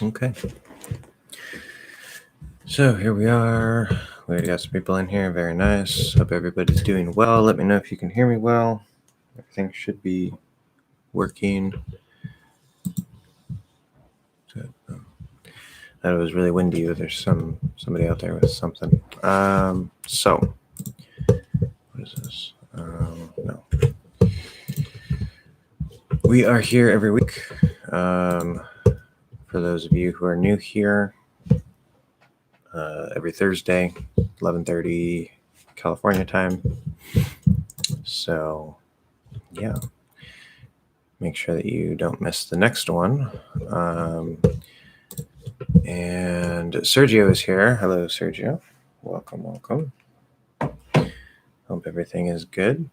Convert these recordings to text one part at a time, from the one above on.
Okay. So here we are. We already got some people in here. Very nice. Hope everybody's doing well. Let me know if you can hear me well. Everything should be working. That it was really windy. There's somebody out there with something. So what is this? No. We are here every week. For those of you who are new here, every Thursday, 11:30 California time. So, yeah. Make sure that you don't miss the next one. And Sergio is here. Hello, Sergio. Welcome, welcome. Hope everything is good.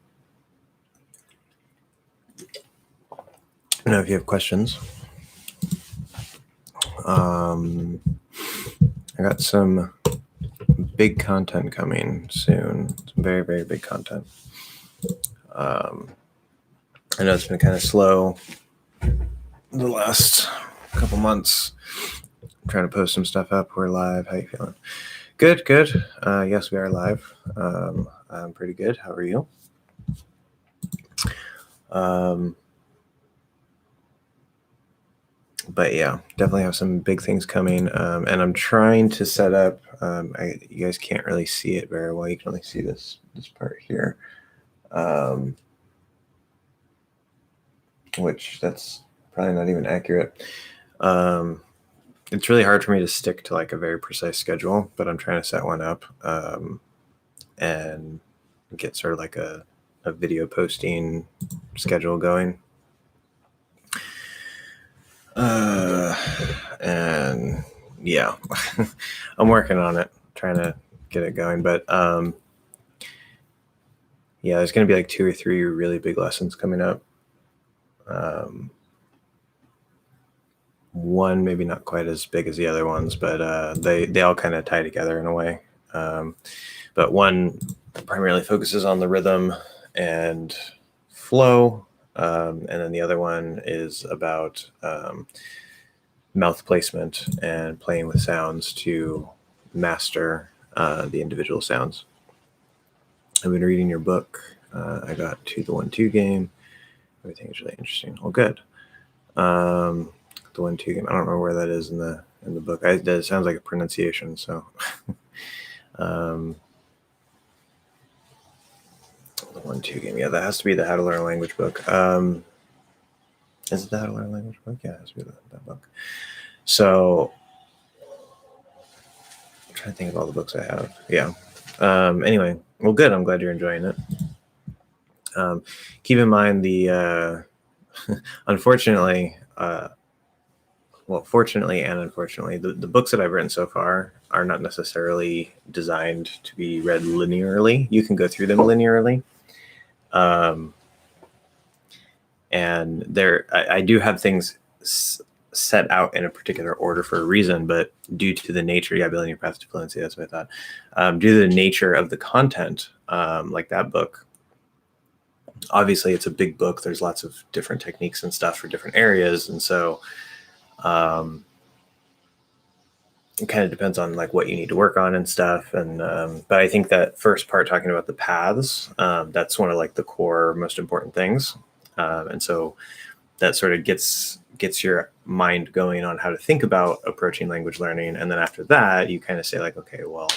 Now, if you have questions, I got some big content coming soon. Some very, very big content. I know it's been kind of slow the last couple months. I'm trying to post some stuff up. We're live. How you feeling? Good, good. Yes, we are live. I'm pretty good. How are you? But yeah, definitely have some big things coming. And I'm trying to set up, you guys can't really see it very well. You can only see this part here. Which that's probably not even accurate. It's really hard for me to stick to like a very precise schedule, but I'm trying to set one up and get sort of like a video posting schedule going. And yeah, I'm working on it, trying to get it going. But yeah, there's going to be like 2 or 3 really big lessons coming up. One maybe not quite as big as the other ones, but they all kind of tie together in a way. But one primarily focuses on the rhythm and flow, and then the other one is about mouth placement and playing with sounds to master the individual sounds. I've been reading your book. I got to the 1-2 game. Everything is really interesting. Well, good. The 1-2 game. I don't remember where that is in the book. It sounds like a pronunciation. So, the 1-2 game. Yeah, that has to be the How to Learn a Language book. Is it the How to Learn a Language book? Yeah, it has to be that book. So, I'm trying to think of all the books I have. Yeah. Anyway, well, good. I'm glad you're enjoying it. Keep in mind the, unfortunately, fortunately and unfortunately, the books that I've written so far are not necessarily designed to be read linearly. You can go through them linearly. And I do have things set out in a particular order for a reason, but due to the nature, building your path to fluency, that's what I thought. Due to the nature of the content, like that book, obviously it's a big book. There's lots of different techniques and stuff for different areas. And so it kind of depends on like what you need to work on and stuff. And but I think that first part talking about the paths, that's one of like the core most important things. And so that sort of gets your mind going on how to think about approaching language learning. And then after that, you kind of say like, okay, well,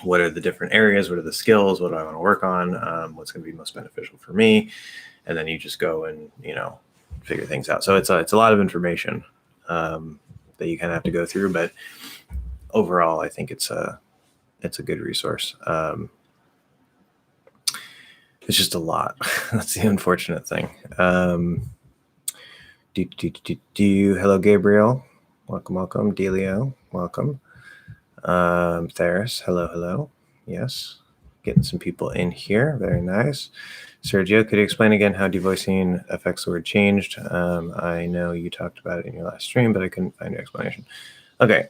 what are the different areas? What are the skills? What do I want to work on? What's going to be most beneficial for me? And then you just go and, figure things out. So it's a lot of information that you kind of have to go through, but overall, I think it's a good resource. It's just a lot. That's the unfortunate thing. Hello, Gabriel. Welcome. Delio, welcome. Theris, hello. Yes, getting some people in here. Very nice. Sergio, could you explain again how devoicing affects the word changed? I know you talked about it in your last stream, but I couldn't find your explanation. Okay.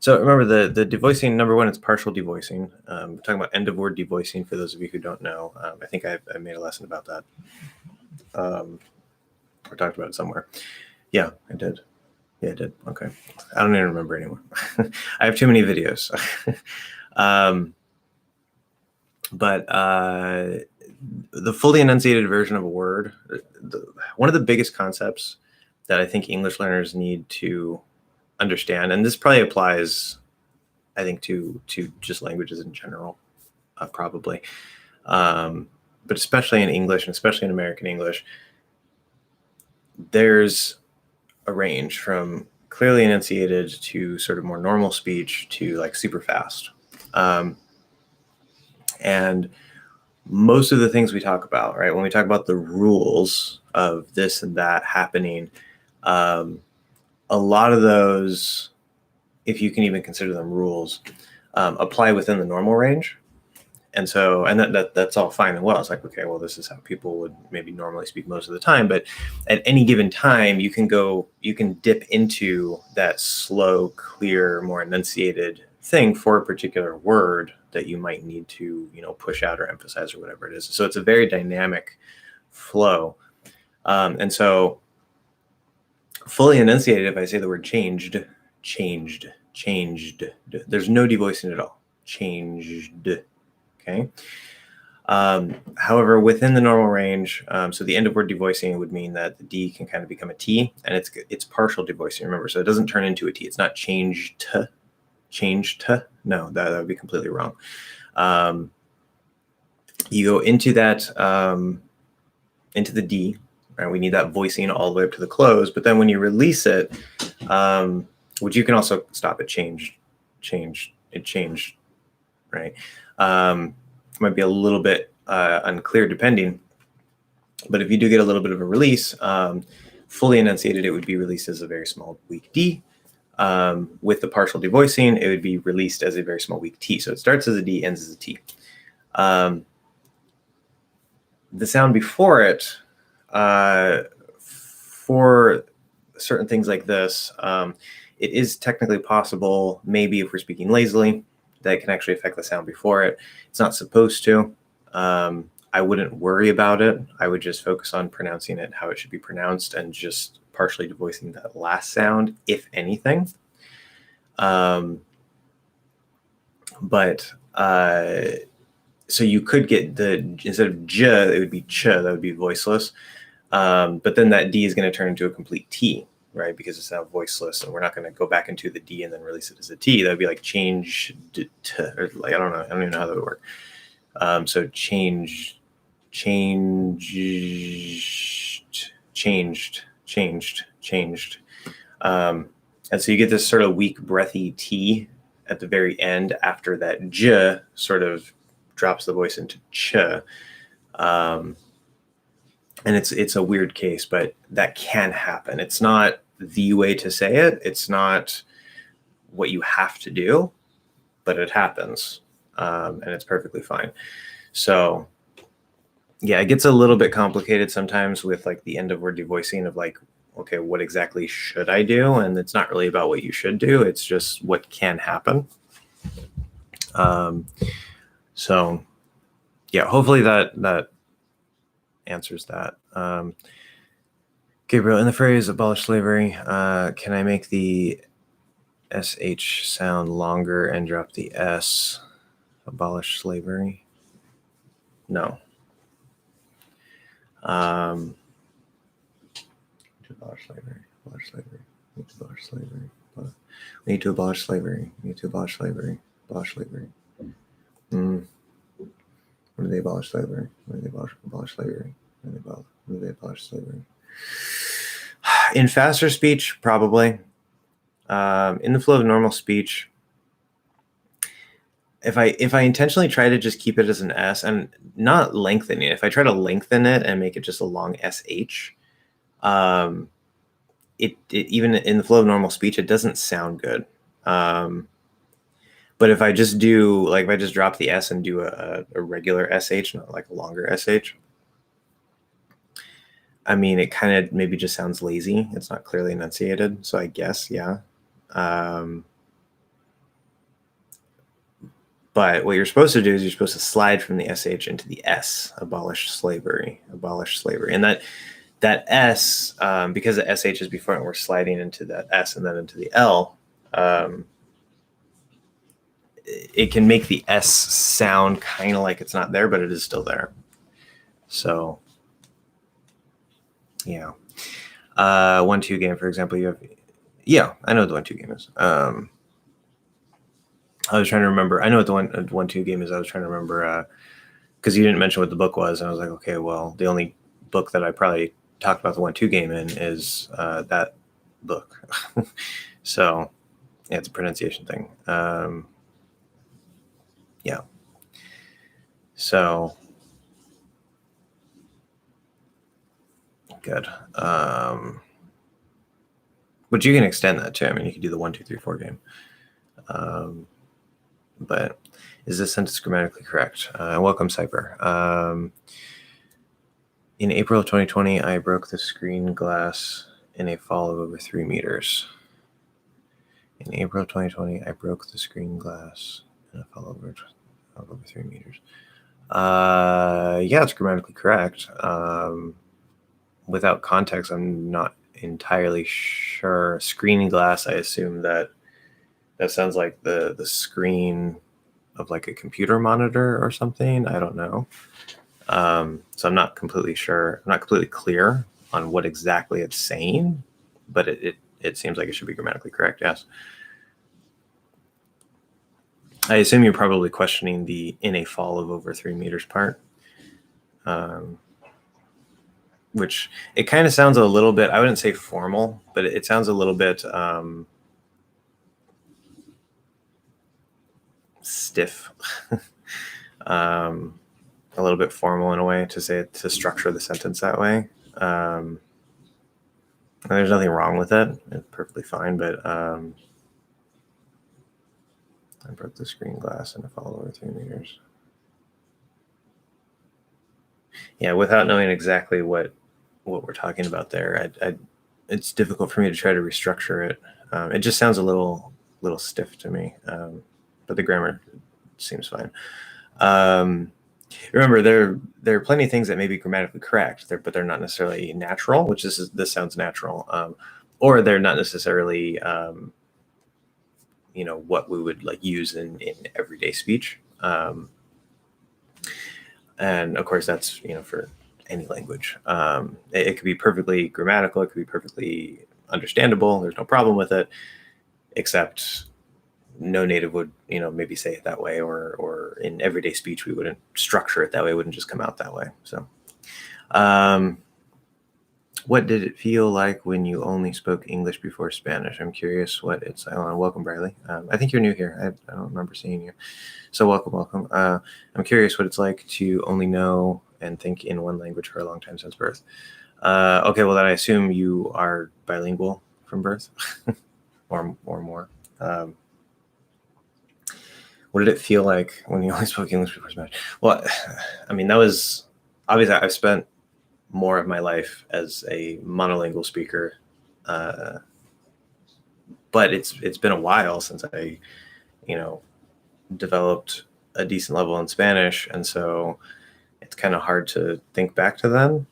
So remember the devoicing, number one, it's partial devoicing. We're talking about end of word devoicing for those of you who don't know. I think I made a lesson about that. I talked about it somewhere. Yeah, I did. Yeah, I did. Okay. I don't even remember anymore. I have too many videos. But the fully enunciated version of a word, one of the biggest concepts that I think English learners need to understand, and this probably applies, I think, to just languages in general, probably, but especially in English and especially in American English, there's a range from clearly enunciated to sort of more normal speech to like super fast. And most of the things we talk about, right, when we talk about the rules of this and that happening, a lot of those, if you can even consider them rules, apply within the normal range. And so, and that's all fine and well. It's like, okay, well, this is how people would maybe normally speak most of the time. But at any given time, you can dip into that slow, clear, more enunciated thing for a particular word that you might need to, push out or emphasize or whatever it is. So it's a very dynamic flow. And so fully enunciated, if I say the word changed, there's no devoicing at all. Changed. Okay. However, within the normal range, so the end of word devoicing would mean that the D can kind of become a T, and it's partial devoicing, remember, so it doesn't turn into a T. It's not changed to. No, that would be completely wrong. You go into that, into the D, right? We need that voicing all the way up to the close, but then when you release it, which you can also stop at changed, right? Might be a little bit unclear depending, but if you do get a little bit of a release, fully enunciated, it would be released as a very small weak D. With the partial devoicing, it would be released as a very small weak T. So it starts as a D, ends as a T. The sound before it, for certain things like this, it is technically possible, maybe if we're speaking lazily, that can actually affect the sound before it. It's not supposed to. I wouldn't worry about it. I would just focus on pronouncing it how it should be pronounced and just partially devoicing that last sound, if anything. So you could get instead of j, it would be ch, that would be voiceless. But then that D is going to turn into a complete T, right? Because it's now voiceless, and we're not going to go back into the D and then release it as a T. That would be like change to, or like, I don't know. I don't even know how that would work. So changed. And so you get this sort of weak, breathy T at the very end after that j sort of drops the voice into ch. And it's a weird case, but that can happen. It's not the way to say it. It's not what you have to do, but it happens. And it's perfectly fine. So yeah, it gets a little bit complicated sometimes with like the end of word devoicing of like, okay, what exactly should I do? And it's not really about what you should do. It's just what can happen. So yeah, hopefully that answers that. Gabriel, in the phrase abolish slavery, can I make the SH sound longer and drop the S? Abolish slavery? No. To abolish slavery, abolish slavery, need to abolish slavery, we need to abolish slavery, we need to abolish slavery, abolish slavery. When do they abolish slavery? When do they abolish slavery? When do they abolish slavery? In faster speech, probably. In the flow of normal speech, if I intentionally try to just keep it as an S and not lengthen it, if I try to lengthen it and make it just a long SH, it even in the flow of normal speech, it doesn't sound good. But if I just do, like, if I just drop the S and do a regular SH, not like a longer SH, I mean, it kind of maybe just sounds lazy. It's not clearly enunciated. So I guess, yeah. But what you're supposed to do is you're supposed to slide from the SH into the S, abolish slavery. And that S, because the SH is before it, we're sliding into that S and then into the L. It can make the S sound kind of like it's not there, but it is still there. So, yeah. 1-2 game, for example, you have, yeah, I know what the 1-2 game is. I was trying to remember. I know what the 1-2 game is. I was trying to remember because you didn't mention what the book was, and I was like, okay, well, the only book that I probably talked about the 1-2 game in is that book. So, yeah, it's a pronunciation thing. Yeah. So, good. But you can extend that too. I mean, you could do the 1-2-3-4 game. But is this sentence grammatically correct? Welcome, Cyper. In April of 2020, I broke the screen glass in a fall of over 3 meters. In April of 2020, I broke the screen glass in a fall of over 3 meters. Yeah, it's grammatically correct. Without context, I'm not entirely sure. Screen glass, I assume that sounds like the screen of like a computer monitor or something. I don't know. So I'm not completely sure. I'm not completely clear on what exactly it's saying, but it seems like it should be grammatically correct. Yes. I assume you're probably questioning the in a fall of over 3 meters part, which it kind of sounds a little bit, I wouldn't say formal, but it sounds a little bit stiff, a little bit formal in a way to structure the sentence that way. And there's nothing wrong with it. It's perfectly fine, but I broke the screen glass and it fell over 3 meters. Yeah, without knowing exactly what we're talking about there, it's difficult for me to try to restructure it. It just sounds a little stiff to me, but the grammar seems fine. Remember, there are plenty of things that may be grammatically correct, but they're not necessarily natural, which this sounds natural, or they're not necessarily what we would like use in everyday speech. And of course, that's for any language. It could be perfectly grammatical. It could be perfectly understandable. There's no problem with it, except no native would maybe say it that way, or in everyday speech we wouldn't structure it that way. It wouldn't just come out that way. So what did it feel like when you only spoke English before Spanish? I'm curious what it's like. Welcome, Bradley. I think you're new here. I don't remember seeing you, so welcome. I'm curious what it's like to only know and think in one language for a long time since birth. Okay, well then I assume you are bilingual from birth or more. What did it feel like when you only spoke English before Spanish? Well, I mean, that was obviously I've spent more of my life as a monolingual speaker, but it's been a while since I, developed a decent level in Spanish, and so it's kind of hard to think back to then.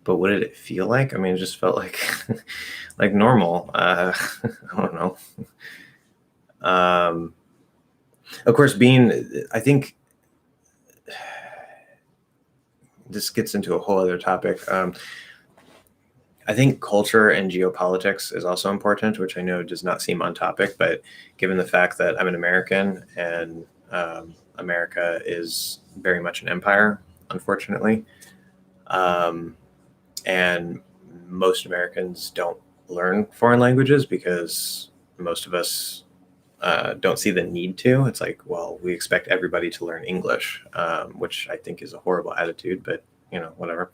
But what did it feel like? I mean, it just felt like like normal. I don't know. Of course, I think this gets into a whole other topic. I think culture and geopolitics is also important, which I know does not seem on topic, but given the fact that I'm an American and America is very much an empire, unfortunately, and most Americans don't learn foreign languages because most of us don't see the need to. It's like, well, we expect everybody to learn English, which I think is a horrible attitude, but whatever.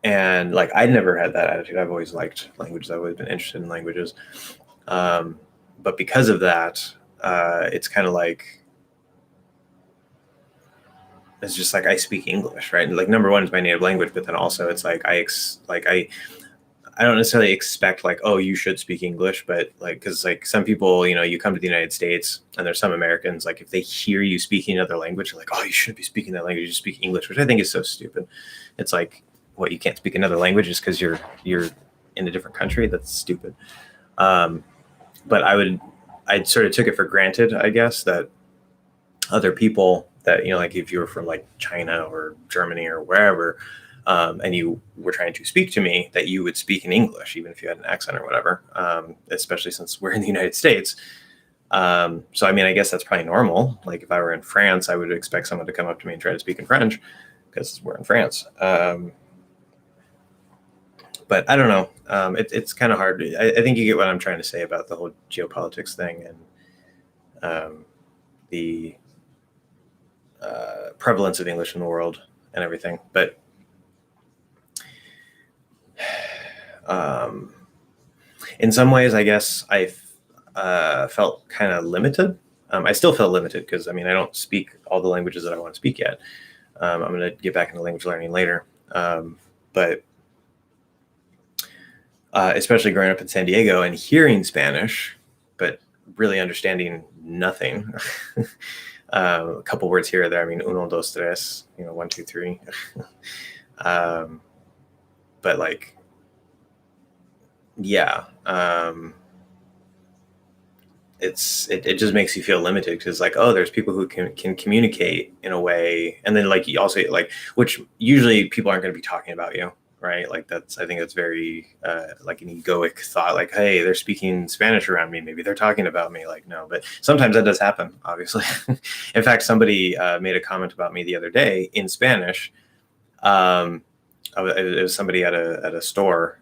And like, I'd never had that attitude. I've always liked languages. I've always been interested in languages. But because of that, it's kind of like, it's just like I speak English, right? And like, number one is my native language, but then also it's like I I don't necessarily expect like, oh, you should speak English, but like, because like some people, you come to the United States and there's some Americans, like if they hear you speaking another language, they're like, oh, you shouldn't be speaking that language, you speak English, which I think is so stupid. It's like, what, you can't speak another language just because you're in a different country? That's stupid. But I sort of took it for granted, I guess, that other people that, like if you were from like China or Germany or wherever, and you were trying to speak to me, that you would speak in English, even if you had an accent or whatever, especially since we're in the United States. So, I mean, I guess that's probably normal. Like if I were in France, I would expect someone to come up to me and try to speak in French because we're in France. But I don't know. It's kind of hard. I think you get what I'm trying to say about the whole geopolitics thing and the prevalence of English in the world and everything. But in some ways, I guess I felt kind of limited. I still feel limited because, I mean, I don't speak all the languages that I want to speak yet. I'm going to get back into language learning later. But especially growing up in San Diego and hearing Spanish, but really understanding nothing. A couple words here or there. I mean, uno, dos, tres, 1, 2, 3. But like, yeah, it just makes you feel limited because like, oh, there's people who can communicate in a way, and then like you also like, which usually people aren't going to be talking about you, right? Like I think that's very like an egoic thought, like, hey, they're speaking Spanish around me, maybe they're talking about me. Like, no, but sometimes that does happen, obviously. In fact, somebody made a comment about me the other day in Spanish. It was somebody at a store,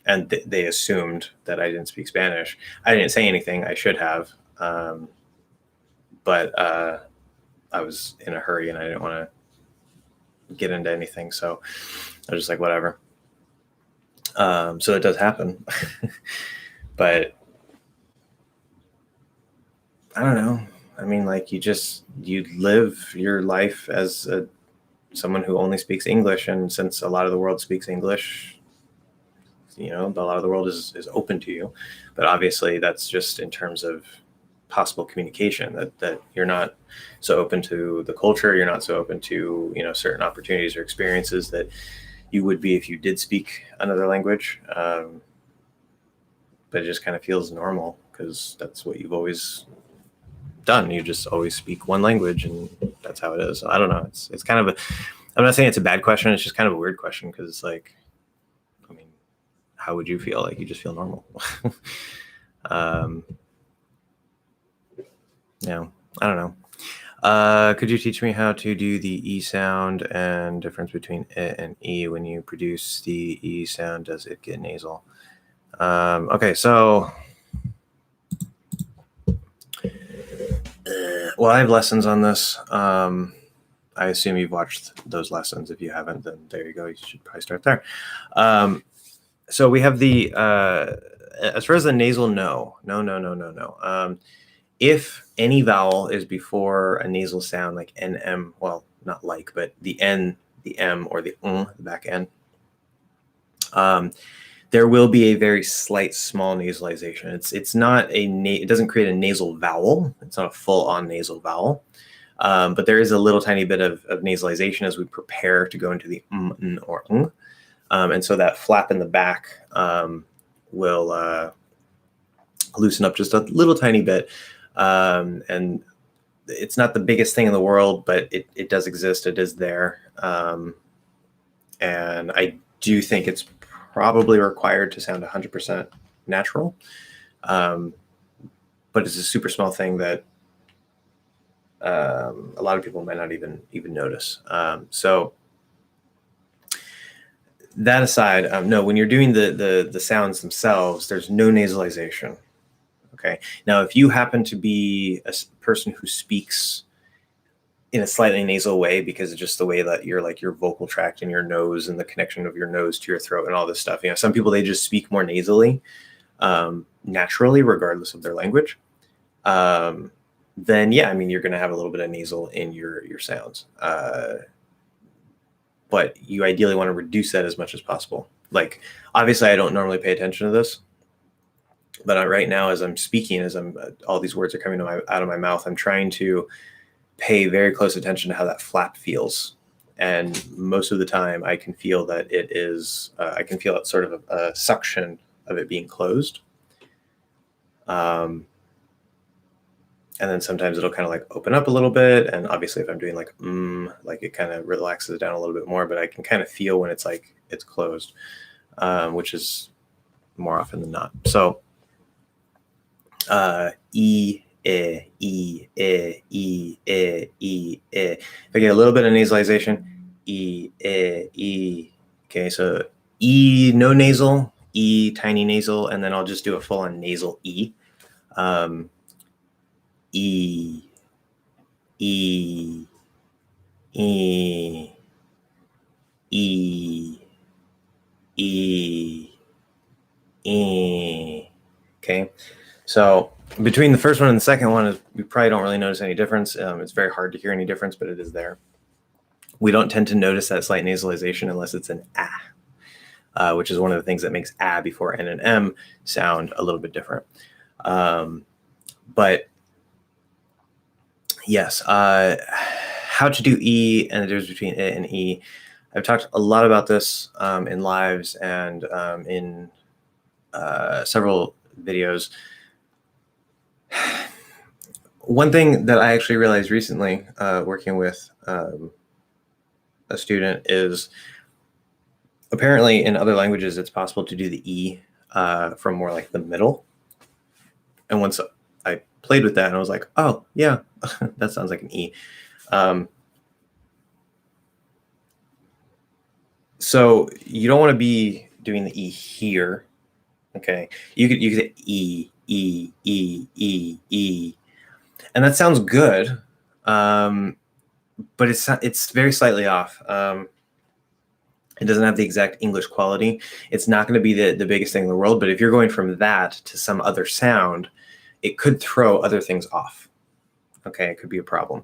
and they assumed that I didn't speak Spanish. I didn't say anything. I should have, but I was in a hurry and I didn't want to get into anything, so I was just like, whatever. So it does happen. But I don't know. I mean, like you live your life as someone who only speaks English, and since a lot of the world speaks English, a lot of the world is open to you. But obviously that's just in terms of possible communication, that you're not so open to the culture, you're not so open to certain opportunities or experiences that you would be if you did speak another language. But it just kind of feels normal because that's what you've always done. You just always speak one language, and that's how it is. So I don't know. It's kind of I'm not saying it's a bad question. It's just kind of a weird question because it's like, I mean, how would you feel? Like you just feel normal. I don't know. Could you teach me how to do the E sound and difference between I and E when you produce the E sound? Does it get nasal? Okay, so well, I have lessons on this. I assume you've watched those lessons. If you haven't, then there you go. You should probably start there. So we have the as far as the nasal, no. If any vowel is before a nasal sound like NM, well, not like, but the N, the M, or the the back end, there will be a very slight, small nasalization. It's not it doesn't create a nasal vowel. It's not a full-on nasal vowel, but there is a little tiny bit of nasalization as we prepare to go into the n, or ng. And so that flap in the back will loosen up just a little tiny bit. And it's not the biggest thing in the world, but it does exist. It is there. And I do think it's probably required to sound 100% natural. But it's a super small thing that a lot of people might not even notice. So that aside, no, when you're doing the sounds themselves, there's no nasalization. Okay. Now, if you happen to be a person who speaks in a slightly nasal way because of just the way that your vocal tract and your nose and the connection of your nose to your throat and all this stuff, some people, they just speak more nasally, naturally, regardless of their language. Then yeah, I mean, you're going to have a little bit of nasal in your sounds. But you ideally want to reduce that as much as possible. like, obviously I don't normally pay attention to this, but right now, as I'm speaking, all these words are coming out of my mouth, I'm trying to pay very close attention to how that flap feels. And most of the time I can feel that it is, I can feel it sort of a suction of it being closed. And then sometimes it'll kind of like open up a little bit. And obviously if I'm doing like it kind of relaxes it down a little bit more, but I can kind of feel when it's like, it's closed, which is more often than not. So E, E, E, E, E, E, E, E. If I get a little bit of nasalization, E, E, E. Okay, so E, no nasal, E, tiny nasal, and then I'll just do a full on nasal E. E, E, E, E, E, E. Okay, so between the first one and the second one, we probably don't really notice any difference. It's very hard to hear any difference, but it is there. We don't tend to notice that slight nasalization unless it's an ah, which is one of the things that makes ah before N and M sound a little bit different. But yes, how to do E and the difference between I and E. I've talked a lot about this in lives and in several videos. One thing that I actually realized recently working with a student is apparently in other languages it's possible to do the E from more like the middle. And once I played with that and I was like, oh yeah, that sounds like an E. So you don't want to be doing the E here. Okay, you could say E, E, E, E, E, and that sounds good, but it's very slightly off. It doesn't have the exact English quality. It's not going to be the biggest thing in the world, but if you're going from that to some other sound, it could throw other things off. Okay, it could be a problem.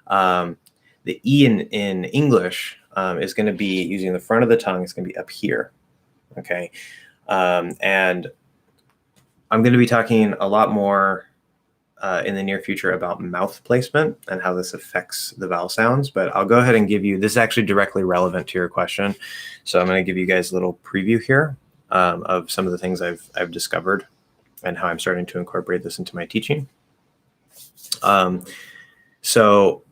The E in English is going to be using the front of the tongue. It's going to be up here. Okay, and I'm going to be talking a lot more in the near future about mouth placement and how this affects the vowel sounds, but I'll go ahead and give you, this is actually directly relevant to your question. So I'm going to give you guys a little preview here of some of the things I've discovered and how I'm starting to incorporate this into my teaching. So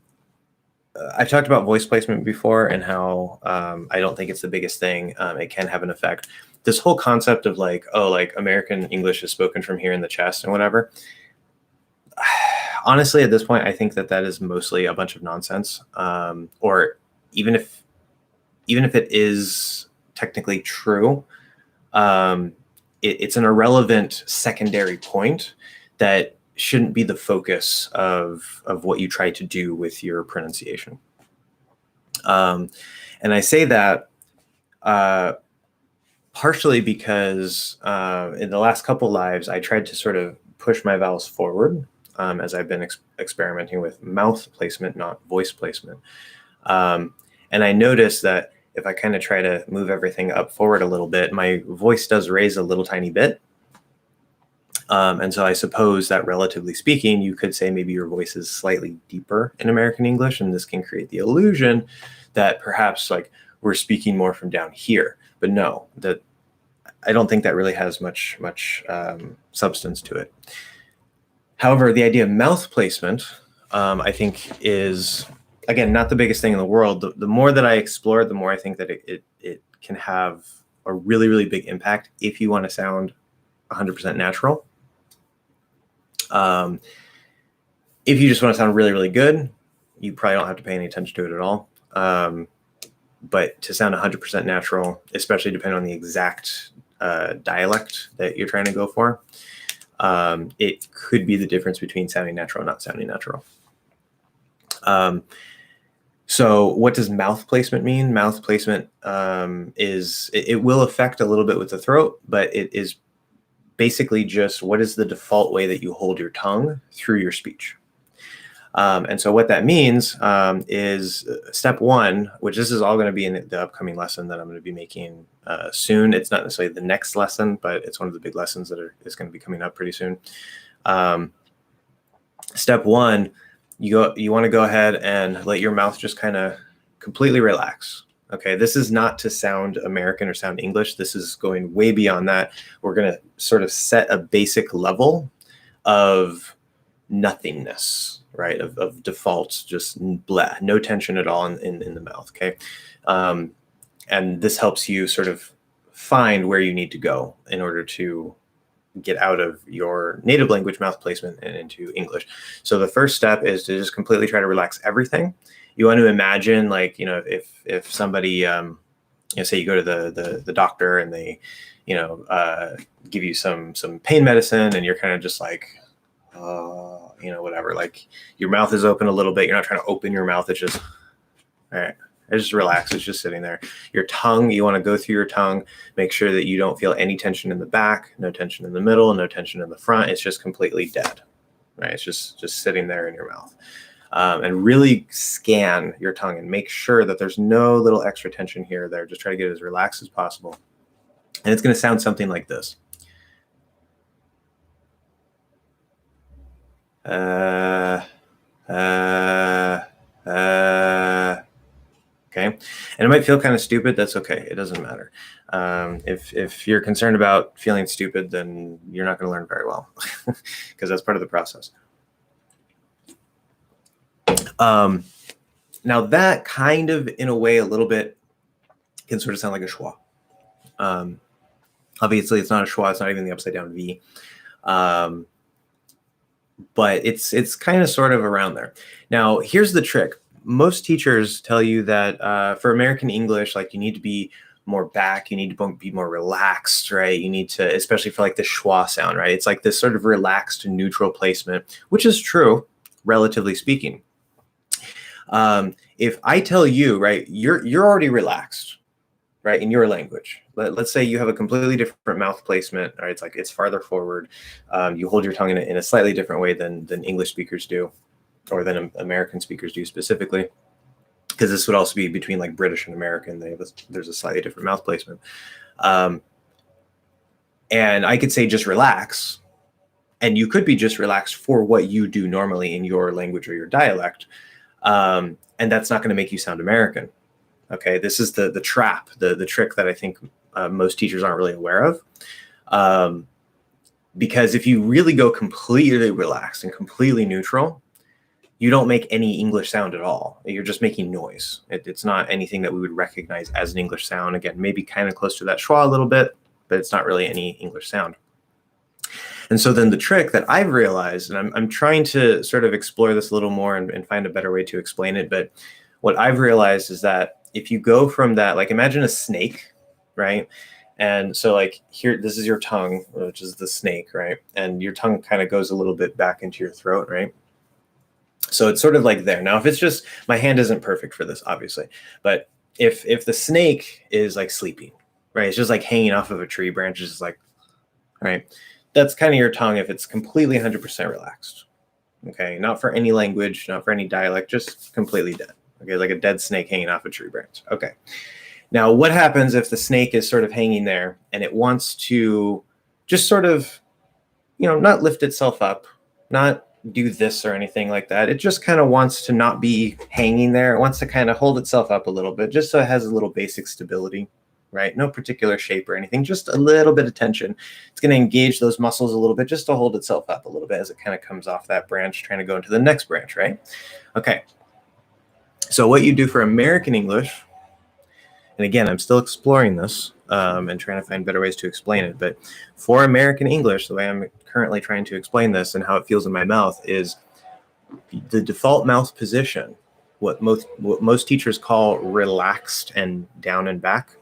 I've talked about voice placement before and how I don't think it's the biggest thing. It can have an effect. This whole concept of like, oh, like American English is spoken from here in the chest and whatever. Honestly, at this point, I think that is mostly a bunch of nonsense. Or even if it is technically true, it's an irrelevant secondary point that shouldn't be the focus of what you try to do with your pronunciation. And I say that partially because in the last couple lives, I tried to sort of push my vowels forward as I've been experimenting with mouth placement, not voice placement. And I noticed that if I kind of try to move everything up forward a little bit, my voice does raise a little tiny bit. And so I suppose that relatively speaking, you could say maybe your voice is slightly deeper in American English, and this can create the illusion that perhaps like we're speaking more from down here. But no, that I don't think that really has much substance to it. However, the idea of mouth placement, I think is, again, not the biggest thing in the world. The more that I explore, the more I think that it can have a really, really big impact if you want to sound 100% natural. If you just want to sound really, really good, you probably don't have to pay any attention to it at all. But to sound 100% natural, especially depending on the exact dialect that you're trying to go for, it could be the difference between sounding natural and not sounding natural. So what does mouth placement mean? Mouth placement it will affect a little bit with the throat, but it is basically just what is the default way that you hold your tongue through your speech. And so what that means is step one, which this is all going to be in the upcoming lesson that I'm going to be making soon. It's not necessarily the next lesson, but it's one of the big lessons that is going to be coming up pretty soon. Step one, you want to go ahead and let your mouth just kind of completely relax. Okay, this is not to sound American or sound English. This is going way beyond that. We're going to sort of set a basic level of nothingness, right? Of default, just blah, no tension at all in the mouth, okay? And this helps you sort of find where you need to go in order to get out of your native language mouth placement and into English. So the first step is to just completely try to relax everything. You want to imagine, like, if somebody, say you go to the doctor and they, give you some pain medicine and you're kind of just like, whatever, like your mouth is open a little bit. You're not trying to open your mouth. It's just, all right, it's just relaxed. It's just sitting there. Your tongue, you want to go through your tongue, make sure that you don't feel any tension in the back, no tension in the middle, no tension in the front. It's just completely dead, right? It's just sitting there in your mouth. And really scan your tongue and make sure that there's no little extra tension here or there. Just try to get it as relaxed as possible. And it's going to sound something like this. Okay, and it might feel kind of stupid. That's okay. It doesn't matter. If you're concerned about feeling stupid, then you're not going to learn very well because that's part of the process. Now that kind of, in a way, a little bit can sort of sound like a schwa. Obviously, it's not a schwa. It's not even the upside down V. But it's kind of sort of around there. Now, here's the trick. Most teachers tell you that for American English, like, you need to be more back, you need to be more relaxed, right? You need to, especially for like the schwa sound, right? It's like this sort of relaxed neutral placement, which is true, relatively speaking. If I tell you, right, you're already relaxed, right, in your language. Let's say you have a completely different mouth placement, right? It's like it's farther forward. You hold your tongue in a slightly different way than English speakers do, or than American speakers do specifically, because this would also be between like British and American. There's a slightly different mouth placement. And I could say just relax, and you could be just relaxed for what you do normally in your language or your dialect. And that's not going to make you sound American. Okay, this is the trap, the trick that I think most teachers aren't really aware of. Because if you really go completely relaxed and completely neutral, you don't make any English sound at all. You're just making noise. It's not anything that we would recognize as an English sound. Again, maybe kind of close to that schwa a little bit, but it's not really any English sound. And so then the trick that I've realized, and I'm trying to sort of explore this a little more and find a better way to explain it, but what I've realized is that if you go from that, like imagine a snake, right? And so like here, this is your tongue, which is the snake, right? And your tongue kind of goes a little bit back into your throat, right? So it's sort of like there. Now, if it's just, my hand isn't perfect for this, obviously, but if the snake is like sleeping, right? It's just like hanging off of a tree branch, just like, right? That's kind of your tongue if it's completely 100% relaxed. Okay, not for any language, not for any dialect, just completely dead. Okay, like a dead snake hanging off a tree branch. Okay. Now, what happens if the snake is sort of hanging there and it wants to just sort of, not lift itself up, not do this or anything like that. It just kind of wants to not be hanging there. It wants to kind of hold itself up a little bit, just so it has a little basic stability, right? No particular shape or anything, just a little bit of tension. It's going to engage those muscles a little bit just to hold itself up a little bit as it kind of comes off that branch, trying to go into the next branch, right? Okay. So what you do for American English, and again, I'm still exploring this and trying to find better ways to explain it, but for American English, the way I'm currently trying to explain this and how it feels in my mouth is the default mouth position, what most teachers call relaxed and down and back.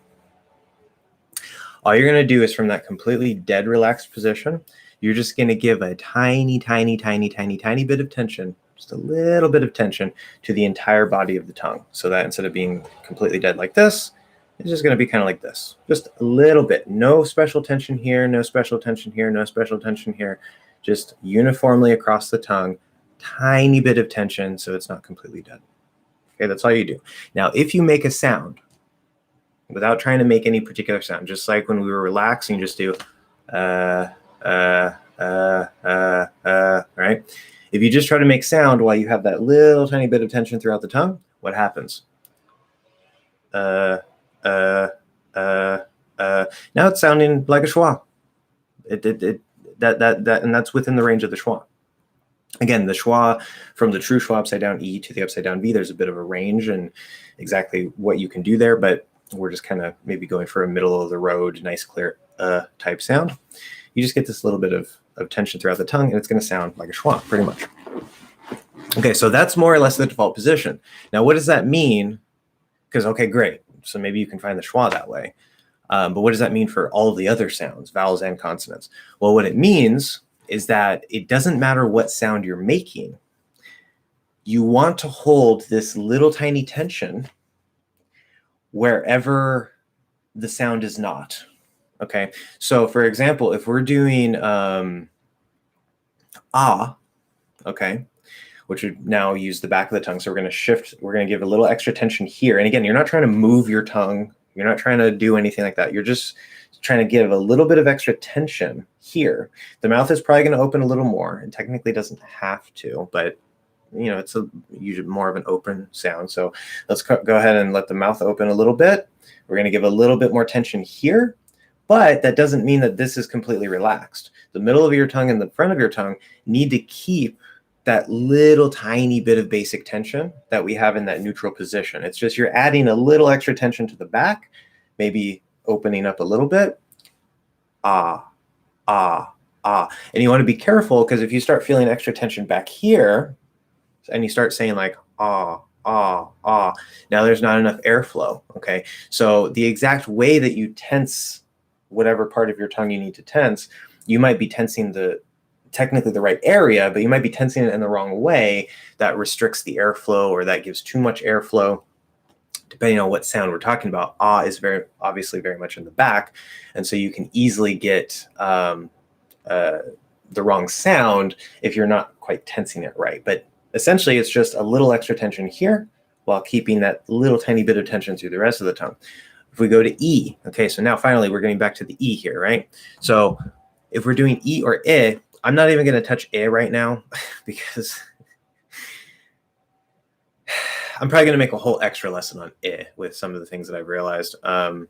All you're going to do is from that completely dead relaxed position, you're just going to give a tiny, tiny, tiny, tiny, tiny bit of tension, just a little bit of tension to the entire body of the tongue. So that instead of being completely dead like this, it's just going to be kind of like this, just a little bit. No special tension here, no special tension here, no special tension here, just uniformly across the tongue, tiny bit of tension so it's not completely dead. Okay, that's all you do. Now, if you make a sound without trying to make any particular sound, just like when we were relaxing, just do right? If you just try to make sound while you have that little tiny bit of tension throughout the tongue, what happens? Now it's sounding like a schwa. And that's within the range of the schwa. Again, the schwa, from the true schwa upside down E to the upside down V, there's a bit of a range and exactly what you can do there, but we're just kind of maybe going for a middle of the road, nice clear type sound. You just get this little bit of tension throughout the tongue, and it's going to sound like a schwa, pretty much. Okay, so that's more or less the default position. Now, what does that mean? Because, okay, great. So maybe you can find the schwa that way. But what does that mean for all of the other sounds, vowels and consonants? Well, what it means is that it doesn't matter what sound you're making. You want to hold this little tiny tension wherever the sound is not. Okay, so for example, if we're doing okay, which would now use the back of the tongue. So we're going to shift, we're going to give a little extra tension here. And again, you're not trying to move your tongue. You're not trying to do anything like that. You're just trying to give a little bit of extra tension here. The mouth is probably going to open a little more. It technically doesn't have to, but you know, it's usually more of an open sound. So let's go ahead and let the mouth open a little bit. We're going to give a little bit more tension here, but that doesn't mean that this is completely relaxed. The middle of your tongue and the front of your tongue need to keep that little tiny bit of basic tension that we have in that neutral position. It's just you're adding a little extra tension to the back, maybe opening up a little bit. Ah, ah, ah. And you want to be careful, because if you start feeling extra tension back here and you start saying like ah, ah, ah, now there's not enough airflow. Okay, so the exact way that you tense whatever part of your tongue you need to tense, you might be tensing technically the right area, but you might be tensing it in the wrong way. That restricts the airflow, or that gives too much airflow, depending on what sound we're talking about. Ah is obviously very much in the back, and so you can easily get the wrong sound if you're not quite tensing it right. But essentially, it's just a little extra tension here while keeping that little tiny bit of tension through the rest of the tongue. If we go to E, okay, so now finally we're getting back to the E here, right? So if we're doing E or I, I'm not even going to touch I right now because I'm probably going to make a whole extra lesson on I with some of the things that I've realized. At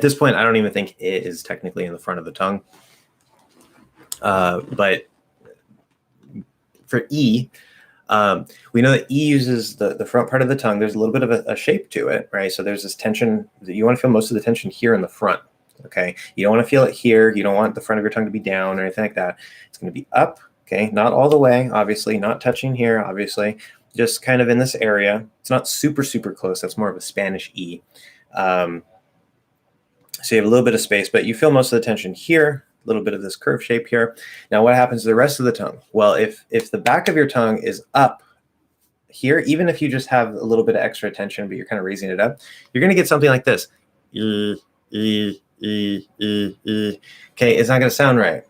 this point, I don't even think I is technically in the front of the tongue. But for E, we know that E uses the front part of the tongue. There's a little bit of a shape to it, right? So there's this tension that you want to feel most of the tension here in the front. Okay, you don't want to feel it here. You don't want the front of your tongue to be down or anything like that. It's going to be up. Okay, not all the way, obviously, not touching here, obviously, just kind of in this area. It's not super, super close. That's more of a Spanish E. So you have a little bit of space, but you feel most of the tension here, a little bit of this curve shape here. Now, what happens to the rest of the tongue? Well, if the back of your tongue is up here, even if you just have a little bit of extra tension, but you're kind of raising it up, you're going to get something like this. Okay, it's not going to sound right.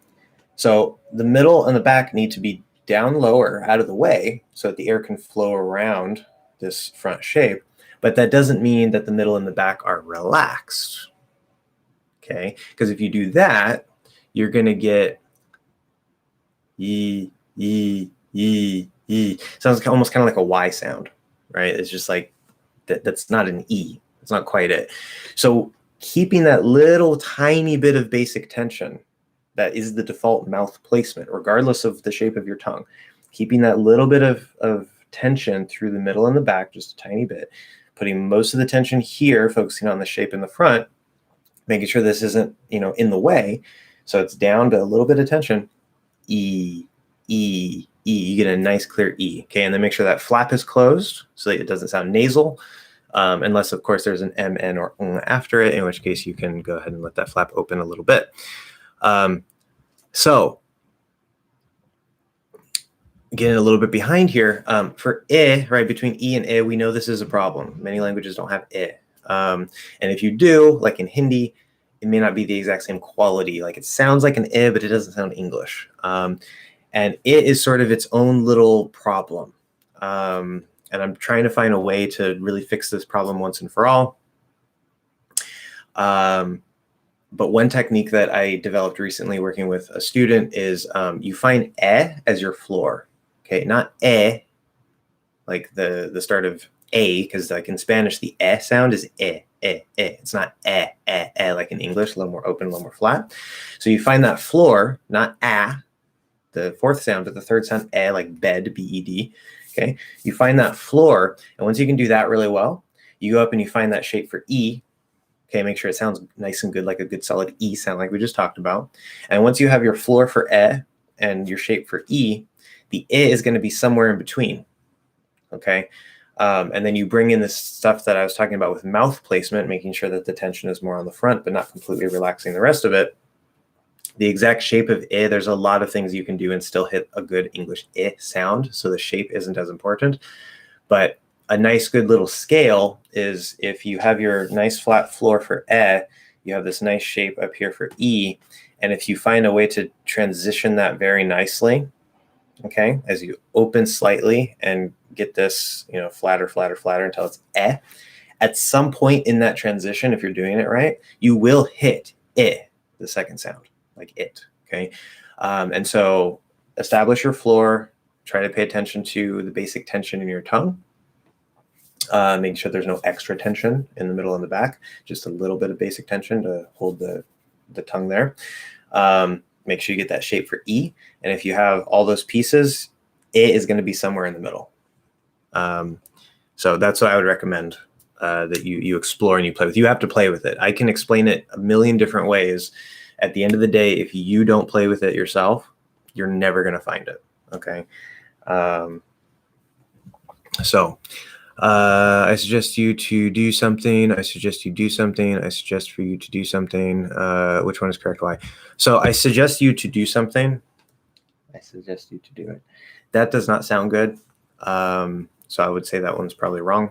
So the middle and the back need to be down lower, out of the way, so that the air can flow around this front shape. But that doesn't mean that the middle and the back are relaxed. Okay, because if you do that, you're going to get E. Sounds almost kind of like a Y sound, right? It's just like that's not an E. It's not quite it. So keeping that little tiny bit of basic tension, that is the default mouth placement, regardless of the shape of your tongue. Keeping that little bit of tension through the middle and the back, just a tiny bit. Putting most of the tension here, focusing on the shape in the front, making sure this isn't, in the way. So it's down to a little bit of tension. E, E, E. You get a nice clear E. Okay, and then make sure that flap is closed so that it doesn't sound nasal. Unless, of course, there's an M, N, or ng after it, in which case you can go ahead and let that flap open a little bit. So getting a little bit behind here, for I, right, between E and I, we know this is a problem. Many languages don't have I. And if you do, like in Hindi, it may not be the exact same quality. Like it sounds like an I, but it doesn't sound English. And And it is sort of its own little problem. And I'm trying to find a way to really fix this problem once and for all. But one technique that I developed recently working with a student is you find as your floor. Okay, not like the start of a, because like in Spanish, the sound is eh. It's not like in English, a little more open, a little more flat. So you find that floor, not the fourth sound, but the third sound, like bed, B-E-D. Okay, you find that floor, and once you can do that really well, you go up and you find that shape for E. Okay, make sure it sounds nice and good, like a good solid E sound like we just talked about. And once you have your floor for and your shape for E, the I is going to be somewhere in between. Okay, and then you bring in this stuff that I was talking about with mouth placement, making sure that the tension is more on the front, but not completely relaxing the rest of it. The exact shape of I, there's a lot of things you can do and still hit a good English I sound, so the shape isn't as important. But a nice good little scale is if you have your nice flat floor for you have this nice shape up here for E, and if you find a way to transition that very nicely, okay, as you open slightly and get this, flatter until it's at some point in that transition, if you're doing it right, you will hit I, the second sound, like it, okay? And so establish your floor, try to pay attention to the basic tension in your tongue, making sure there's no extra tension in the middle and the back, just a little bit of basic tension to hold the tongue there. Make sure you get that shape for E. And if you have all those pieces, it is going to be somewhere in the middle. So that's what I would recommend that you explore and you play with. You have to play with it. I can explain it a million different ways. At the end of the day, if you don't play with it yourself, you're never going to find it. Okay. I suggest you to do something. I suggest you do something. I suggest for you to do something. Which one is correct? Why? So I suggest you to do something. I suggest you to do it. That does not sound good. So I would say that one's probably wrong.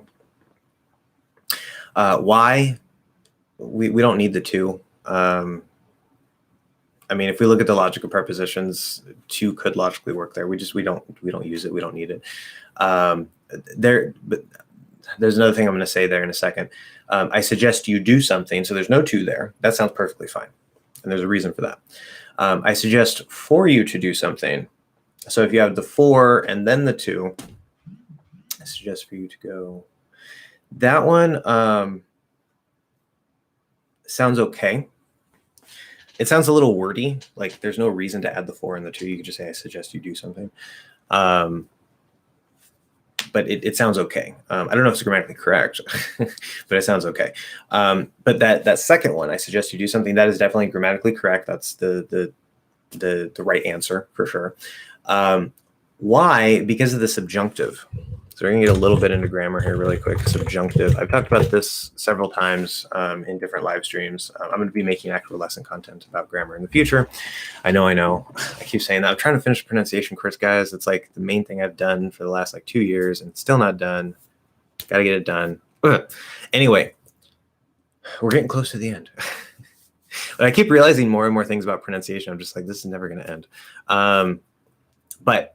Why? We don't need the to. I mean, if we look at the logic of prepositions, to could logically work there. We don't use it. We don't need it. But there's another thing I'm going to say there in a second. I suggest you do something. So there's no to there. That sounds perfectly fine. And there's a reason for that. I suggest for you to do something. So if you have the for and then the to, I suggest for you to go. That one sounds okay. It sounds a little wordy. Like there's no reason to add the for and the to. You could just say, I suggest you do something. But it sounds okay. I don't know if it's grammatically correct, but it sounds okay. But that second one, I suggest you do something, that is definitely grammatically correct. That's the right answer for sure. Why? Because of the subjunctive. So we're going to get a little bit into grammar here really quick. Subjunctive. I've talked about this several times in different live streams. I'm going to be making actual lesson content about grammar in the future. I know. I keep saying that. I'm trying to finish the pronunciation course, guys. It's like the main thing I've done for the last 2 years and it's still not done. Got to get it done. Anyway, we're getting close to the end. But I keep realizing more and more things about pronunciation. I'm just like, this is never going to end. But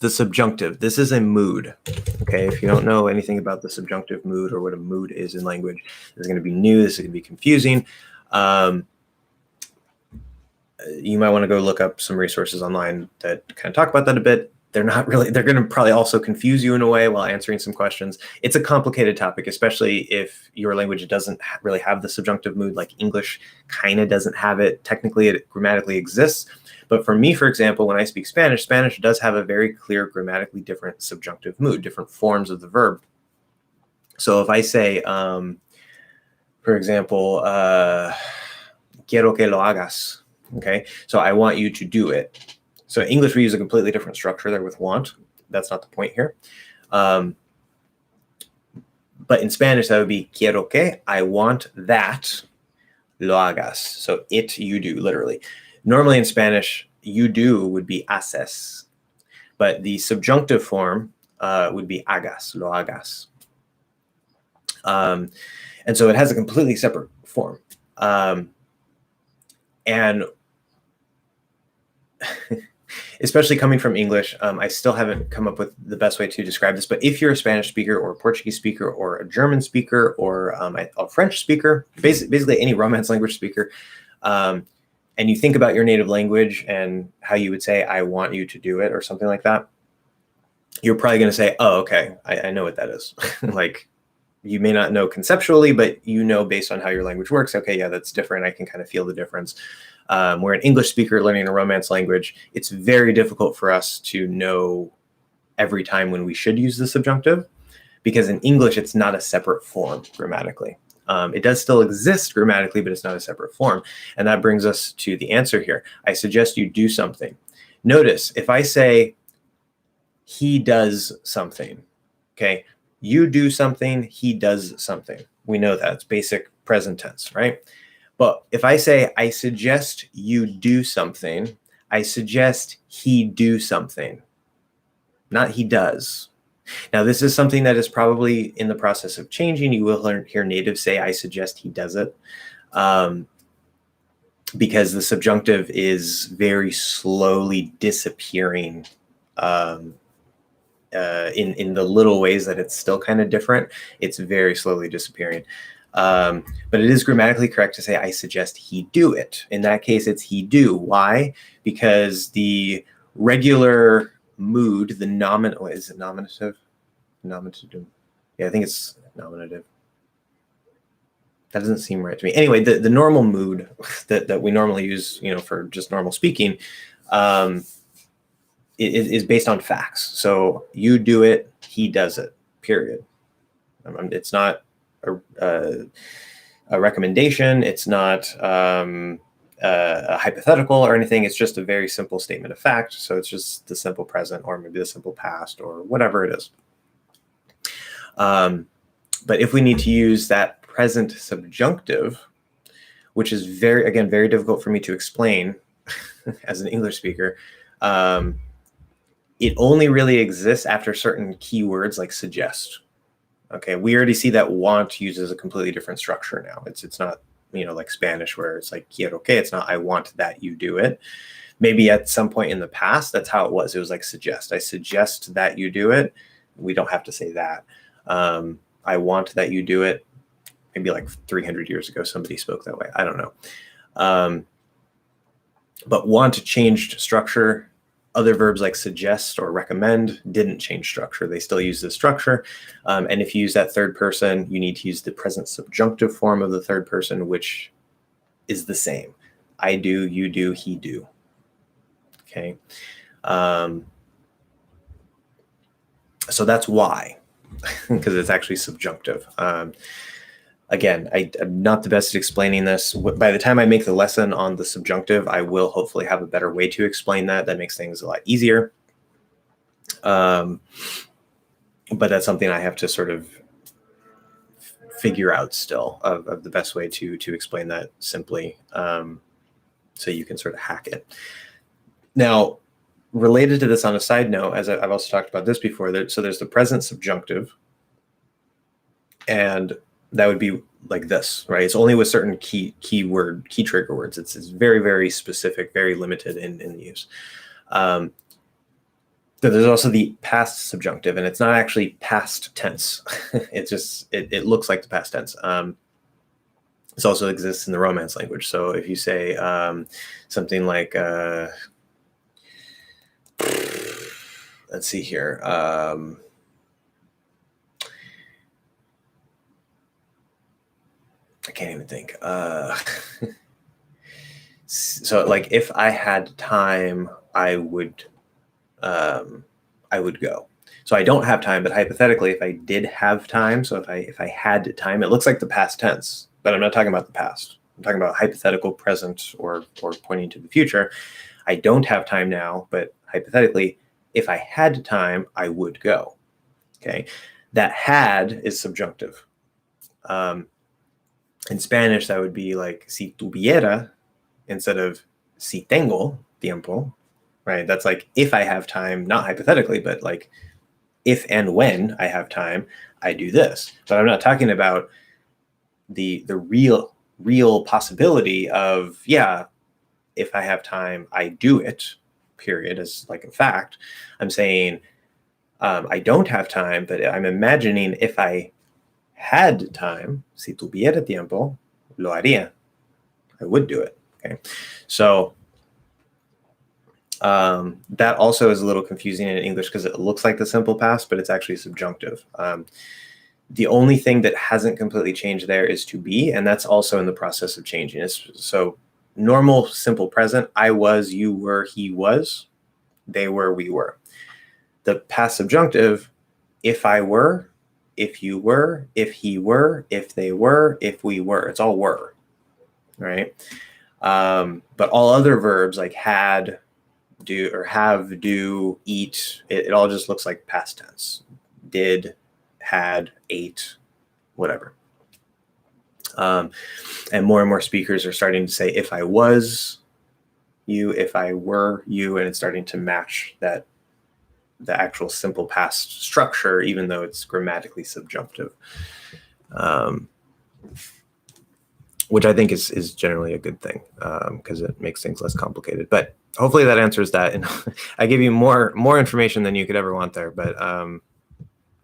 the subjunctive, this is a mood. Okay, if you don't know anything about the subjunctive mood or what a mood is in language, this is going to be new. This is going to be confusing. You might want to go look up some resources online that kind of talk about that a bit. They're not really, they're going to probably also confuse you in a way while answering some questions. It's a complicated topic, especially if your language doesn't really have the subjunctive mood, like English kind of doesn't have it. Technically, it grammatically exists. But for me, for example, when I speak Spanish, Spanish does have a very clear grammatically different subjunctive mood, different forms of the verb. So if I say, for example, quiero que lo hagas, okay? So I want you to do it. So in English, we use a completely different structure there with want. That's not the point here. But in Spanish, that would be quiero que, I want that, lo hagas. So it, you do, literally. Normally in Spanish, you do would be haces, but the subjunctive form would be hagas, lo hagas. And so it has a completely separate form. And especially coming from English, I still haven't come up with the best way to describe this, but if you're a Spanish speaker or a Portuguese speaker or a German speaker or a French speaker, basically any Romance language speaker, and you think about your native language and how you would say, I want you to do it or something like that, you're probably going to say, oh, okay, I know what that is. Like, you may not know conceptually, but you know based on how your language works, okay, yeah, that's different. I can kind of feel the difference. We're an English speaker learning a Romance language. It's very difficult for us to know every time when we should use the subjunctive, because in English, it's not a separate form grammatically. It does still exist grammatically, but it's not a separate form. And that brings us to the answer here. I suggest you do something. Notice, if I say, he does something, okay? You do something, he does something. We know that. It's basic present tense, right? But if I say, I suggest you do something, I suggest he do something, not he does. Now, this is something that is probably in the process of changing. You will hear natives say, I suggest he does it, because the subjunctive is very slowly disappearing in the little ways that it's still kind of different. It's very slowly disappearing. But it is grammatically correct to say, I suggest he do it. In that case, it's he do. Why? Because the regular mood, the nominative, is it nominative? Nominative. Yeah, I think it's nominative. That doesn't seem right to me. Anyway, the normal mood that we normally use, for just normal speaking, is based on facts. So you do it, he does it, period. It's not a recommendation. It's not a hypothetical or anything. It's just a very simple statement of fact. So it's just the simple present, or maybe the simple past, or whatever it is. But if we need to use that present subjunctive, which is very difficult for me to explain as an English speaker, it only really exists after certain keywords like suggest. Okay, we already see that want uses a completely different structure now. It's not, like Spanish where it's like quiero que. It's not I want that you do it. Maybe at some point in the past, that's how it was. It was like suggest. I suggest that you do it. We don't have to say that. I want that you do it. Maybe like 300 years ago, somebody spoke that way. I don't know. But want changed structure. Other verbs like suggest or recommend didn't change structure. They still use this structure. And if you use that third person, you need to use the present subjunctive form of the third person, which is the same. I do, you do, he do. Okay. So that's why, because it's actually subjunctive. Again, I'm not the best at explaining this. By the time I make the lesson on the subjunctive, I will hopefully have a better way to explain that. That makes things a lot easier. But that's something I have to sort of figure out still of the best way to explain that simply, so you can sort of hack it. Now, related to this on a side note, as I've also talked about this before, so there's the present subjunctive, and that would be like this, right? It's only with certain key trigger words. It's very, very specific, very limited in the use. So there's also the past subjunctive, and it's not actually past tense. It's just, it looks like the past tense. This also exists in the Romance language. So if you say something like, let's see here. I can't even think. So like, if I had time, I would go. So I don't have time, but hypothetically, if I did have time, so if I had time, it looks like the past tense, but I'm not talking about the past. I'm talking about hypothetical present or pointing to the future. I don't have time now, but hypothetically, if I had time, I would go. Okay, that had is subjunctive. In Spanish, that would be like si tuviera instead of si tengo tiempo, right? That's like if I have time, not hypothetically, but like if and when I have time, I do this. But I'm not talking about the real possibility of, yeah, if I have time, I do it, period as like a fact. I'm saying I don't have time, but I'm imagining if I had time, si tuviera tiempo, lo haría. I would do it. Okay, so that also is a little confusing in English because it looks like the simple past, but it's actually subjunctive. The only thing that hasn't completely changed there is to be, and that's also in the process of changing. So normal simple present, I was, you were, he was, they were, we were. The past subjunctive, if I were, if you were, if he were, if they were, if we were, it's all were, right? But all other verbs like had, do, or have, do, eat, it all just looks like past tense. Did, had, ate, whatever. And more speakers are starting to say, if I was you, if I were you, and it's starting to match that the actual simple past structure, even though it's grammatically subjunctive, which I think is generally a good thing because it makes things less complicated. But hopefully that answers that. And I gave you more information than you could ever want there, but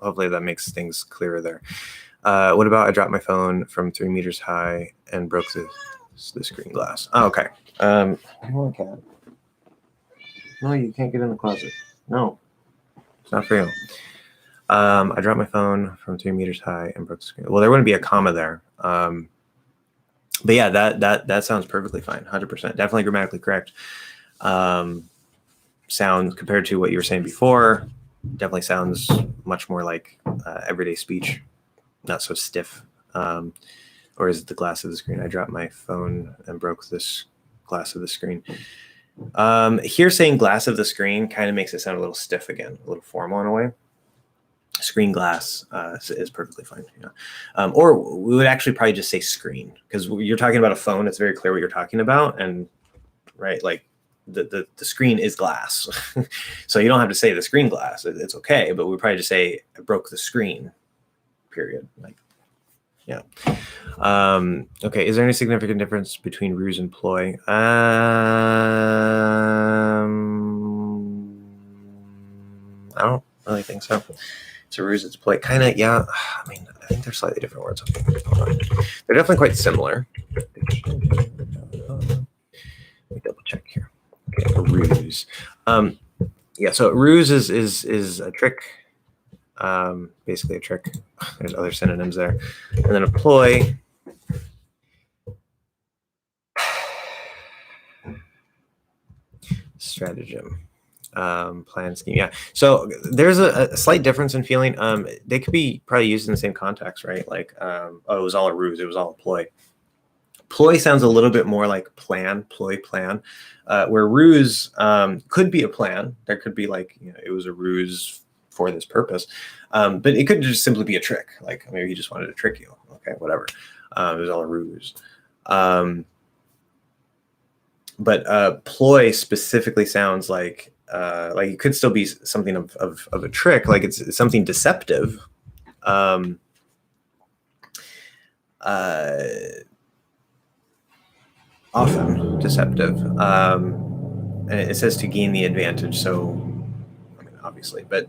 hopefully that makes things clearer there. What about I dropped my phone from 3 meters high and broke the screen glass? Oh, okay. Come on, cat. No, you can't get in the closet. No, it's not for you. I dropped my phone from 3 meters high and broke the screen. Well, there wouldn't be a comma there. But yeah, that sounds perfectly fine. 100%. Definitely grammatically correct. Sound compared to what you were saying before, definitely sounds much more like everyday speech, not so stiff. Or is it the glass of the screen? I dropped my phone and broke this glass of the screen. Here saying glass of the screen kind of makes it sound a little stiff again, a little formal in a way. Screen glass is perfectly fine. Yeah. Or we would actually probably just say screen, because you're talking about a phone. It's very clear what you're talking about. And right, like the screen is glass. So you don't have to say the screen glass. It's okay. But we probably just say I broke the screen, period. Like, yeah. Okay. Is there any significant difference between ruse and ploy? I don't really think so. It's a ruse, it's a ploy. Kind of, yeah. I mean, I think they're slightly different words. Okay, hold on. They're definitely quite similar. Let me double check here. Okay, a ruse. Yeah, so ruse is a trick. Basically a trick. There's other synonyms there. And then a ploy. Stratagem. Plan, scheme. Yeah. So there's a slight difference in feeling. They could be probably used in the same context, right? Like, oh, it was all a ruse. It was all a ploy. Ploy sounds a little bit more like plan, ploy, plan, where ruse could be a plan. There could be like, it was a ruse for this purpose. But it could just simply be a trick. Like maybe he just wanted to trick you. Okay, whatever. It was all a ruse. But ploy specifically sounds like it could still be something of a trick, like it's something deceptive. Often deceptive. And it says to gain the advantage. So, I mean, obviously, but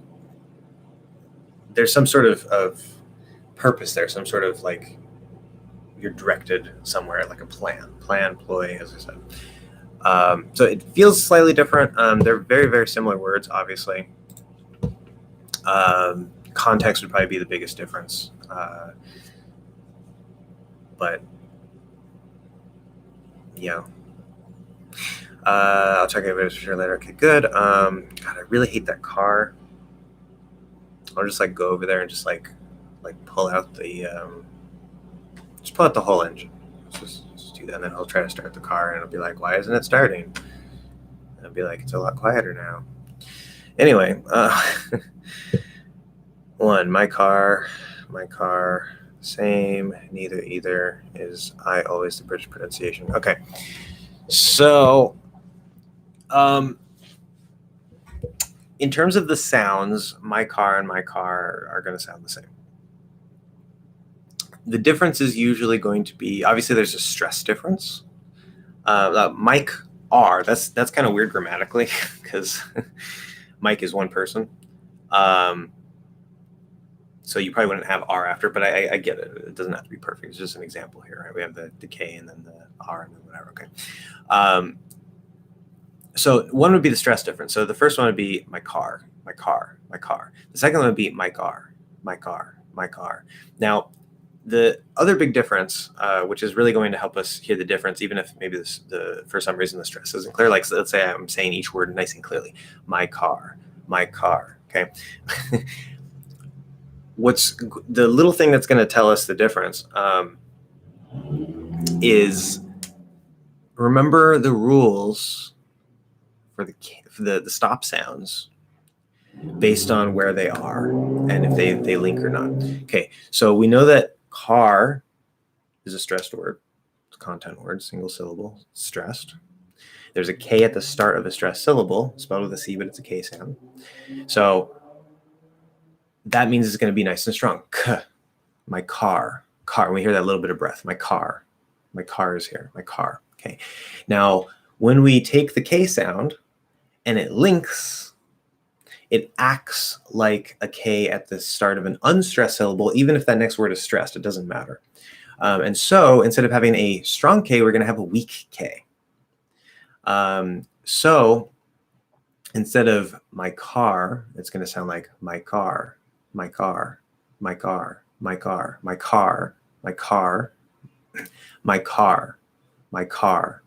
there's some sort of purpose there, some sort of like you're directed somewhere, like a plan, ploy, as I said. So it feels slightly different. They're very, very similar words, obviously. Context would probably be the biggest difference. But yeah. I'll check it out for sure later. Okay, good. God, I really hate that car. I'll just like go over there and just like pull out the just pull out the whole engine. Just do that, and then I'll try to start the car, and it'll be like, why isn't it starting? And I'll be like, it's a lot quieter now. Anyway, one, my car, same, neither, either is I, always the British pronunciation. Okay, so in terms of the sounds, my car and my car are going to sound the same. The difference is usually going to be, obviously there's a stress difference. Mike R. That's kind of weird grammatically because Mike is one person. So you probably wouldn't have R after, but I get it. It doesn't have to be perfect. It's just an example here, right? We have the K and then the R and then whatever. Okay. So one would be the stress difference. So the first one would be my car, my car, my car. The second one would be my car, my car, my car. Now, the other big difference, which is really going to help us hear the difference, even if maybe for some reason the stress isn't clear. Like, so let's say I'm saying each word nice and clearly. My car, my car. Okay. What's the little thing that's going to tell us the difference is remember the rules for the stop sounds based on where they are and if they link or not. Okay, so we know that car is a stressed word. It's a content word, single syllable, stressed. There's a K at the start of a stressed syllable, spelled with a C, but it's a K sound. So that means it's going to be nice and strong. K, my car, car. We hear that little bit of breath. My car is here. My car. Okay. Now, when we take the K sound and it links, it acts like a K at the start of an unstressed syllable, even if that next word is stressed. It doesn't matter. And so instead of having a strong K, we're going to have a weak K. So instead of my car, it's going to sound like my car, my car, my car, my car, my car, my car, my car, my car,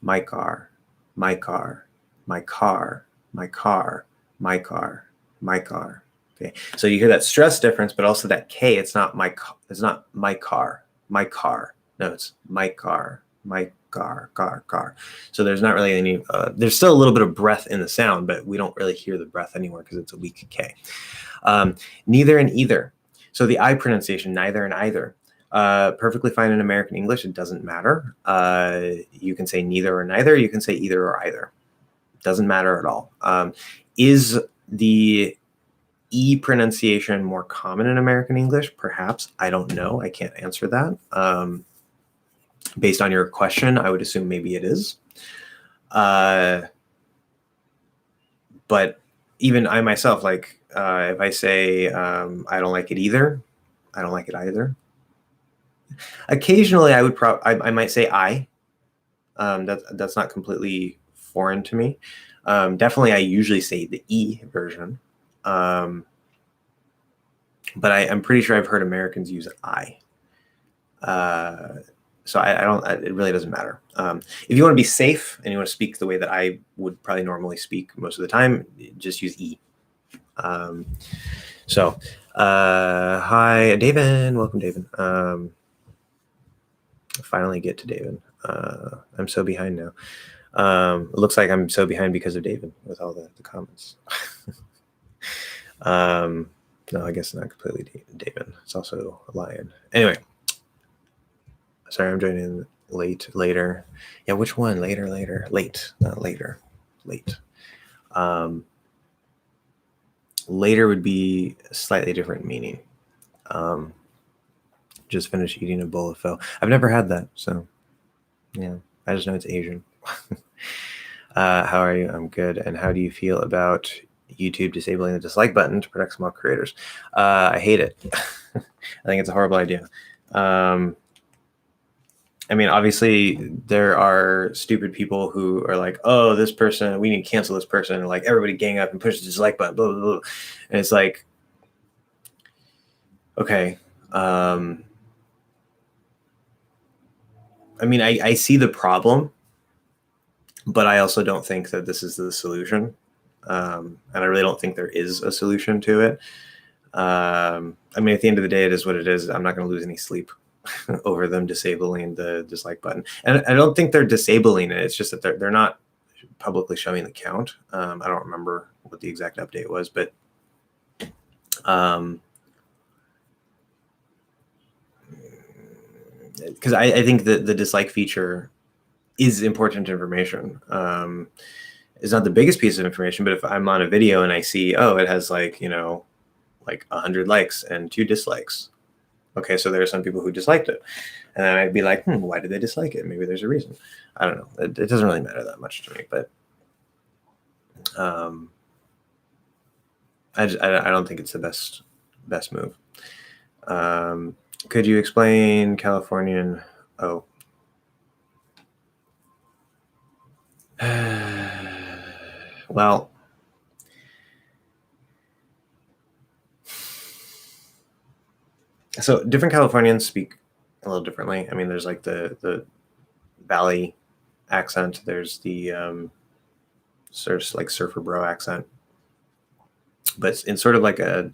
my car, my car, my car, my car, my car, my car. Okay, so you hear that stress difference, but also that K. It's not my car, my car. No, it's my car, my car, car. So there's not really any. There's still a little bit of breath in the sound, but we don't really hear the breath anymore because it's a weak K. Neither and either. So the I pronunciation, neither and either. Perfectly fine in American English. It doesn't matter. You can say neither or neither. You can say either or either. Doesn't matter at all. Is the E pronunciation more common in American English? Perhaps. I don't know. I can't answer that. Based on your question, I would assume maybe it is. But even I myself, like if I say I don't like it either, I don't like it either. Occasionally, I would I might say I. That's not completely foreign to me. Definitely, I usually say the E version. But I'm pretty sure I've heard Americans use I. So I don't. It really doesn't matter. If you want to be safe and you want to speak the way that I would probably normally speak most of the time, just use E. Hi, David. Welcome, David. Finally get to David. I'm so behind now. It looks like I'm so behind because of David with all the comments. No, I guess not completely David. It's also a lion. Anyway, sorry, I'm joining later. Yeah, which one? Later, late, not later, late. Later would be a slightly different meaning. Just finished eating a bowl of pho. I've never had that, so yeah, I just know it's Asian. How are you? I'm good. And how do you feel about YouTube disabling the dislike button to protect small creators? I hate it. I think it's a horrible idea. I mean, obviously, there are stupid people who are like, oh, this person, we need to cancel this person. And like everybody gang up and push the dislike button, blah, blah, blah. And it's like, okay. I mean, I see the problem, but I also don't think that this is the solution. And I really don't think there is a solution to it. I mean, at the end of the day, it is what it is. I'm not going to lose any sleep over them disabling the dislike button. And I don't think they're disabling it. It's just that they're not publicly showing the count. I don't remember what the exact update was, but because I think that the dislike feature is important information. It's not the biggest piece of information, but if I'm on a video and I see, oh, it has like, you know, like 100 likes and 2 dislikes, Okay, so there are some people who disliked it. And I might be like, why did they dislike it? Maybe there's a reason. I don't know. It doesn't really matter that much to me, but I don't think it's the best move. Could you explain Californian? Oh. Well, so different Californians speak a little differently. I mean, there's like the Valley accent. There's the sort of like surfer bro accent, but in sort of like I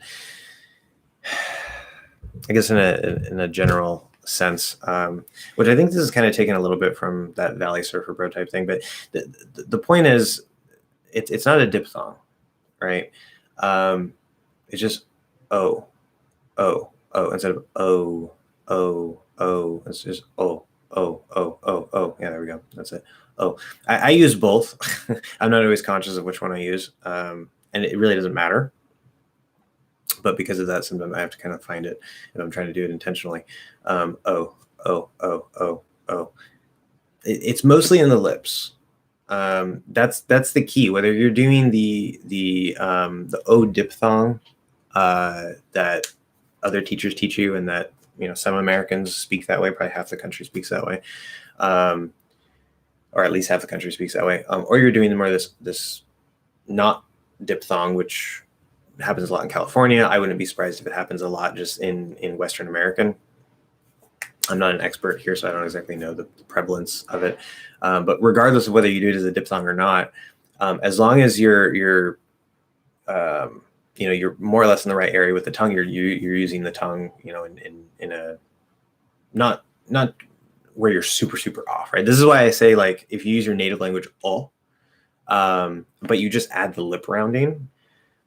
guess in a general sense, which I think this is kind of taken a little bit from that Valley surfer bro type thing. But the point is, it's not a diphthong, right? It's just oh, oh, oh instead of oh, oh, oh. It's just oh, oh, oh, oh, oh. Yeah, there we go. That's it. Oh, I use both. I'm not always conscious of which one I use, and it really doesn't matter. But because of that, sometimes I have to kind of find it if I'm trying to do it intentionally. Oh, oh, oh, oh, oh. It's mostly in the lips. That's the key. Whether you're doing the O diphthong that other teachers teach you, and that some Americans speak that way. Probably half the country speaks that way, or at least half the country speaks that way. Or you're doing more this not diphthong, which happens a lot in California. I wouldn't be surprised if it happens a lot just in Western American. I'm not an expert here, so I don't exactly know the prevalence of it. But regardless of whether you do it as a diphthong or not, as long as you're more or less in the right area with the tongue, you're using the tongue, in a not where you're super off, right? This is why I say, like, if you use your native language but you just add the lip rounding,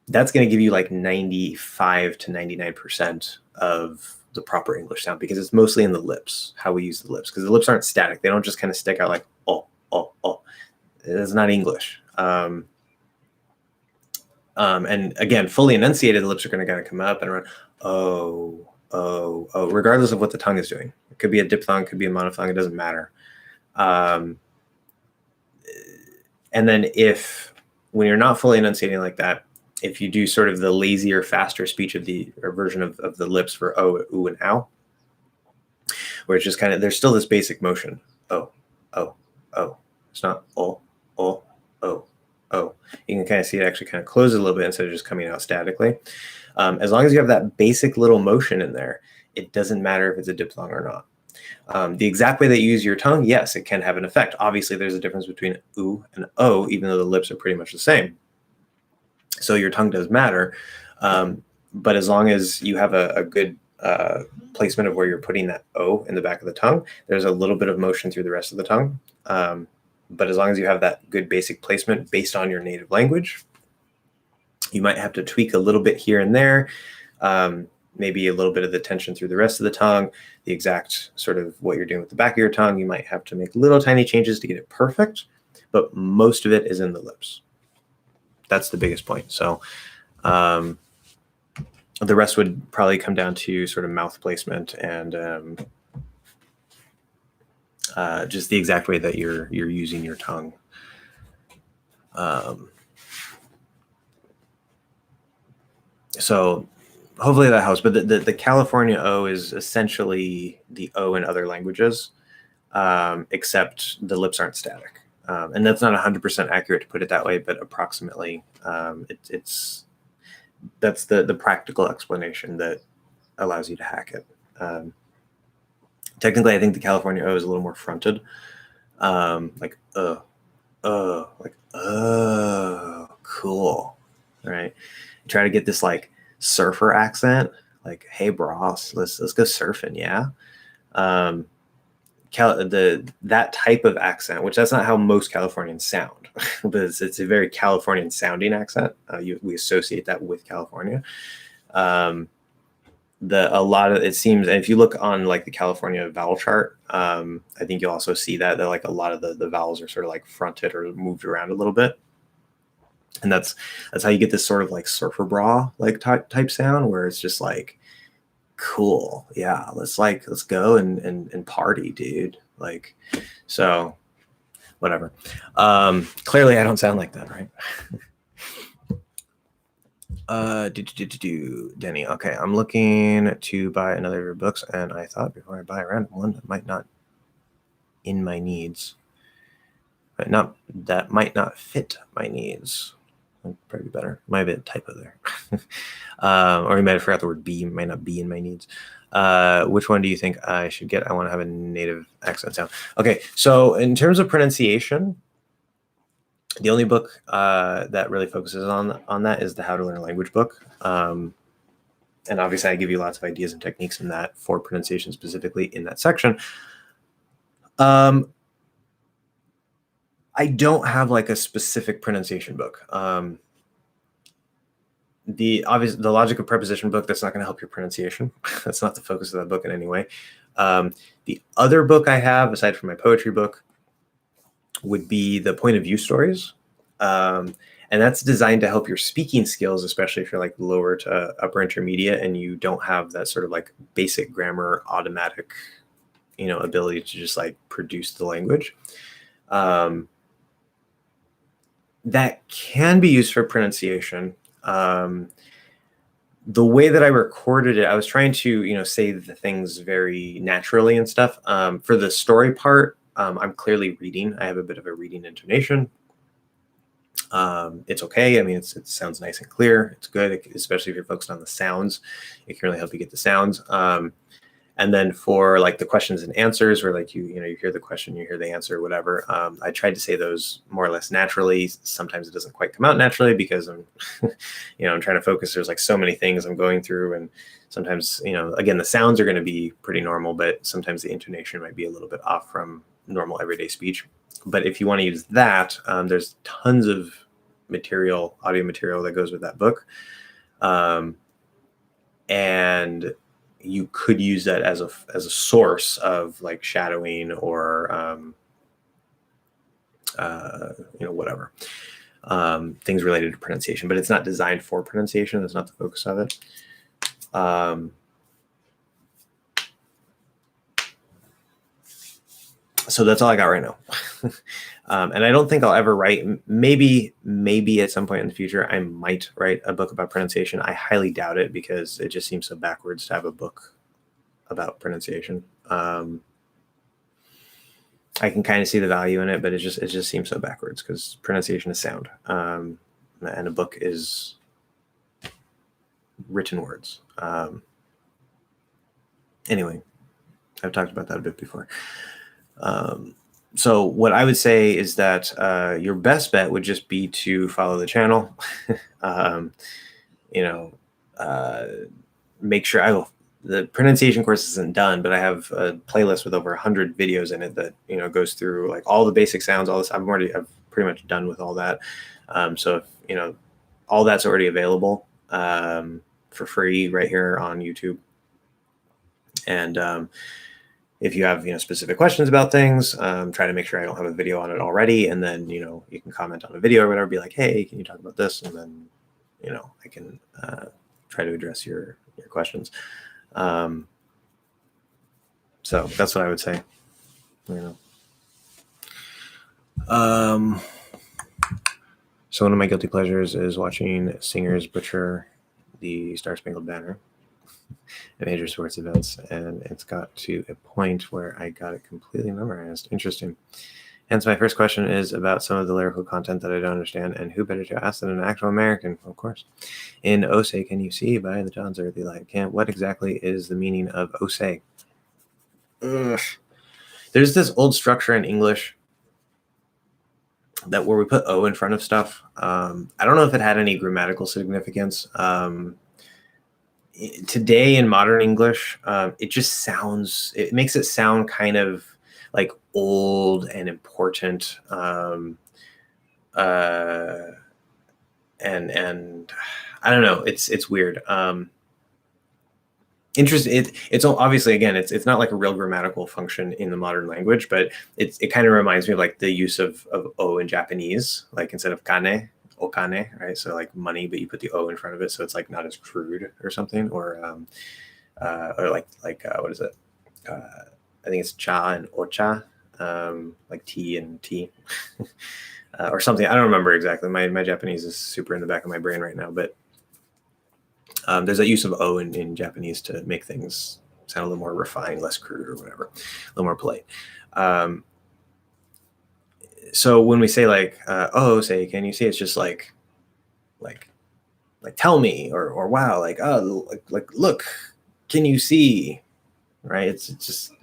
that's going to give you like 95 to 99% of the proper English sound, because it's mostly in the lips, how we use the lips, because the lips aren't static. They don't just kind of stick out like, oh, oh, oh. It's not English. And again, fully enunciated, the lips are going to kind of come up and around, oh, oh, oh, regardless of what the tongue is doing. It could be a diphthong, could be a monophthong, it doesn't matter. And then when you're not fully enunciating like that, if you do sort of the lazier, faster speech of or version of the lips for oh, ooh, and ow, where it's just kind of, there's still this basic motion. Oh, oh, oh. It's not oh, oh, oh, oh. You can kind of see it actually kind of closes a little bit instead of just coming out statically. As long as you have that basic little motion in there, it doesn't matter if it's a diphthong or not. The exact way that you use your tongue, yes, it can have an effect. Obviously, there's a difference between ooh and oh, even though the lips are pretty much the same. So your tongue does matter, but as long as you have a good placement of where you're putting that O in the back of the tongue, there's a little bit of motion through the rest of the tongue. But as long as you have that good basic placement based on your native language, you might have to tweak a little bit here and there, maybe a little bit of the tension through the rest of the tongue, the exact sort of what you're doing with the back of your tongue. You might have to make little tiny changes to get it perfect, but most of it is in the lips. That's the biggest point. So the rest would probably come down to sort of mouth placement and just the exact way that you're using your tongue. So hopefully that helps. But the California O is essentially the O in other languages, except the lips aren't static. And that's not 100% accurate to put it that way, but approximately that's the practical explanation that allows you to hack it. Technically, I think the California O is a little more fronted, like cool, right? You try to get this like surfer accent, like, hey, bros, let's go surfing, yeah. That type of accent, which that's not how most Californians sound, but it's a very Californian sounding accent. We associate that with California. A lot of it seems, and if you look on like the California vowel chart, I think you'll also see that like a lot of the vowels are sort of like fronted or moved around a little bit, and that's how you get this sort of like surfer bra like type sound, where it's just like cool. Yeah, let's go and party, dude. Like, so whatever. Clearly I don't sound like that, right? Denny. Okay, I'm looking to buy another of your books, and I thought before I buy a random one that might not in my needs, but not that might not fit my needs. Probably better. Might have been a typo there. Or you might have forgot the word be, might not be in my needs. Which one do you think I should get? I want to have a native accent sound. Okay, so in terms of pronunciation, the only book that really focuses on that is the How to Learn a Language book. And obviously I give you lots of ideas and techniques in that for pronunciation specifically in that section. I don't have like a specific pronunciation book. The logic of preposition book, that's not going to help your pronunciation. That's not the focus of that book in any way. The other book I have, aside from my poetry book, would be the point of view stories. And that's designed to help your speaking skills, especially if you're like lower to upper intermediate and you don't have that sort of like basic grammar automatic, ability to just like produce the language. That can be used for pronunciation. The way that I recorded it, I was trying to, say the things very naturally and stuff. For the story part, I'm clearly reading. I have a bit of a reading intonation. It's okay. I mean, it sounds nice and clear. It's good, especially if you're focused on the sounds. It can really help you get the sounds. And then for like the questions and answers, where like you hear the question, you hear the answer, whatever. I tried to say those more or less naturally. Sometimes it doesn't quite come out naturally because I'm, I'm trying to focus. There's like so many things I'm going through, and sometimes, again, the sounds are going to be pretty normal, but sometimes the intonation might be a little bit off from normal everyday speech. But if you want to use that, there's tons of audio material that goes with that book. And you could use that as a source of like shadowing or, whatever, things related to pronunciation, but it's not designed for pronunciation. That's not the focus of it. So that's all I got right now. And I don't think I'll ever write, maybe at some point in the future, I might write a book about pronunciation. I highly doubt it because it just seems so backwards to have a book about pronunciation. I can kind of see the value in it, but it just seems so backwards because pronunciation is sound. And a book is written words. Anyway, I've talked about that a bit before. So what I would say is that your best bet would just be to follow the channel. Make sure the pronunciation course isn't done, but I have a playlist with over 100 videos in it that goes through like all the basic sounds, all this. I've pretty much done with all that. So if, all that's already available for free right here on YouTube. And if you have specific questions about things, try to make sure I don't have a video on it already, and then you can comment on a video or whatever. Be like, hey, can you talk about this? And then I can try to address your questions. So that's what I would say. So one of my guilty pleasures is watching singers butcher the Star Spangled Banner at major sports events, and it's got to a point where I got it completely memorized. Interesting. Hence, my first question is about some of the lyrical content that I don't understand, and who better to ask than an actual American, of course. In Ose, Can You See by the John's Early Light Camp, what exactly is the meaning of Ose? Ugh. There's this old structure in English that where we put O in front of stuff. I don't know if it had any grammatical significance. Today in modern English, it makes it sound kind of like old and important. And I don't know, it's weird. It's obviously, again, it's not like a real grammatical function in the modern language, but it kind of reminds me of like the use of O in Japanese, like instead of kane, okane, right? So like money, but you put the O in front of it, so it's like not as crude or something. Or or like what is it? I think it's cha and ocha, like tea and tea, or something. I don't remember exactly. My Japanese is super in the back of my brain right now, but there's that use of o in Japanese to make things sound a little more refined, less crude, or whatever, a little more polite. So when we say like, oh, say, can you see? It's just like tell me, or wow, like, oh, like look, can you see? Right? It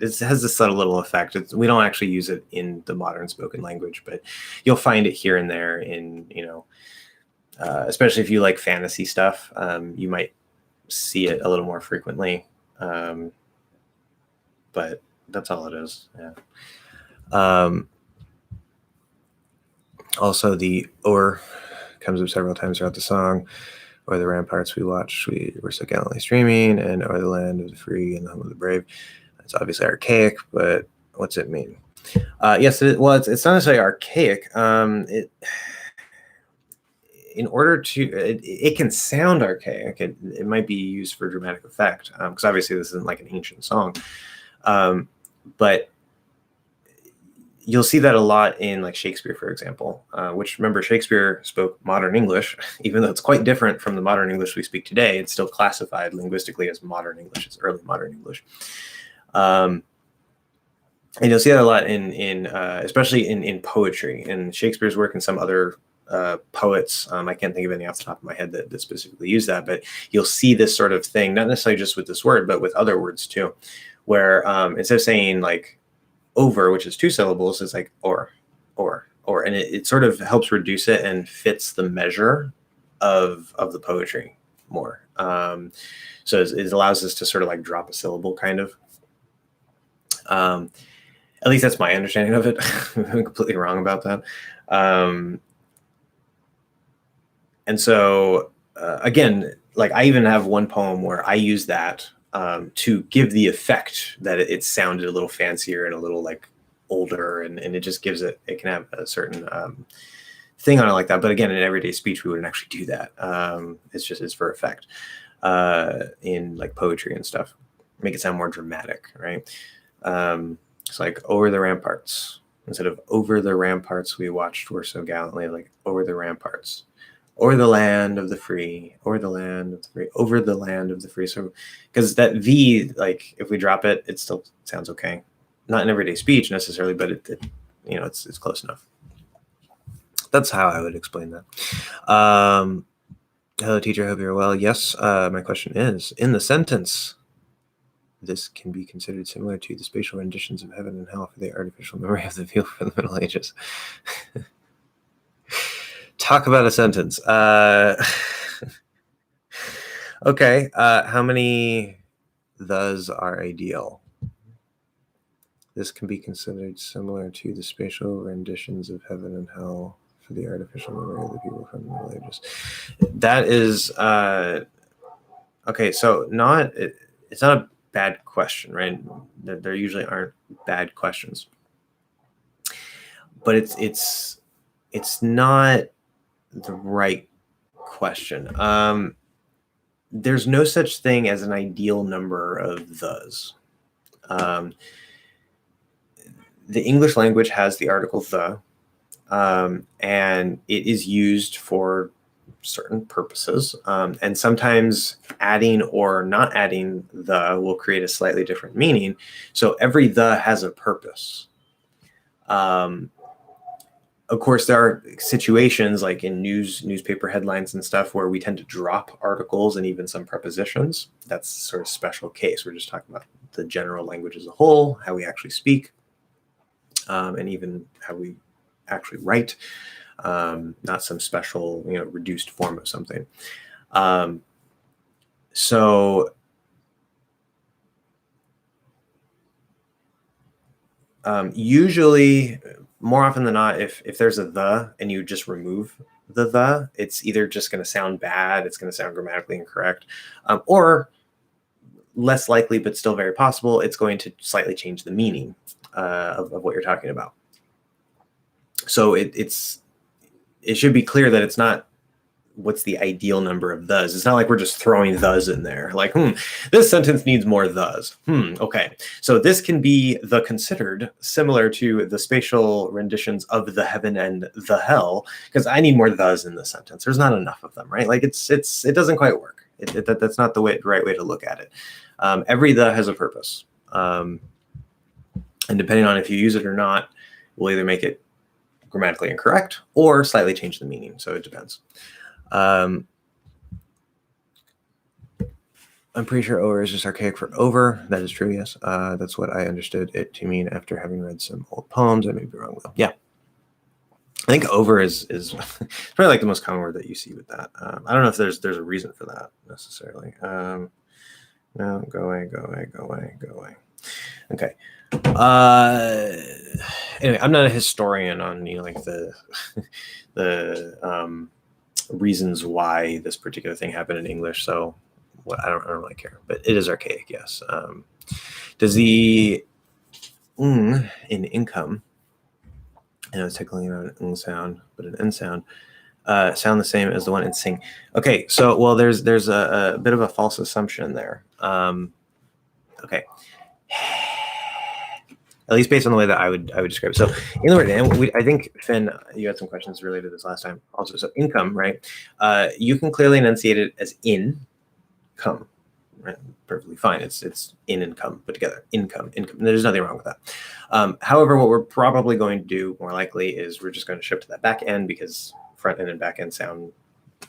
has this subtle little effect. We don't actually use it in the modern spoken language, but you'll find it here and there in, especially if you like fantasy stuff, you might see it a little more frequently. But that's all it is. Yeah. Also, the or comes up several times throughout the song. Or the ramparts we watched, we were so gallantly streaming, and or the land of the free and the home of the brave. It's obviously archaic, but what's it mean? Yes, it's not necessarily archaic. In order to, it can sound archaic. It might be used for dramatic effect, because obviously this isn't like an ancient song. But you'll see that a lot in like Shakespeare, for example, which, remember, Shakespeare spoke modern English. Even though it's quite different from the modern English we speak today, it's still classified linguistically as modern English. It's early modern English. And you'll see that a lot in especially in poetry, in Shakespeare's work, and some other poets. I can't think of any off the top of my head that specifically use that, but you'll see this sort of thing, not necessarily just with this word, but with other words too, where instead of saying like over, which is 2 syllables, it's like or, and it sort of helps reduce it and fits the measure of the poetry more. So it allows us to sort of like drop a syllable, kind of. At least that's my understanding of it. I'm completely wrong about that. And so again, like I even have one poem where I use that to give the effect that it sounded a little fancier and a little like older, and it just gives it can have a certain thing on it like that. But again, in everyday speech, we wouldn't actually do that. It's for effect in like poetry and stuff, make it sound more dramatic, right? It's like over the ramparts, instead of over the ramparts we watched were so gallantly, like over the ramparts. Or the land of the free, or the land of the free, over the land of the free. So, because that V, like if we drop it, it still sounds okay. Not in everyday speech necessarily, but it's close enough. That's how I would explain that. Hello, teacher. Hope you're well. Yes. My question is, in the sentence, this can be considered similar to the spatial renditions of heaven and hell for the artificial memory of the view from the Middle Ages. Talk about a sentence. Okay. How many thes are ideal? This can be considered similar to the spatial renditions of heaven and hell for the artificial memory of the people from the Middle Ages. That is okay. So it's not a bad question, right? There usually aren't bad questions, but it's not the right question. There's no such thing as an ideal number of thes. The English language has the article the, and it is used for certain purposes. And sometimes adding or not adding the will create a slightly different meaning. So every the has a purpose. Of course, there are situations like in newspaper headlines and stuff where we tend to drop articles and even some prepositions. That's sort of special case. We're just talking about the general language as a whole, how we actually speak, and even how we actually write, not some special, reduced form of something. So usually, more often than not, if there's a the and you just remove the, it's either just going to sound bad, it's going to sound grammatically incorrect, or less likely, but still very possible, it's going to slightly change the meaning of what you're talking about. So it should be clear that it's not what's the ideal number of thes. It's not like we're just throwing thes in there. Like, this sentence needs more thes. Okay. So this can be the considered, similar to the spatial renditions of the heaven and the hell, because I need more thes in this sentence. There's not enough of them, right? Like it doesn't quite work. That's not the right way to look at it. Every the has a purpose. And depending on if you use it or not, will either make it grammatically incorrect or slightly change the meaning. So it depends. I'm pretty sure over is just archaic for over. That is true, yes. That's what I understood it to mean after having read some old poems. I may be wrong, though. Yeah. I think over is probably like the most common word that you see with that. I don't know if there's a reason for that necessarily. No, go away, go away, go away, go away. Okay. Anyway, I'm not a historian on like the reasons why this particular thing happened in English, so I don't really care. But it is archaic, yes. Does the in income, I know it's technically not an ng sound, but an n sound, sound the same as the one in sing? Okay, so well, there's a bit of a false assumption there. Okay. At least based on the way that I would describe it. So in the word, and I think, Finn, you had some questions related to this last time also. So income, right? You can clearly enunciate it as come, right? Perfectly fine. It's in and come put together. Income. There's nothing wrong with that. However, what we're probably going to do more likely is we're just going to shift to that back end because front end and back end sound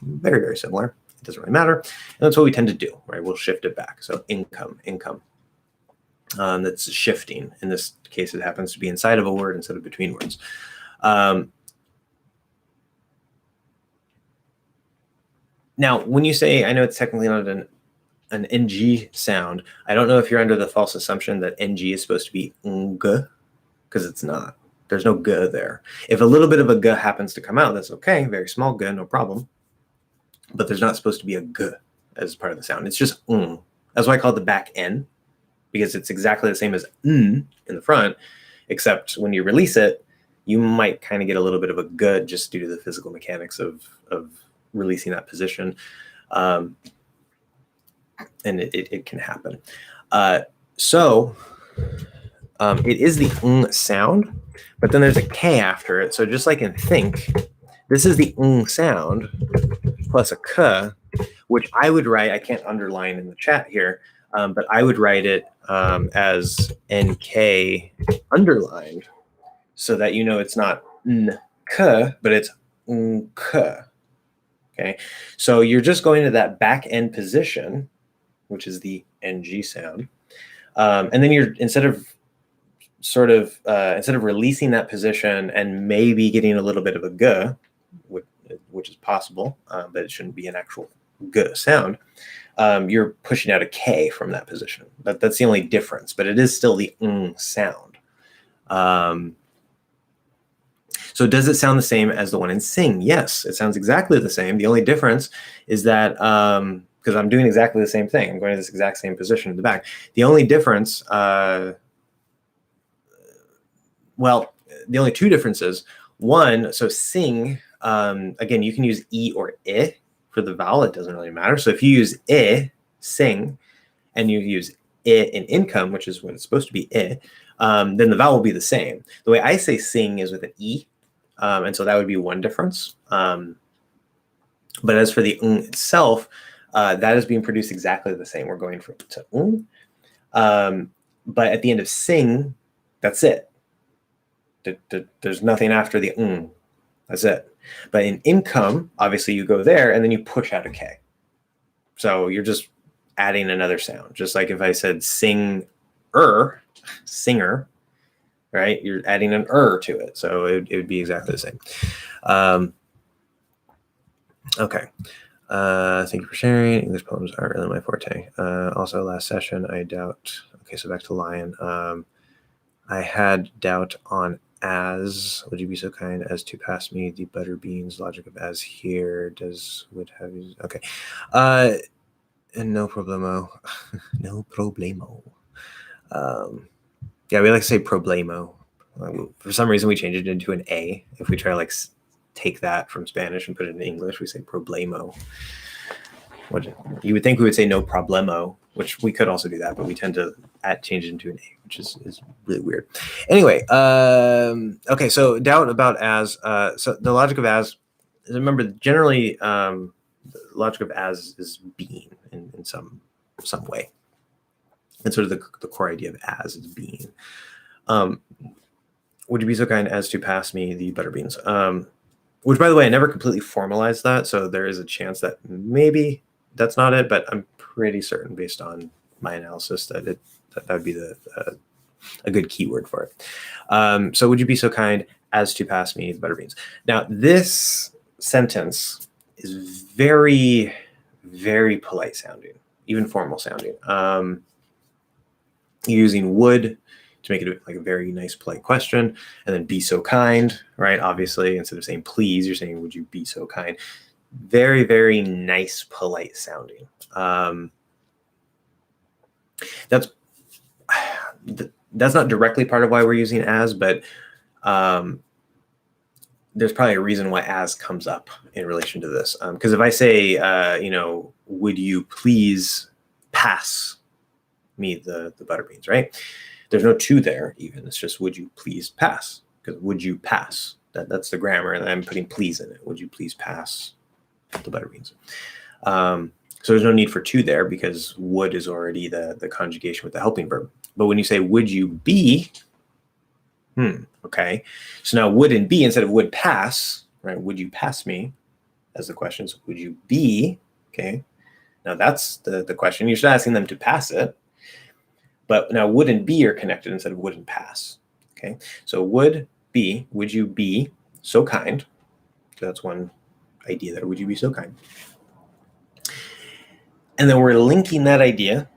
very, very similar. It doesn't really matter. And that's what we tend to do, right? We'll shift it back. So income. That's shifting. In this case, it happens to be inside of a word instead of between words. Now, when you say, I know it's technically not an ng sound, I don't know if you're under the false assumption that ng is supposed to be ng, because it's not. There's no g there. If a little bit of a g happens to come out, that's okay. Very small g, no problem. But there's not supposed to be a g as part of the sound. It's just ng. That's why I call it the back n, because it's exactly the same as in the front, except when you release it, you might kind of get a little bit of a g just due to the physical mechanics of releasing that position. And it can happen. So it is the ng sound, but then there's a k after it. So just like in think, this is the ng sound plus a k, which I would write, I can't underline in the chat here, but I would write it as nk underlined so that you know it's not nk, but it's nk. Okay, so you're just going to that back end position, which is the ng sound, and then you're instead of releasing that position and maybe getting a little bit of a g, which is possible, but it shouldn't be an actual g sound. You're pushing out a k from that position. That's the only difference, but it is still the ng sound. So does it sound the same as the one in sing? Yes, it sounds exactly the same. The only difference is that, because I'm doing exactly the same thing, I'm going to this exact same position in the back. The only difference, the only two differences. One, so sing, again, you can use e or I for the vowel. It doesn't really matter. So if you use I, sing, and you use I in income, which is what it's supposed to be I, then the vowel will be the same. The way I say sing is with an E, and so that would be one difference. But as for the itself, that is being produced exactly the same. We're going from to but at the end of sing, that's it. There's nothing after the That's it. But in income, obviously you go there and then you push out a K. So you're just adding another sound. Just like if I said singer, right? You're adding an to it. So it would be exactly the same. Okay. Thank you for sharing. English poems aren't really my forte. Also, last session, I doubt. Okay, so back to Lion. I had doubt on as. Would you be so kind as to pass me the butter beans logic of as here? Would have you? Okay. No problemo. No problemo. Yeah, we like to say problemo. For some reason, we changed it into an A. If we try like take that from Spanish and put it in English. We say problemo. You would think we would say no problemo, which we could also do that, but we tend to change it into an A, which is really weird. Anyway, okay, so doubt about as. So the logic of as, remember, generally, the logic of as is being in some way. And sort of the core idea of as is being. Would you be so kind as to pass me the butter beans? Which, by the way, I never completely formalized that, so there is a chance that maybe that's not it, but I'm pretty certain, based on my analysis, that that would be a good keyword for it. So would you be so kind as to pass me the butter beans? Now, this sentence is very, very polite sounding, even formal sounding. You're using would to make it like a very nice, polite question, and then be so kind, right? Obviously, instead of saying please, you're saying would you be so kind? Very, very nice, polite sounding. That's not directly part of why we're using as, but there's probably a reason why as comes up in relation to this. Because if I say, would you please pass me the butter beans, right? There's no to there even. It's just would you please pass? Because would you pass? That's the grammar, and I'm putting please in it. Would you please pass the butter beans? So there's no need for to there, because would is already the conjugation with the helping verb. But when you say would you be, okay. So now would and be, instead of would pass, right? Would you pass me? As the question is, would you be? Okay. Now that's the question. You're still asking them to pass it. But now would and be are connected instead of would and pass. Okay. So would you be so kind? So that's one idea there. Would you be so kind? And then we're linking that idea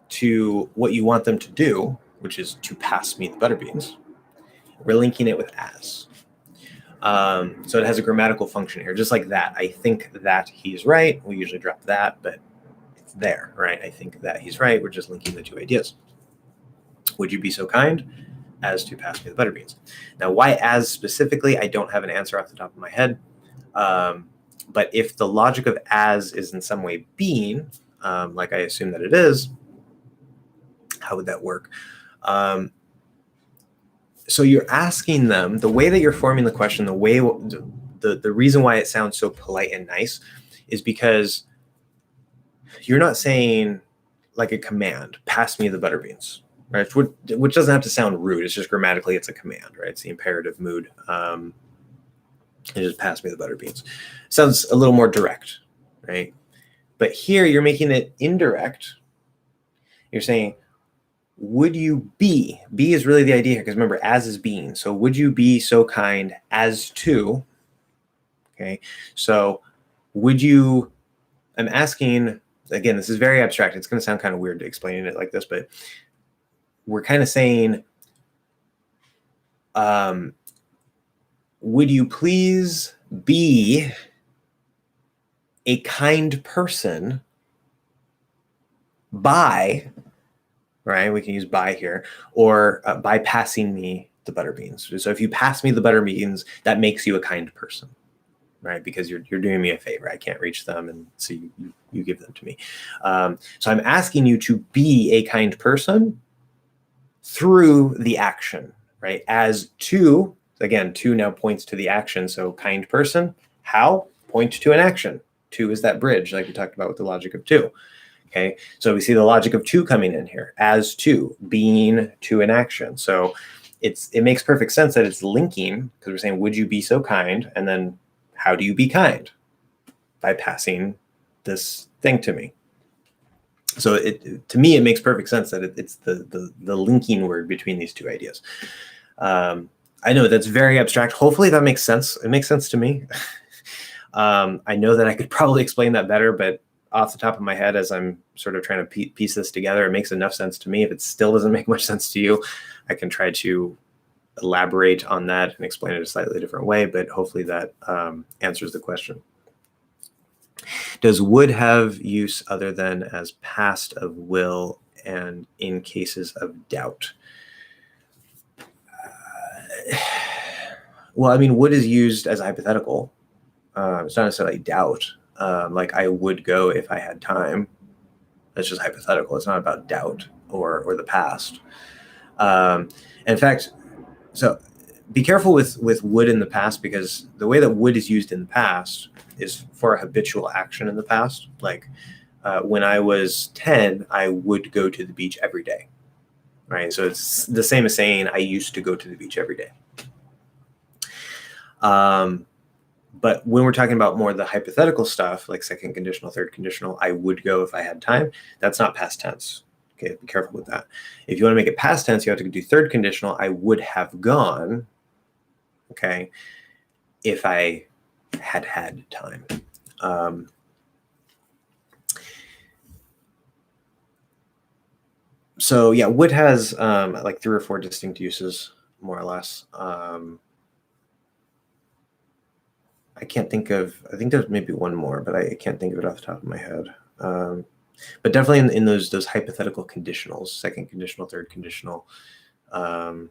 to what you want them to do, which is to pass me the butter beans. We're linking it with as. So it has a grammatical function here, just like that. I think that he's right. We usually drop that, but it's there, right? I think that he's right. We're just linking the two ideas. Would you be so kind as to pass me the butter beans? Now, why as specifically? I don't have an answer off the top of my head. But if the logic of as is in some way being, like I assume that it is, how would that work? So you're asking them, the way that you're forming the question, the reason why it sounds so polite and nice is because you're not saying like a command, pass me the butter beans, right? Which doesn't have to sound rude. It's just grammatically, it's a command, right? It's the imperative mood. And just pass me the butter beans. Sounds a little more direct, right? But here you're making it indirect. You're saying, would you be? Be is really the idea here, because remember, as is being. So would you be so kind as to, okay? So would you, I'm asking, again, this is very abstract. It's going to sound kind of weird explaining it like this, but we're kind of saying, would you please be a kind person by, right? We can use by here, or by passing me the butter beans. So if you pass me the butter beans, that makes you a kind person, right? Because you're doing me a favor. I can't reach them, and so you give them to me. So I'm asking you to be a kind person through the action, right? As to, again, to now points to the action. So kind person, how? Point to an action. To is that bridge, like we talked about with the logic of to. Okay, so we see the logic of to coming in here, as to, being to an action. So it makes perfect sense that it's linking, because we're saying, would you be so kind? And then how do you be kind? By passing this thing to me. So to me, it makes perfect sense that it's the linking word between these two ideas. I know that's very abstract. Hopefully that makes sense. It makes sense to me. I know that I could probably explain that better, but off the top of my head, as I'm sort of trying to piece this together, it makes enough sense to me. If it still doesn't make much sense to you, I can try to elaborate on that and explain it a slightly different way, but hopefully that answers the question. Does would have use other than as past of will and in cases of doubt? Well, I mean, would is used as a hypothetical. It's not necessarily doubt. Like I would go if I had time. That's just hypothetical. It's not about doubt or the past. In fact, so be careful with would in the past, because the way that would is used in the past is for a habitual action in the past. Like when I was 10, I would go to the beach every day. Right. So it's the same as saying I used to go to the beach every day. But when we're talking about more the hypothetical stuff, like second conditional, third conditional, I would go if I had time, that's not past tense. Okay, be careful with that. If you want to make it past tense, you have to do third conditional, I would have gone, okay, if I had had time. So yeah, would has like 3 or 4 distinct uses, more or less. I can't think of, I think there's maybe one more, but I can't think of it off the top of my head. But definitely in those hypothetical conditionals, second conditional, third conditional. Yeah.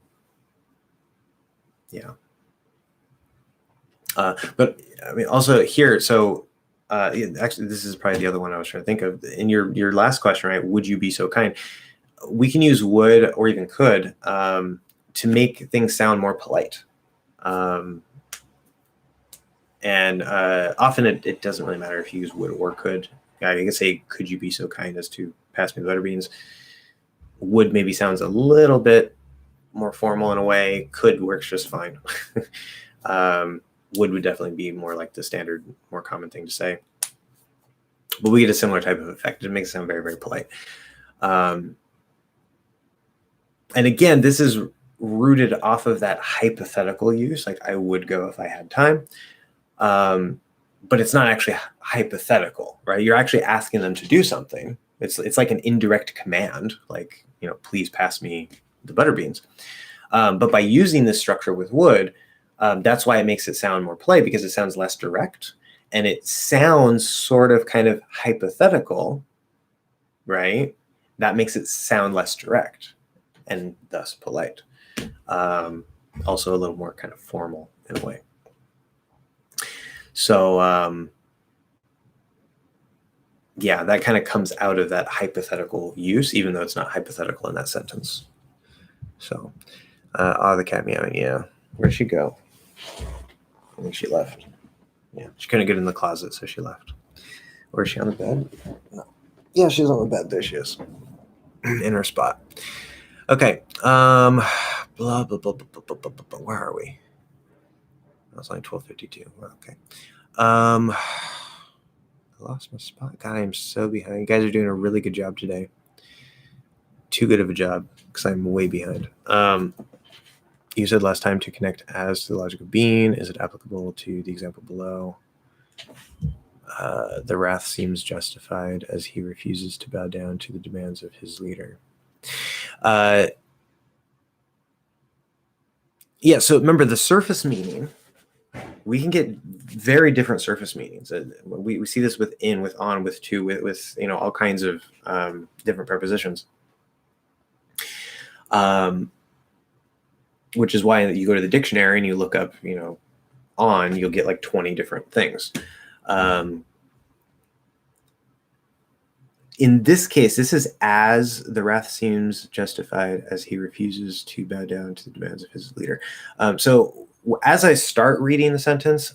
But I mean, also here, so actually, this is probably the other one I was trying to think of. In your last question, right? Would you be so kind? We can use would or even could to make things sound more polite. And often it doesn't really matter if you use would or could. I can say, could you be so kind as to pass me the butter beans? Would maybe sounds a little bit more formal in a way. Could works just fine. Would definitely be more like the standard, more common thing to say. But we get a similar type of effect. It makes it sound very, very polite. And again, this is rooted off of that hypothetical use, like I would go if I had time. But it's not actually hypothetical, right? You're actually asking them to do something. It's like an indirect command, like, please pass me the butter beans. But by using this structure with would, that's why it makes it sound more polite, because it sounds less direct and it sounds sort of kind of hypothetical, right? That makes it sound less direct and thus polite. Also a little more kind of formal in a way. So yeah, that kind of comes out of that hypothetical use, even though it's not hypothetical in that sentence. So, the cat meowing, yeah. Where'd she go? I think she left. Yeah, she couldn't get in the closet, so she left. Or is she on the bed? No. Yeah, she's on the bed. There she is. In her spot. Okay. Blah, blah, blah, blah, blah, blah, blah, blah. Where are we? It's only 12:52. Okay. I lost my spot. God, I am so behind. You guys are doing a really good job today. Too good of a job, because I'm way behind. You said last time to connect as to the logic of being. Is it applicable to the example below? The wrath seems justified as he refuses to bow down to the demands of his leader. Yeah, so remember the surface meaning. We can get very different surface meanings. We see this with in, with on, with to, with all kinds of different prepositions. Which is why you go to the dictionary and you look up, on, you'll get like 20 different things. In this case, this is as the wrath seems justified as he refuses to bow down to the demands of his leader. So as I start reading the sentence,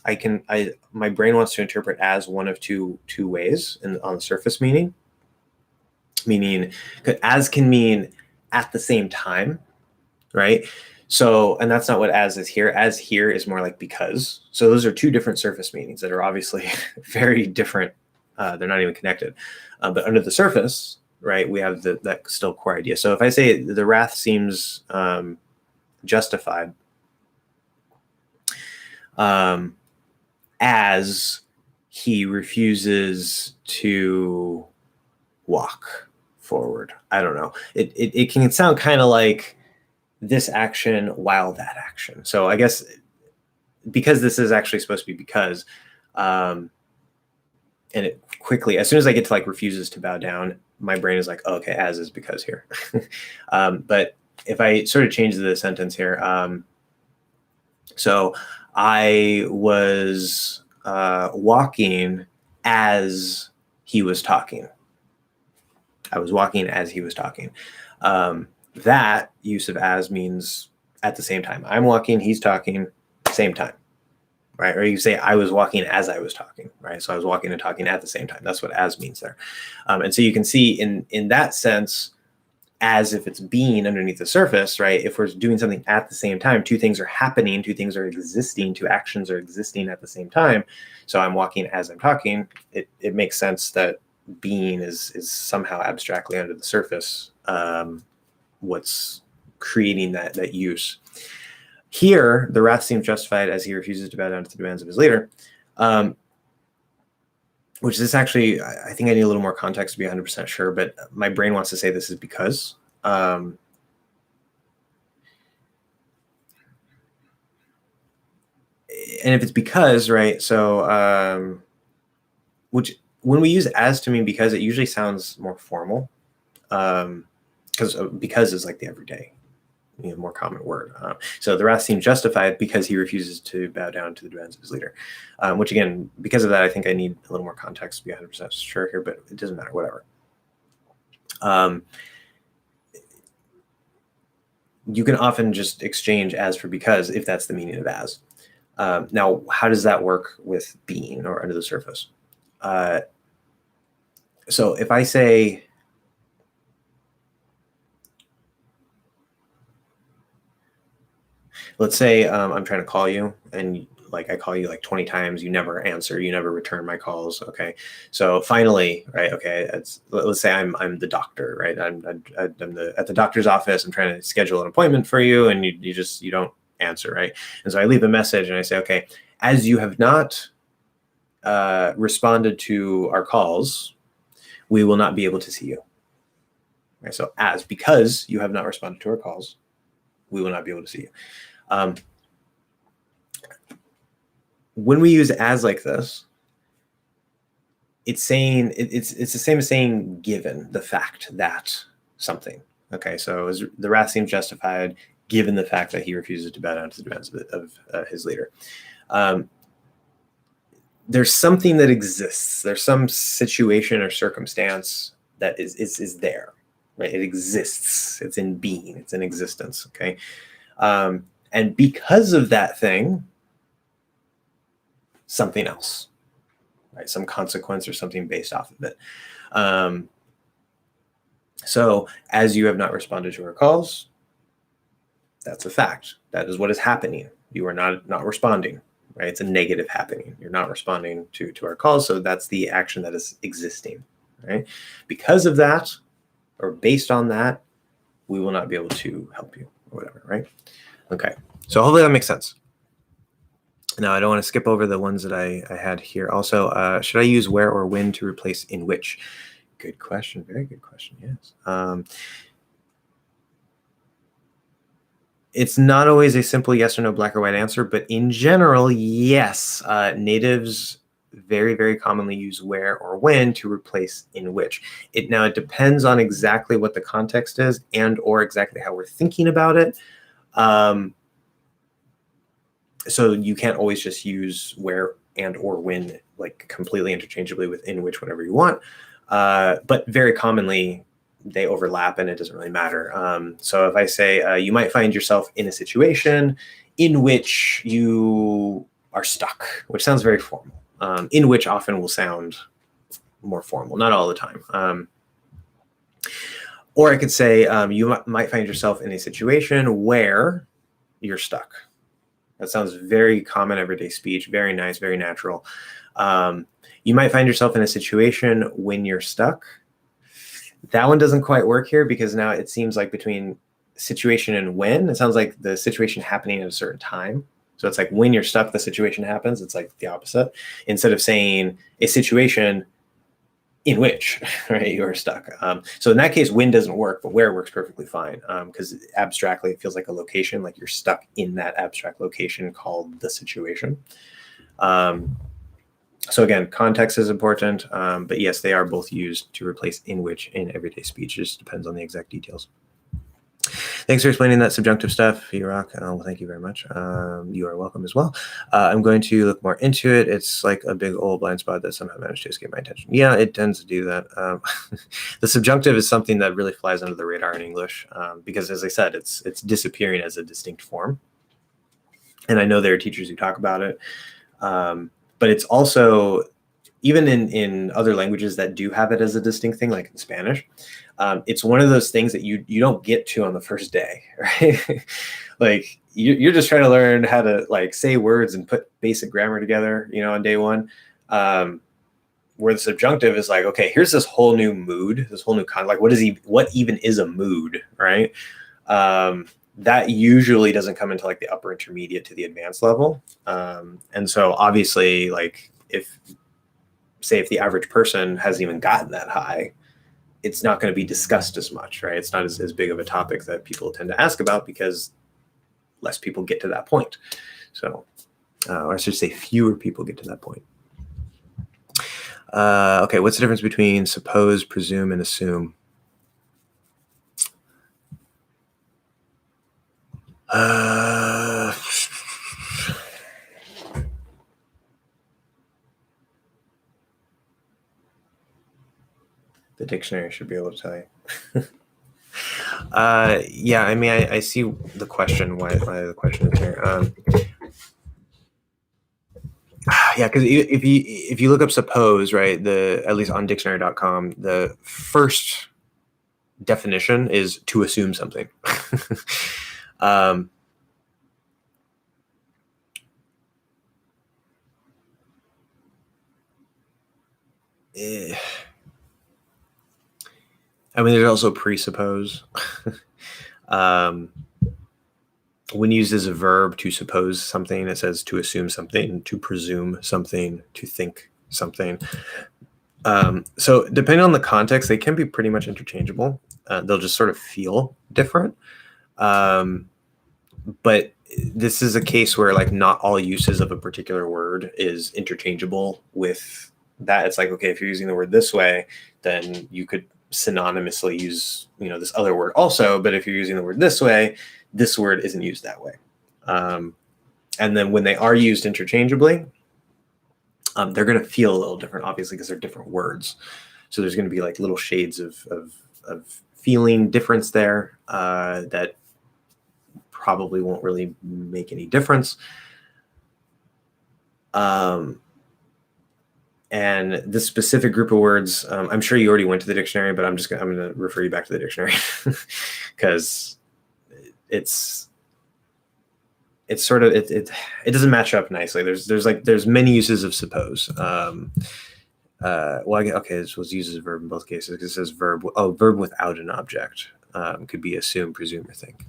my brain wants to interpret as one of two ways on the surface meaning. Meaning, as can mean at the same time, right? So, and that's not what as is here. As here is more like because. So those are two different surface meanings that are obviously very different. They're not even connected. But under the surface, right, we have that still core idea. So if I say the wrath seems justified as he refuses to walk forward, I don't know. It can sound kind of like this action while that action. So I guess because this is actually supposed to be because, and it quickly, as soon as I get to like refuses to bow down, my brain is like, oh, okay, as is because here. But if I sort of change the sentence here, So I was walking as he was talking. I was walking as he was talking. That use of as means at the same time. I'm walking, he's talking, same time, right? Or you say I was walking as I was talking, right? So I was walking and talking at the same time. That's what as means there. And so you can see in that sense, as if it's being underneath the surface, right? If we're doing something at the same time, two things are happening, two things are existing, two actions are existing at the same time. So I'm walking as I'm talking. It makes sense that being is somehow abstractly under the surface. What's creating that use. Here, the wrath seems justified as he refuses to bow down to the demands of his leader. Which is actually, I think I need a little more context to be 100% sure, but my brain wants to say this is because. And if it's because, right, so, which when we use as to mean because, it usually sounds more formal, because is like the everyday, more common word. So the wrath seems justified because he refuses to bow down to the demands of his leader, which again, because of that, I think I need a little more context to be 100% sure here, but it doesn't matter, whatever. You can often just exchange as for because if that's the meaning of as. Now, how does that work with being or under the surface? So if I say, let's say I'm trying to call you and like I call you like 20 times, you never answer, you never return my calls. Okay. So finally, right. Okay. Let's say I'm the doctor, right? I'm at the doctor's office. I'm trying to schedule an appointment for you and you don't answer. Right. And so I leave a message and I say, okay, as you have not responded to our calls, we will not be able to see you. Right. So because you have not responded to our calls, we will not be able to see you. When we use as like this, it's saying it's the same as saying given the fact that something. Okay, so the wrath seems justified given the fact that he refuses to bow down to the demands of his leader. There's something that exists. There's some situation or circumstance that is there, right? It exists. It's in being. It's in existence. Okay, and because of that thing, something else, right? Some consequence or something based off of it. So as you have not responded to our calls, that's a fact. That is what is happening. You are not responding, right? It's a negative happening. You're not responding to our calls. So that's the action that is existing, right? Because of that, or based on that, we will not be able to help you or whatever, right? Okay. So hopefully that makes sense. Now, I don't want to skip over the ones that I had here. Also, should I use where or when to replace in which? Good question. Very good question. Yes. It's not always a simple yes or no, black or white answer, but in general, yes. Natives very, very commonly use where or when to replace in which. It depends on exactly what the context is and or exactly how we're thinking about it. So you can't always just use where and or when like completely interchangeably with in which whenever you want. But very commonly they overlap and it doesn't really matter. So if I say you might find yourself in a situation in which you are stuck, which sounds very formal. In which often will sound more formal, not all the time. Or I could say you might find yourself in a situation where you're stuck. That sounds very common everyday speech, very nice, very natural. You might find yourself in a situation when you're stuck. That one doesn't quite work here because now it seems like between situation and when, it sounds like the situation happening at a certain time. So it's like when you're stuck, the situation happens. It's like the opposite. Instead of saying a situation in which, right, you are stuck. So in that case, when doesn't work, but where works perfectly fine because abstractly it feels like a location, like you're stuck in that abstract location called the situation. So again, context is important, but yes, they are both used to replace in which in everyday speech. It just depends on the exact details. Thanks for explaining that subjunctive stuff, you-rock. Thank you very much. You are welcome as well. I'm going to look more into it. It's like a big old blind spot that somehow managed to escape my attention. Yeah, it tends to do that. The subjunctive is something that really flies under the radar in English because, as I said, it's disappearing as a distinct form. And I know there are teachers who talk about it, but it's also, even in other languages that do have it as a distinct thing, like in Spanish, it's one of those things that you don't get to on the first day, right? Like you're just trying to learn how to like say words and put basic grammar together, on day one. Where the subjunctive is like, okay, here's this whole new mood, this whole new like what even is a mood, right? That usually doesn't come into like the upper intermediate to the advanced level. And so obviously, like if the average person hasn't even gotten that high, it's not going to be discussed as much, right? It's not as big of a topic that people tend to ask about because less people get to that point. So, or I should say fewer people get to that point. Okay, what's the difference between suppose, presume, and assume? The dictionary should be able to tell you. Yeah, I mean, I see the question, why the question is here. Yeah, because if you look up suppose, right, at least on dictionary.com, the first definition is to assume something. I mean, there's also presuppose. When used as a verb, to suppose something, it says to assume something, to presume something, to think something. So depending on the context, they can be pretty much interchangeable. They'll just sort of feel different. But this is a case where like not all uses of a particular word is interchangeable with that. It's like, okay, if you're using the word this way, then you could synonymously use, this other word also. But if you're using the word this way, this word isn't used that way. And then when they are used interchangeably, they're going to feel a little different, obviously, because they're different words. So there's going to be like little shades of feeling difference there that probably won't really make any difference. And this specific group of words, I'm sure you already went to the dictionary, but I'm going to refer you back to the dictionary because it's sort of it doesn't match up nicely. There's many uses of suppose. Okay, this was used as a verb in both cases because it says verb without an object. Could be assume, presume, or think.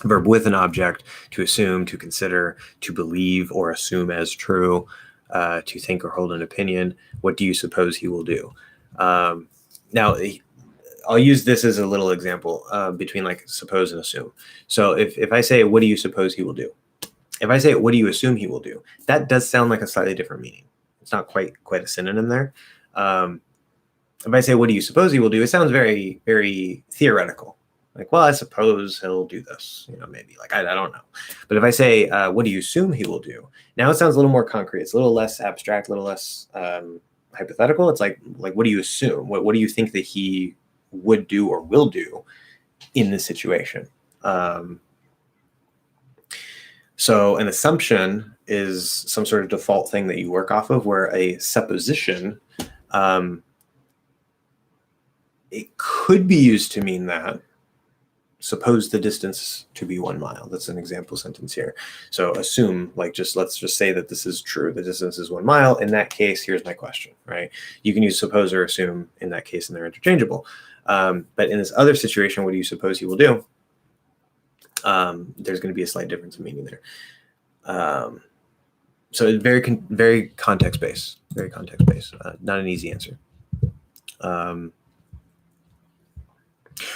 Verb with an object, to assume, to consider, to believe or assume as true, to think or hold an opinion. What do you suppose he will do? Now, I'll use this as a little example between like suppose and assume. So if I say, what do you suppose he will do? If I say, what do you assume he will do? That does sound like a slightly different meaning. It's not quite a synonym there. If I say, what do you suppose he will do? It sounds very, very theoretical. Like, well, I suppose he'll do this, maybe. Like, I don't know. But if I say, what do you assume he will do? Now it sounds a little more concrete. It's a little less abstract, a little less hypothetical. It's like, what do you assume? What do you think that he would do or will do in this situation? So an assumption is some sort of default thing that you work off of, where a supposition, it could be used to mean that. Suppose the distance to be 1 mile. That's an example sentence here. So assume, like, let's just say that this is true. The distance is 1 mile. In that case, here's my question, right? You can use suppose or assume in that case, and they're interchangeable. But in this other situation, what do you suppose he will do? There's going to be a slight difference in meaning there. So it's very context-based, not an easy answer.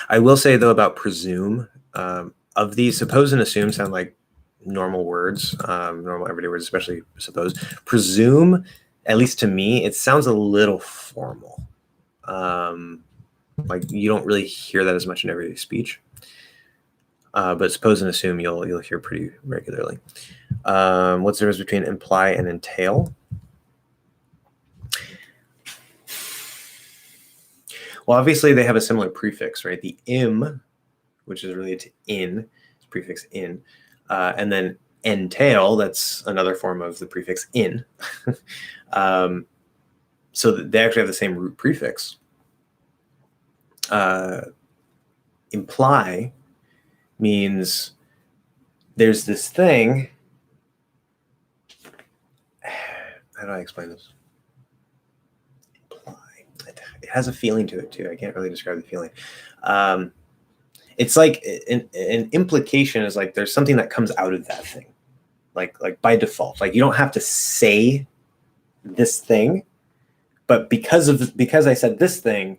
I will say, though, about presume, of these, suppose and assume sound like normal words, normal everyday words, especially suppose. Presume, at least to me, it sounds a little formal. Like you don't really hear that as much in everyday speech. but suppose and assume you'll hear pretty regularly. What's the difference between imply and entail? Well, obviously they have a similar prefix, right? The im, which is related to in, is prefix in, and then entail, that's another form of the prefix in. So they actually have the same root prefix. Imply means there's this thing. How do I explain this? Imply. It has a feeling to it too. I can't really describe the feeling. It's like an implication is like there's something that comes out of that thing, like by default. Like you don't have to say this thing, but because I said this thing,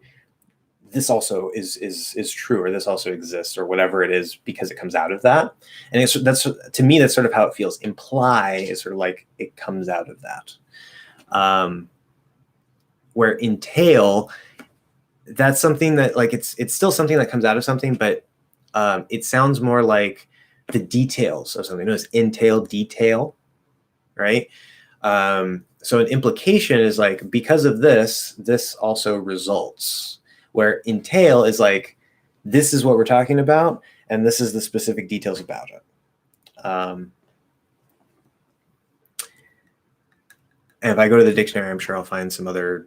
this also is true, or this also exists, or whatever it is, because it comes out of that. And that's to me, that's sort of how it feels. Imply is sort of like it comes out of that. Where entail, that's something that like it's still something that comes out of something, but it sounds more like the details of something. Notice entail, detail, right? So an implication is like, because of this, this also results. Where entail is like, this is what we're talking about, and this is the specific details about it. And if I go to the dictionary, I'm sure I'll find some other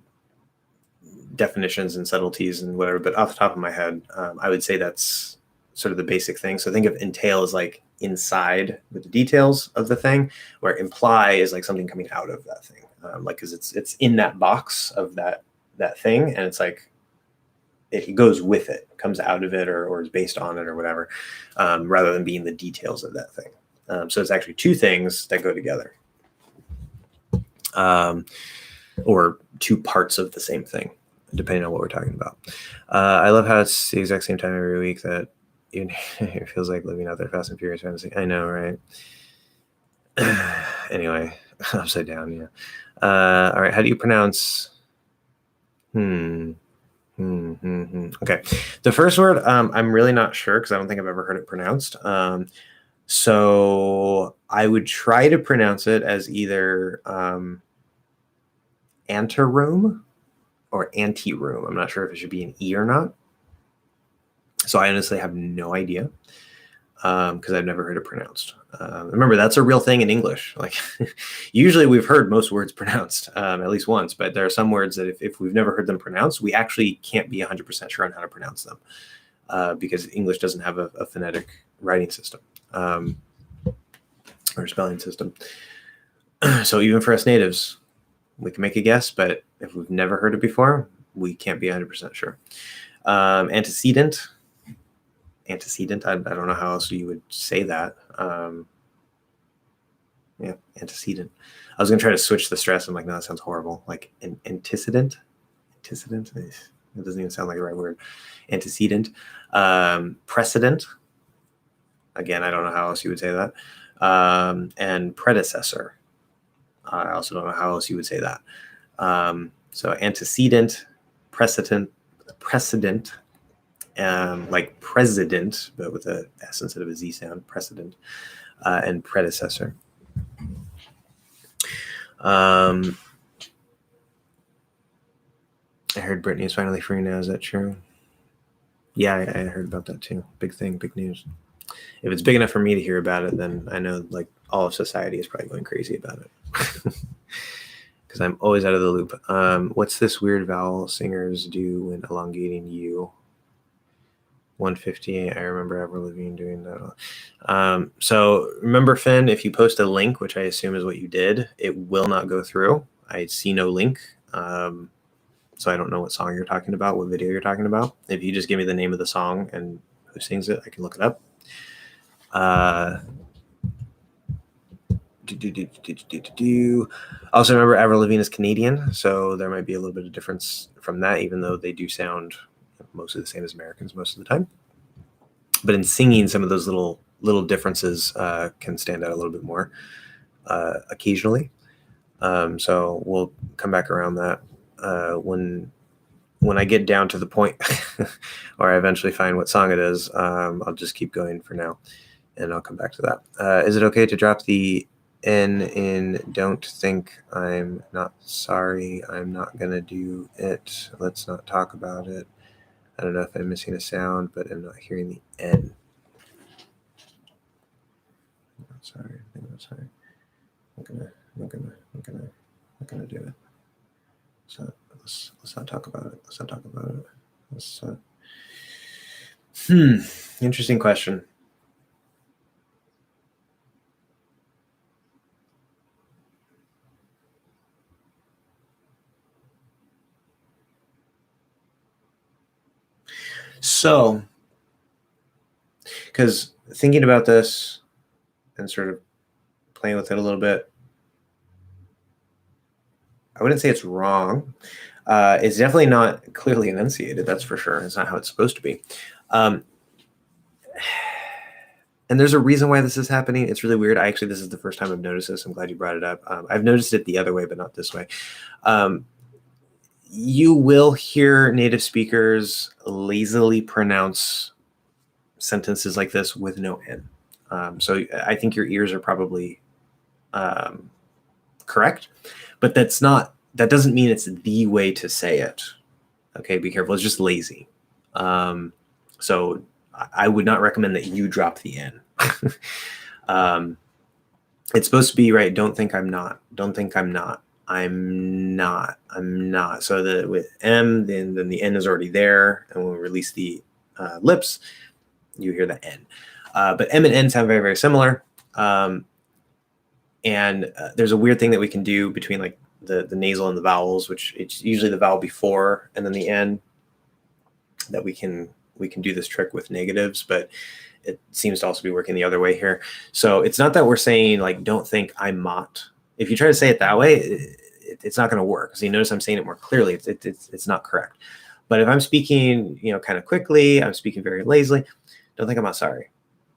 definitions and subtleties and whatever, but off the top of my head, I would say that's sort of the basic thing. So think of entail as like inside with the details of the thing, where imply is like something coming out of that thing, like because it's in that box of that thing, and it's like it goes with it, comes out of it, or is based on it, or whatever, rather than being the details of that thing. So it's actually two things that go together, or two parts of the same thing, depending on what we're talking about. I love how it's the exact same time every week that it feels like living out there fast and furious fantasy. I know, right? Anyway, upside down, yeah. All right, how do you pronounce? Okay, the first word, I'm really not sure because I don't think I've ever heard it pronounced. So I would try to pronounce it as either anteroom or anteroom. I'm not sure if it should be an E or not. So I honestly have no idea because I've never heard it pronounced. Remember, that's a real thing in English. Like usually we've heard most words pronounced at least once, but there are some words that if we've never heard them pronounced, we actually can't be 100% sure on how to pronounce them because English doesn't have a phonetic writing system or spelling system. So even for us natives, we can make a guess, but if we've never heard it before, we can't be 100% sure. Antecedent, I don't know how else you would say that. Yeah, antecedent. I was going to try to switch the stress. I'm like, no, that sounds horrible. Like an antecedent. It doesn't even sound like the right word. Antecedent. Precedent. Again, I don't know how else you would say that. And predecessor. I also don't know how else you would say that. So antecedent, precedent, like president, but with a S instead of a Z sound, precedent, and predecessor. I heard Britney is finally free now. Is that true? Yeah, I heard about that too. Big thing, big news. If it's big enough for me to hear about it, then I know like all of society is probably going crazy about it. Because I'm always out of the loop. What's this weird vowel singers do when elongating you? 158. I remember Avril Lavigne doing that. So remember, Finn, if you post a link, which I assume is what you did, it will not go through. I see no link. So I don't know what song you're talking about, what video you're talking about. If you just give me the name of the song and who sings it, I can look it up. Also remember Avril Lavigne is Canadian, so there might be a little bit of difference from that, even though they do sound mostly the same as Americans most of the time. But in singing, some of those little differences can stand out a little bit more occasionally. So we'll come back around that when when I get down to the point or I eventually find what song it is, I'll just keep going for now, and I'll come back to that. Is it okay to drop the N in don't think I'm not sorry, I'm not gonna do it, let's not talk about it? I don't know if I'm missing a sound, but I'm not hearing the N. I'm not sorry, I'm not sorry. I'm not gonna do it. So let's not talk about it. Let's not talk about it. Let's interesting question. So, because thinking about this and sort of playing with it a little bit, I wouldn't say it's wrong. It's definitely not clearly enunciated, that's for sure. It's not how it's supposed to be. And there's a reason why this is happening. It's really weird. This is the first time I've noticed this. I'm glad you brought it up. I've noticed it the other way, but not this way. You will hear native speakers lazily pronounce sentences like this with no N. So I think your ears are probably correct, but that doesn't mean it's the way to say it. Okay, be careful. It's just lazy. So I would not recommend that you drop the N. It's supposed to be right. Don't think I'm not. Don't think I'm not. I'm not. I'm not. So that with M, then the N is already there, and when we release the lips, you hear the N. But M and N sound very, very similar. And there's a weird thing that we can do between like the nasal and the vowels, which it's usually the vowel before and then the N, that we can do this trick with negatives, but it seems to also be working the other way here. So it's not that we're saying like, don't think I'm not. If you try to say it that way, it's not going to work. So you notice I'm saying it more clearly. It's not correct. But if I'm speaking, kind of quickly, I'm speaking very lazily, don't think I'm not sorry.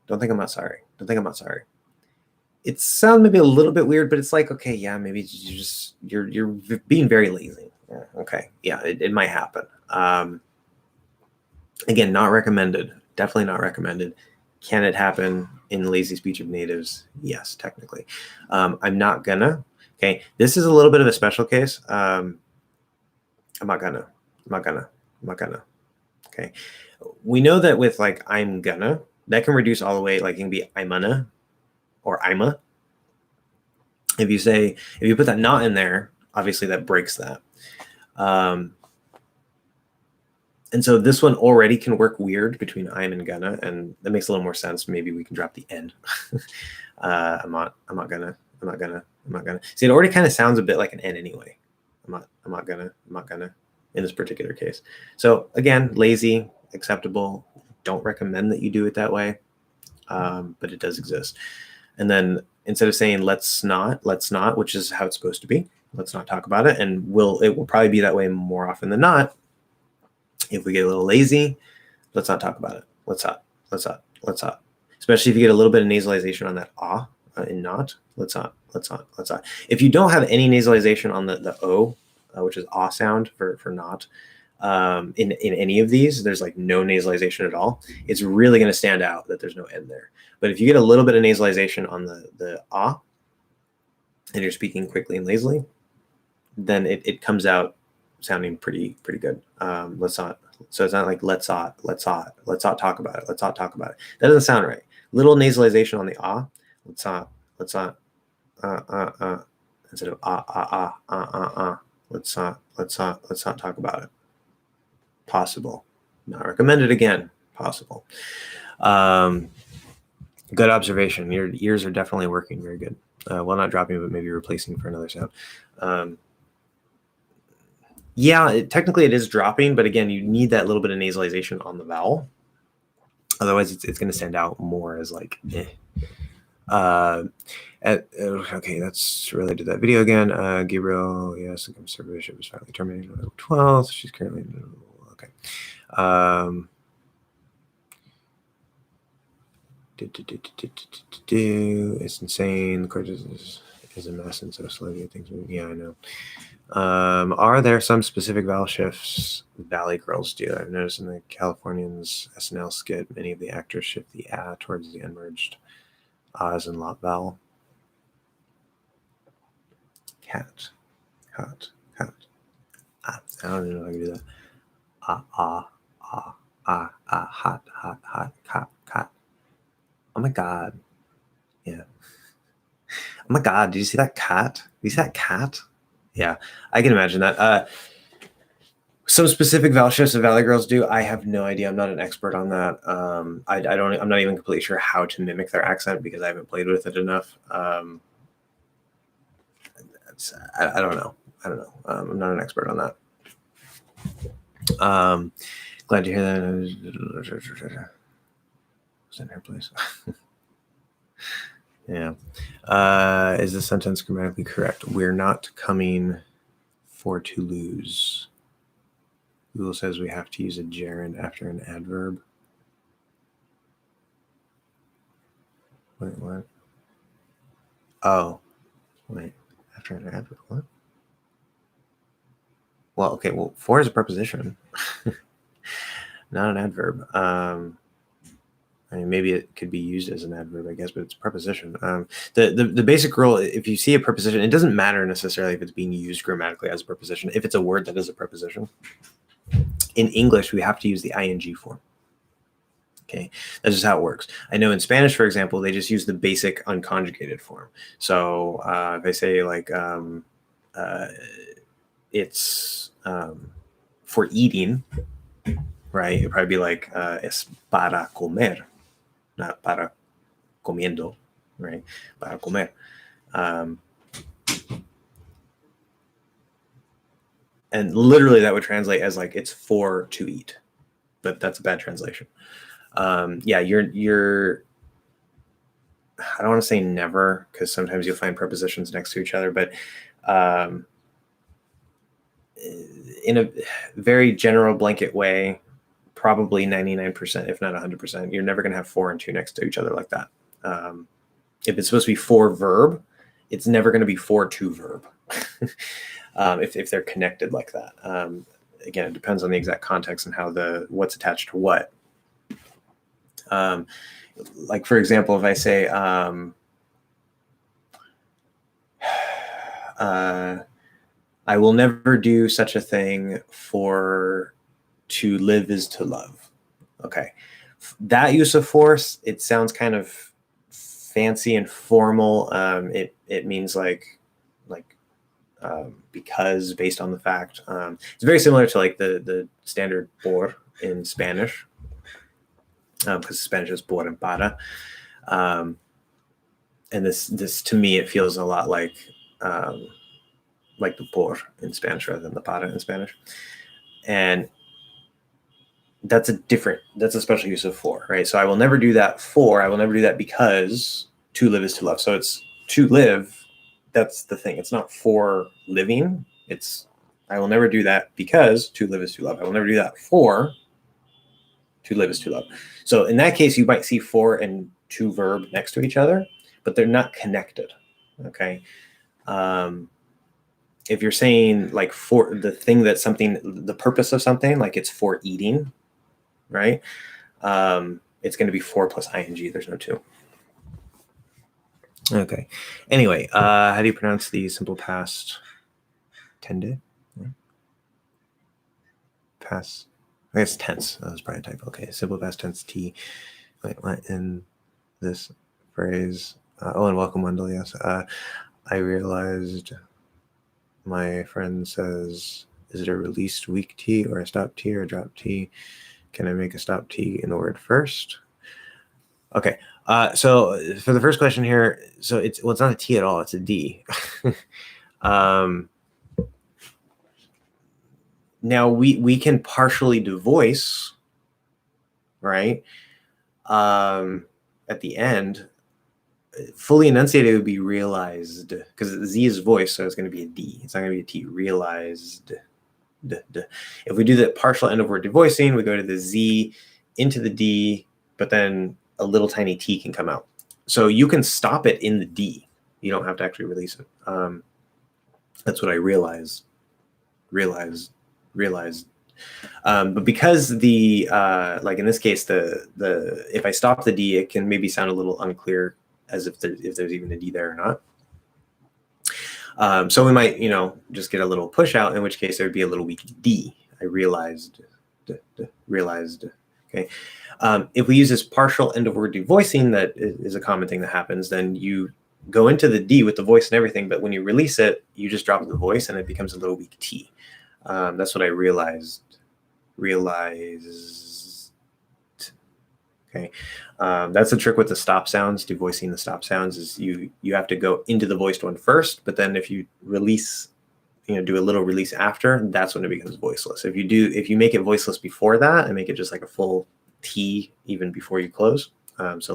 Don't think I'm not sorry. Don't think I'm not sorry. It sounds maybe a little bit weird, but it's like, okay, yeah, maybe you're being very lazy. Yeah, okay, yeah, it might happen. Again, not recommended. Definitely not recommended. Can it happen in lazy speech of natives? Yes, technically. I'm not gonna. Okay, this is a little bit of a special case. I'm not gonna. I'm not gonna. I'm not gonna. Okay, we know that with like I'm gonna, that can reduce all the way. Like it can be I'm gonna or I'm a. If you put that not in there, obviously that breaks that. And so this one already can work weird between I'm and gonna, and that makes a little more sense. Maybe we can drop the N. I'm not gonna. See, it already kind of sounds a bit like an N anyway. I'm not gonna in this particular case. So again, lazy, acceptable. Don't recommend that you do it that way, but it does exist. And then instead of saying let's not, which is how it's supposed to be, let's not talk about it, and it will probably be that way more often than not. If we get a little lazy, let's not talk about it. Let's not. Especially if you get a little bit of nasalization on that in not. Let's not. If you don't have any nasalization on the O, which is sound for not, in any of these, there's like no nasalization at all. It's really going to stand out that there's no N there. But if you get a little bit of nasalization on the and you're speaking quickly and lazily, then it comes out sounding pretty good. Let's not. So it's not like let's not talk about it. Let's not talk about it. That doesn't sound right. Little nasalization on the Let's not instead of Let's not talk about it. Possible. Not recommended again. Possible. Good observation. Your ears are definitely working very good. Well, not dropping, but maybe replacing for another sound. Yeah, technically it is dropping, but again, you need that little bit of nasalization on the vowel. Otherwise, it's going to stand out more as like, eh. Okay, that's related to that video again. Gabriel, yes, the conservatorship was finally terminated on April 12th. She's currently, okay. It's insane. The court is a mess, and so slowly things moving. Yeah, I know. Are there some specific vowel shifts Valley girls do? I've noticed in the Californians SNL skit, many of the actors shift the ah towards the unmerged ahs and lot vowel. Cat, cat, cat. Ah, I don't even know if I can do that. Ah, ah, ah, ah, ah, hot, hot, hot, cat, cat. Oh my God. Yeah. Oh my God. Did you see that cat? Did you see that cat? Yeah, I can imagine that. Some specific vowel shifts that Valley girls do, I have no idea. I'm not an expert on that. I don't. I'm not even completely sure how to mimic their accent because I haven't played with it enough. I don't know. I don't know. I'm not an expert on that. Glad to hear that. Was in her place. Yeah. Is the sentence grammatically correct? We're not coming for to lose. Google says we have to use a gerund after an adverb. Wait, what? Oh, wait. After an adverb, what? Well, okay. Well, for is a preposition, not an adverb. I mean, maybe it could be used as an adverb, I guess, but it's a preposition. The basic rule, if you see a preposition, it doesn't matter necessarily if it's being used grammatically as a preposition. If it's a word that is a preposition, in English, we have to use the ing form. Okay, that's just how it works. I know in Spanish, for example, they just use the basic unconjugated form. So if I say like it's for eating, right? It'd probably be like es para comer, not para comiendo, right? Para comer. And literally that would translate as like it's for to eat, but that's a bad translation. Yeah, you're I don't want to say never because sometimes you'll find prepositions next to each other, but in a very general blanket way, probably 99%, if not 100%, you're never going to have for and to next to each other like that. If it's supposed to be for verb, it's never going to be for to verb. If they're connected like that. Again, it depends on the exact context and how what's attached to what. Like for example, if I say I will never do such a thing, for to live is to love. Okay, that use of force, it sounds kind of fancy and formal. It means like because, based on the fact. It's very similar to like the standard por in Spanish, because Spanish is por and para. And this to me, it feels a lot like the por in Spanish rather than the para in Spanish. And that's a special use of for, right? So I will never do that for, I will never do that because to live is to love. So it's to live. That's the thing. It's not for living. It's I will never do that because to live is to love. I will never do that for to live is to love. So in that case, you might see for and to verb next to each other, but they're not connected. Okay. If you're saying like for the thing that something, the purpose of something, like it's for eating, right? It's going to be for plus ing. There's no to. Okay. Anyway, how do you pronounce the simple past? Tende? Past. I guess tense. That was probably a typo. Okay. Simple past tense T. Wait, what in this phrase? And welcome, Wendell. Yes. I realized my friend says, is it a released weak T or a stop T or a drop T? Can I make a stop T in the word first? Okay. So for the first question here, so it's not a T at all. It's a D. Now we can partially devoice, right? At the end, fully enunciated would be realized, because Z is voice, so it's going to be a D. It's not going to be a T. Realized. If we do the partial end of word devoicing, we go to the Z into the D, but then a little tiny T can come out. So you can stop it in the D. You don't have to actually release it. That's what I realized. realized. But because the like in this case, the if I stop the D, it can maybe sound a little unclear, as if there's even a D there or not. So we might, just get a little push out, in which case there would be a little weak D. I realized. Okay. If we use this partial end of word devoicing, that is a common thing that happens, then you go into the D with the voice and everything, but when you release it, you just drop the voice and it becomes a little weak T. That's what I realized. Okay. That's the trick with the stop sounds. Devoicing the stop sounds is you have to go into the voiced one first, but then if you release, do a little release after, that's when it becomes voiceless. If you make it voiceless before that and make it just like a full T even before you close, so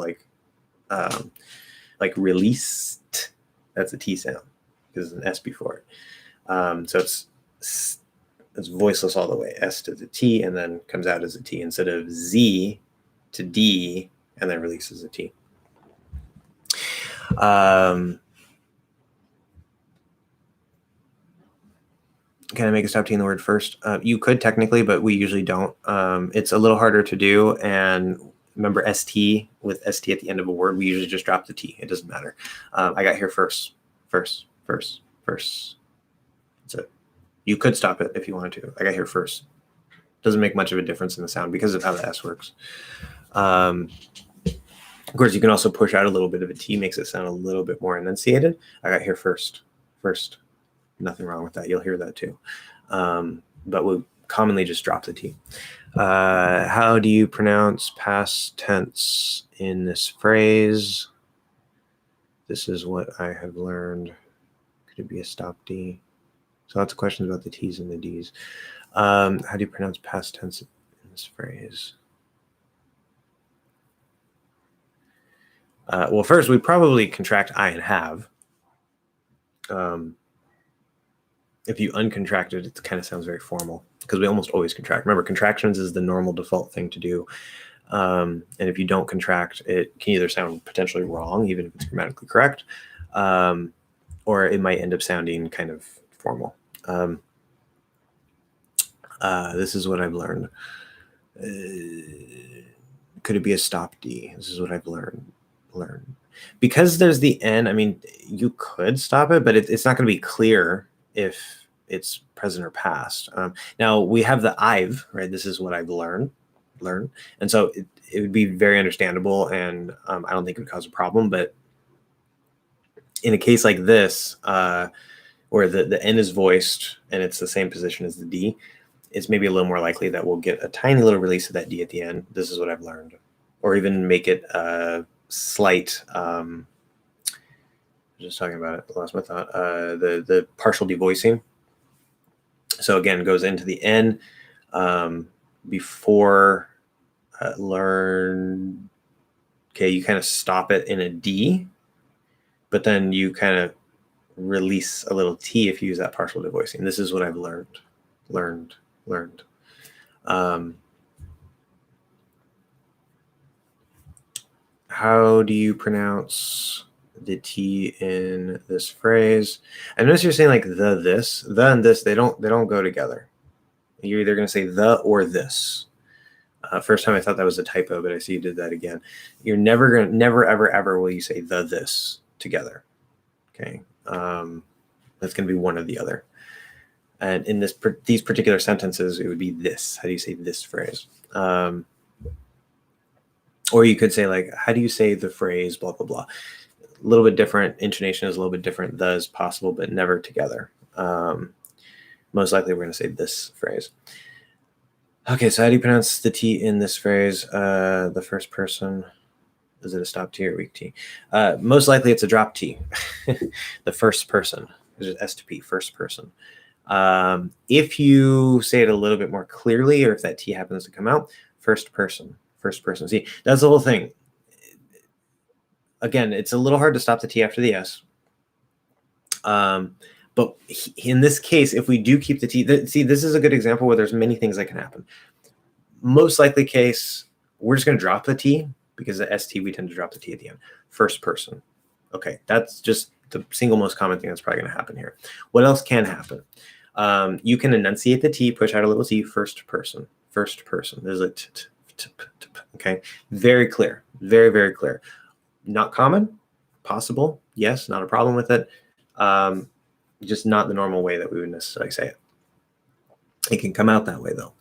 like released, that's a T sound because there's an S before it. So it's voiceless all the way, S to the T, and then comes out as a T instead of Z to D and then releases a T. Can I make a stop T in the word first? You could technically, but we usually don't. It's a little harder to do. And remember ST, with ST at the end of a word, we usually just drop the T. It doesn't matter. I got here first. That's it. You could stop it if you wanted to. I got here first. Doesn't make much of a difference in the sound because of how the S works. Of course, you can also push out a little bit of a T, makes it sound a little bit more enunciated. I got here first. Nothing wrong with that. You'll hear that too. But we'll commonly just drop the T. How do you pronounce past tense in this phrase? This is what I have learned. Could it be a stop D? So lots of questions about the T's and the D's. How do you pronounce past tense in this phrase? Well, first, we probably contract I and have. If you uncontract it, it kind of sounds very formal because we almost always contract. Remember, contractions is the normal default thing to do. And if you don't contract, it can either sound potentially wrong, even if it's grammatically correct, or it might end up sounding kind of formal. This is what I've learned. Could it be a stop D? This is what I've learned. Because there's the N, I mean, you could stop it, but it's not going to be clear if it's present or past. Now we have the I've, right? This is what I've learned. And so it would be very understandable, and I don't think it would cause a problem. But in a case like this, where the N is voiced and it's the same position as the D, it's maybe a little more likely that we'll get a tiny little release of that D at the end. This is what I've learned. Or even make it slight, just talking about it, lost my thought, the partial devoicing. So again, goes into the N before learn. Okay, you kind of stop it in a D, but then you kind of release a little T if you use that partial devoicing. This is what I've learned. How do you pronounce the T in this phrase? I notice you're saying like this, the and this, they don't go together. You're either going to say the or this. First time I thought that was a typo, but I see you did that again. You're never ever will you say the this together. Okay, that's going to be one or the other. And in these particular sentences, it would be this. How do you say this phrase? Or you could say like, how do you say the phrase blah blah blah? A little bit different. Intonation is a little bit different. The is possible, but never together. Most likely, we're going to say this phrase. Okay, so how do you pronounce the T in this phrase? The first person. Is it a stop T or weak T? Most likely, it's a drop T. The first person. There's S to P, first person. If you say it a little bit more clearly, or if that T happens to come out, first person. See, that's the whole thing. Again, it's a little hard to stop the T after the S. But in this case, if we do keep the T, see, this is a good example where there's many things that can happen. Most likely case, we're just going to drop the T because the ST, we tend to drop the T at the end. First person. Okay, that's just the single most common thing that's probably going to happen here. What else can happen? You can enunciate the T, push out a little T, first person, first person. There's a t, t, t, t, t, okay? Very clear, very, very clear. Not common, possible, yes, not a problem with it. Just not the normal way that we would necessarily say it. It can come out that way, though.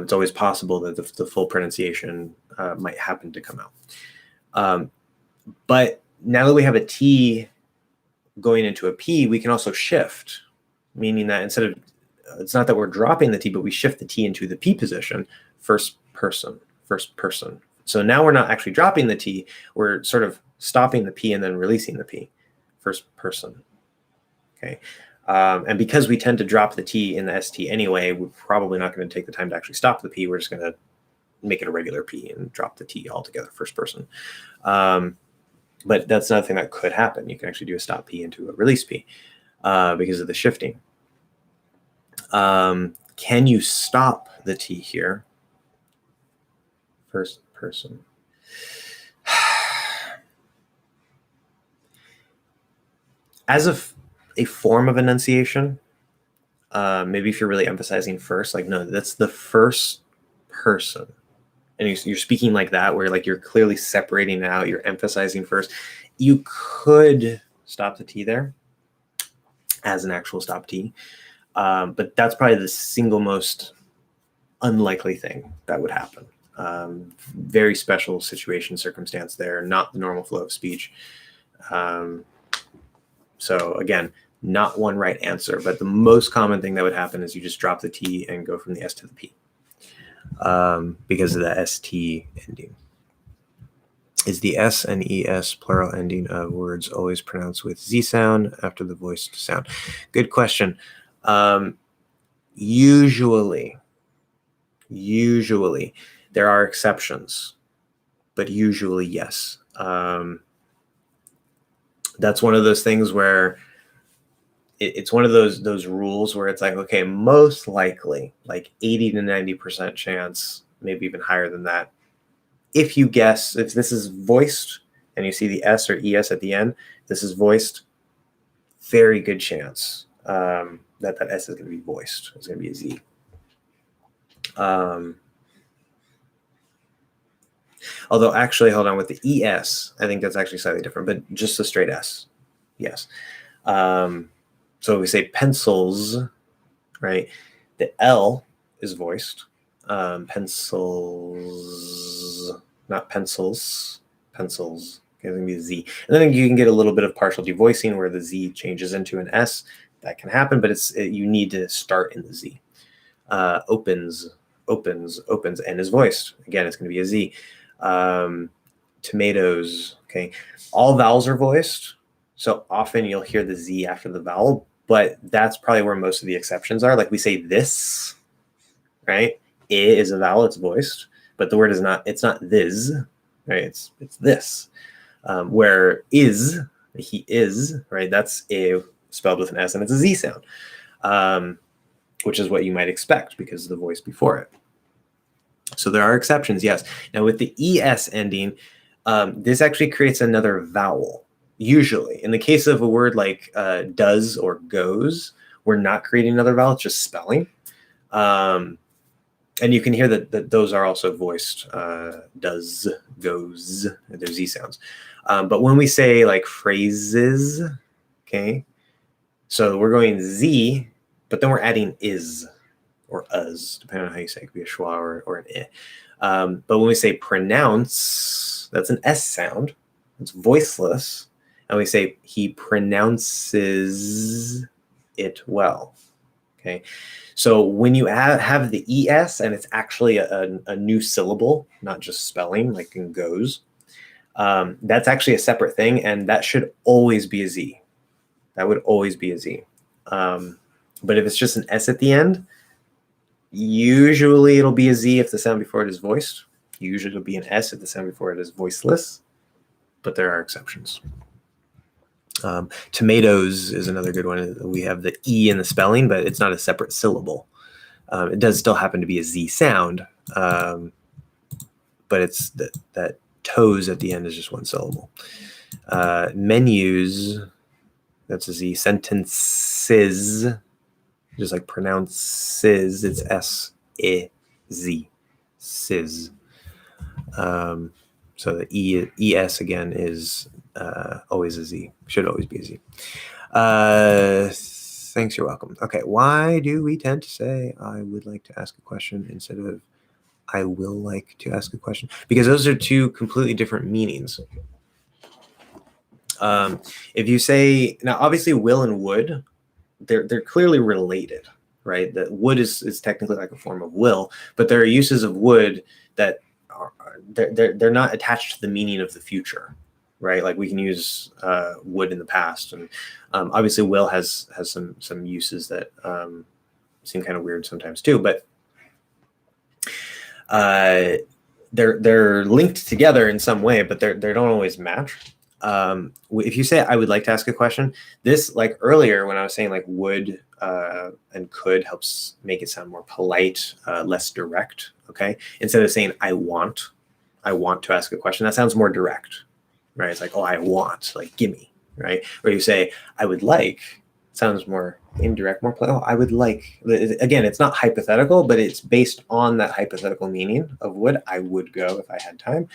It's always possible that the full pronunciation might happen to come out. But now that we have a T going into a P, we can also shift, meaning that instead of, it's not that we're dropping the T, but we shift the T into the P position, first person, first person. So now we're not actually dropping the T, we're sort of stopping the P and then releasing the P, first person, okay? And because we tend to drop the T in the ST anyway, we're probably not going to take the time to actually stop the P. We're just going to make it a regular P and drop the T altogether, first person. But that's another thing that could happen. You can actually do a stop P into a release P because of the shifting. Can you stop the T here? First person. As a form of enunciation, maybe if you're really emphasizing first, like, no, that's the first person. And you're speaking like that, where like you're clearly separating out, you're emphasizing first. You could stop the T there as an actual stop T, but that's probably the single most unlikely thing that would happen. Very special situation, circumstance there, not the normal flow of speech. So again, not one right answer, but the most common thing that would happen is you just drop the T and go from the S to the P. Because of the ST ending. Is the S and ES plural ending of words always pronounced with Z sound after the voiced sound? Good question. Usually, there are exceptions, but usually, yes. That's one of those things where it's one of those rules where it's like, okay, most likely, like 80 to 90% chance, maybe even higher than that. If you guess, if this is voiced and you see the S or ES at the end, this is voiced, very good chance that S is going to be voiced. It's going to be a Z. Although actually, hold on, with the ES, I think that's actually slightly different, but just a straight S, yes. So we say pencils, right? The L is voiced. Pencils, not pencils, pencils. Okay, it's going to be a Z. And then you can get a little bit of partial devoicing where the Z changes into an S. That can happen, but you need to start in the Z. Opens, N is voiced. Again, it's going to be a Z. Tomatoes, okay. All vowels are voiced. So often you'll hear the Z after the vowel, but that's probably where most of the exceptions are. Like we say this, right? I is a vowel, it's voiced, but the word is not, it's not this, right? It's this. Where is, he is, right? That's a spelled with an S and it's a Z sound, which is what you might expect because of the voice before it. So there are exceptions, yes. Now with the ES ending, this actually creates another vowel. Usually, in the case of a word like does or goes, we're not creating another vowel, it's just spelling. And you can hear that those are also voiced, does, goes, they're Z sounds. But when we say like phrases, okay, so we're going Z, but then we're adding is or us, depending on how you say it. It could be a schwa or an I. But when we say pronounce, that's an S sound, it's voiceless. And we say he pronounces it well, okay? So when you have the ES and it's actually a new syllable, not just spelling like in goes, that's actually a separate thing, and that should always be a Z. That would always be a Z. But if it's just an S at the end, usually it'll be a Z if the sound before it is voiced. Usually it'll be an S if the sound before it is voiceless, but there are exceptions. Tomatoes is another good one. We have the E in the spelling, but it's not a separate syllable. It does still happen to be a Z sound, but it's that toes at the end is just one syllable. Menus, that's a Z. Sentences, just like pronounces, it's S-I-Z, sizz. So the ES again is always a Z, should always be a Z. Thanks, you're welcome. Okay, why do we tend to say I would like to ask a question instead of I will like to ask a question? Because those are two completely different meanings. If you say, now obviously will and would, they're clearly related, right? That would is technically like a form of will, but there are uses of would that are, they're not attached to the meaning of the future, right? Like we can use would in the past, and obviously will has some uses that seem kind of weird sometimes too, but they're linked together in some way, but they don't always match. If you say I would like to ask a question, this, like earlier when I was saying like would and could, helps make it sound more polite, less direct. Okay, instead of saying I want to ask a question, that sounds more direct, right? It's like, oh, I want, like gimme, right? Or you say I would like, sounds more indirect, more polite. Oh, I would like. Again, it's not hypothetical, but it's based on that hypothetical meaning of would. I would go if I had time.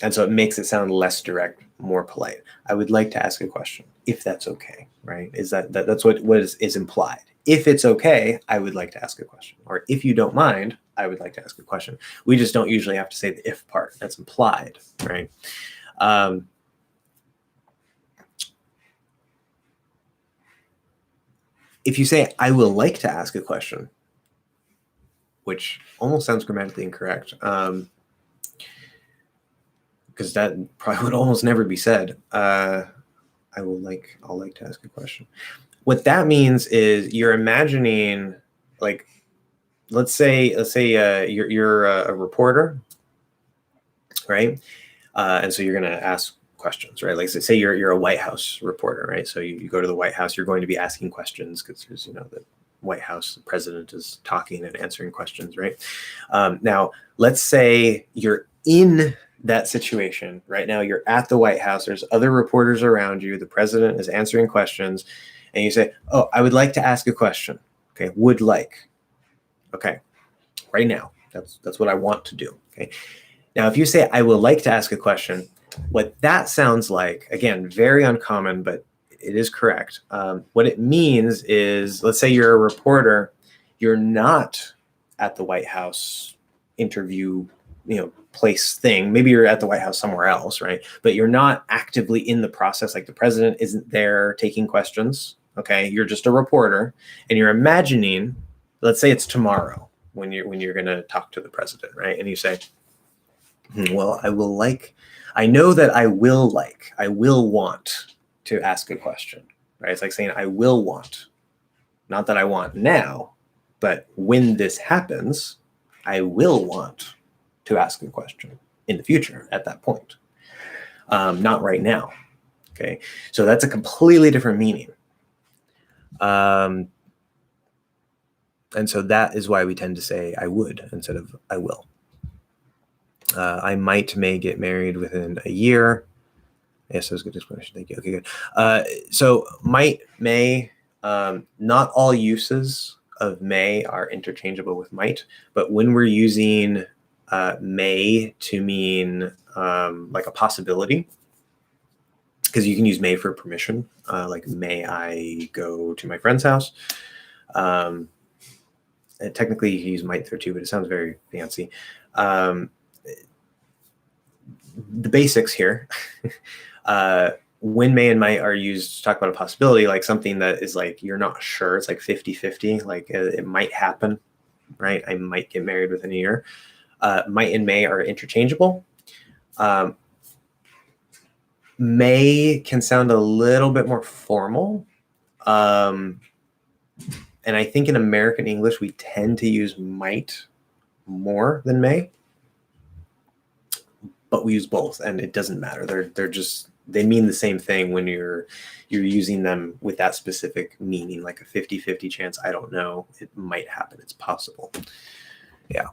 And so it makes it sound less direct, more polite. I would like to ask a question, if that's okay, right? Is that's what is implied. If it's okay, I would like to ask a question. Or if you don't mind, I would like to ask a question. We just don't usually have to say the if part. That's implied, right? If you say, I will like to ask a question, which almost sounds grammatically incorrect, because that probably would almost never be said. I'll like to ask a question. What that means is you're imagining, like, let's say you're a reporter, right? And so you're going to ask questions, right? Like say you're a White House reporter, right? So you go to the White House, you're going to be asking questions because there's, the White House, the president is talking and answering questions, right? Now, let's say you're in that situation right now. You're at the White House. There's other reporters around you. The president is answering questions, and you say, "Oh, I would like to ask a question." Okay, would like. Okay, right now. That's what I want to do. Okay. Now, if you say, I will like to ask a question, what that sounds like, again, very uncommon, but it is correct. What it means is, let's say you're a reporter, you're not at the White House interview, place thing. Maybe you're at the White House somewhere else, right? But you're not actively in the process. Like the president isn't there taking questions. Okay. You're just a reporter and you're imagining, let's say it's tomorrow when you're going to talk to the president, right? And you say, well, I know that I will want to ask a question, right? It's like saying I will want, not that I want now, but when this happens, I will want to ask a question in the future at that point, not right now. Okay, so that's a completely different meaning. And so that is why we tend to say I would instead of I will. I may get married within a year. Yes, that was a good explanation. Thank you. Okay, good. So may, not all uses of may are interchangeable with might, but when we're using may to mean like a possibility, because you can use may for permission, like may I go to my friend's house? And technically you can use might there too, but it sounds very fancy. The basics here, when may and might are used to talk about a possibility, like something that is like you're not sure, it's like 50-50, like it might happen, right? I might get married within a year. Might and may are interchangeable. May can sound a little bit more formal. And I think in American English, we tend to use might more than may. But we use both, and it doesn't matter. They mean the same thing when you're using them with that specific meaning, like a 50-50 chance. I don't know. It might happen. It's possible. Yeah.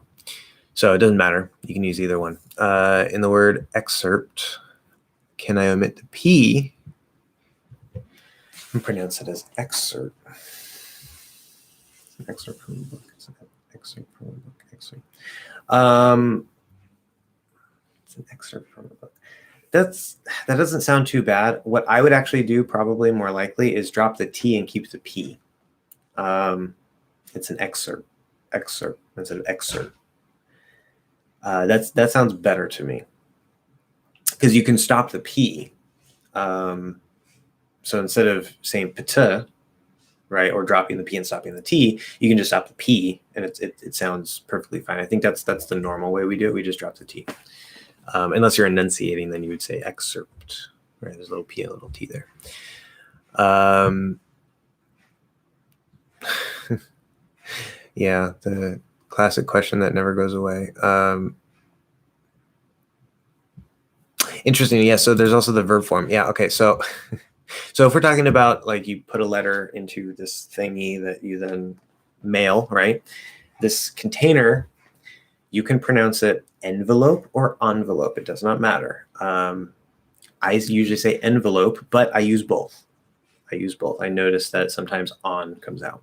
So it doesn't matter. You can use either one. In the word excerpt, can I omit the P and pronounce it as excerpt? excerpt from the book. It's an excerpt from the book. Excerpt. It's an excerpt from the book. That doesn't sound too bad. What I would actually do, probably more likely, is drop the T and keep the P. It's an excerpt instead of excerpt. That sounds better to me because you can stop the P. So instead of saying pata, right, or dropping the P and stopping the T, you can just stop the P, and it sounds perfectly fine. I think that's the normal way we do it. We just drop the T. Unless you're enunciating, then you would say excerpt. Right, there's a little P and a little T there. Yeah, the classic question that never goes away. Interesting. Yeah. So there's also the verb form. Yeah. Okay. So if we're talking about like you put a letter into this thingy that you then mail, right? This container, you can pronounce it envelope or envelope. It does not matter. I usually say envelope, but I use both. I notice that sometimes on comes out.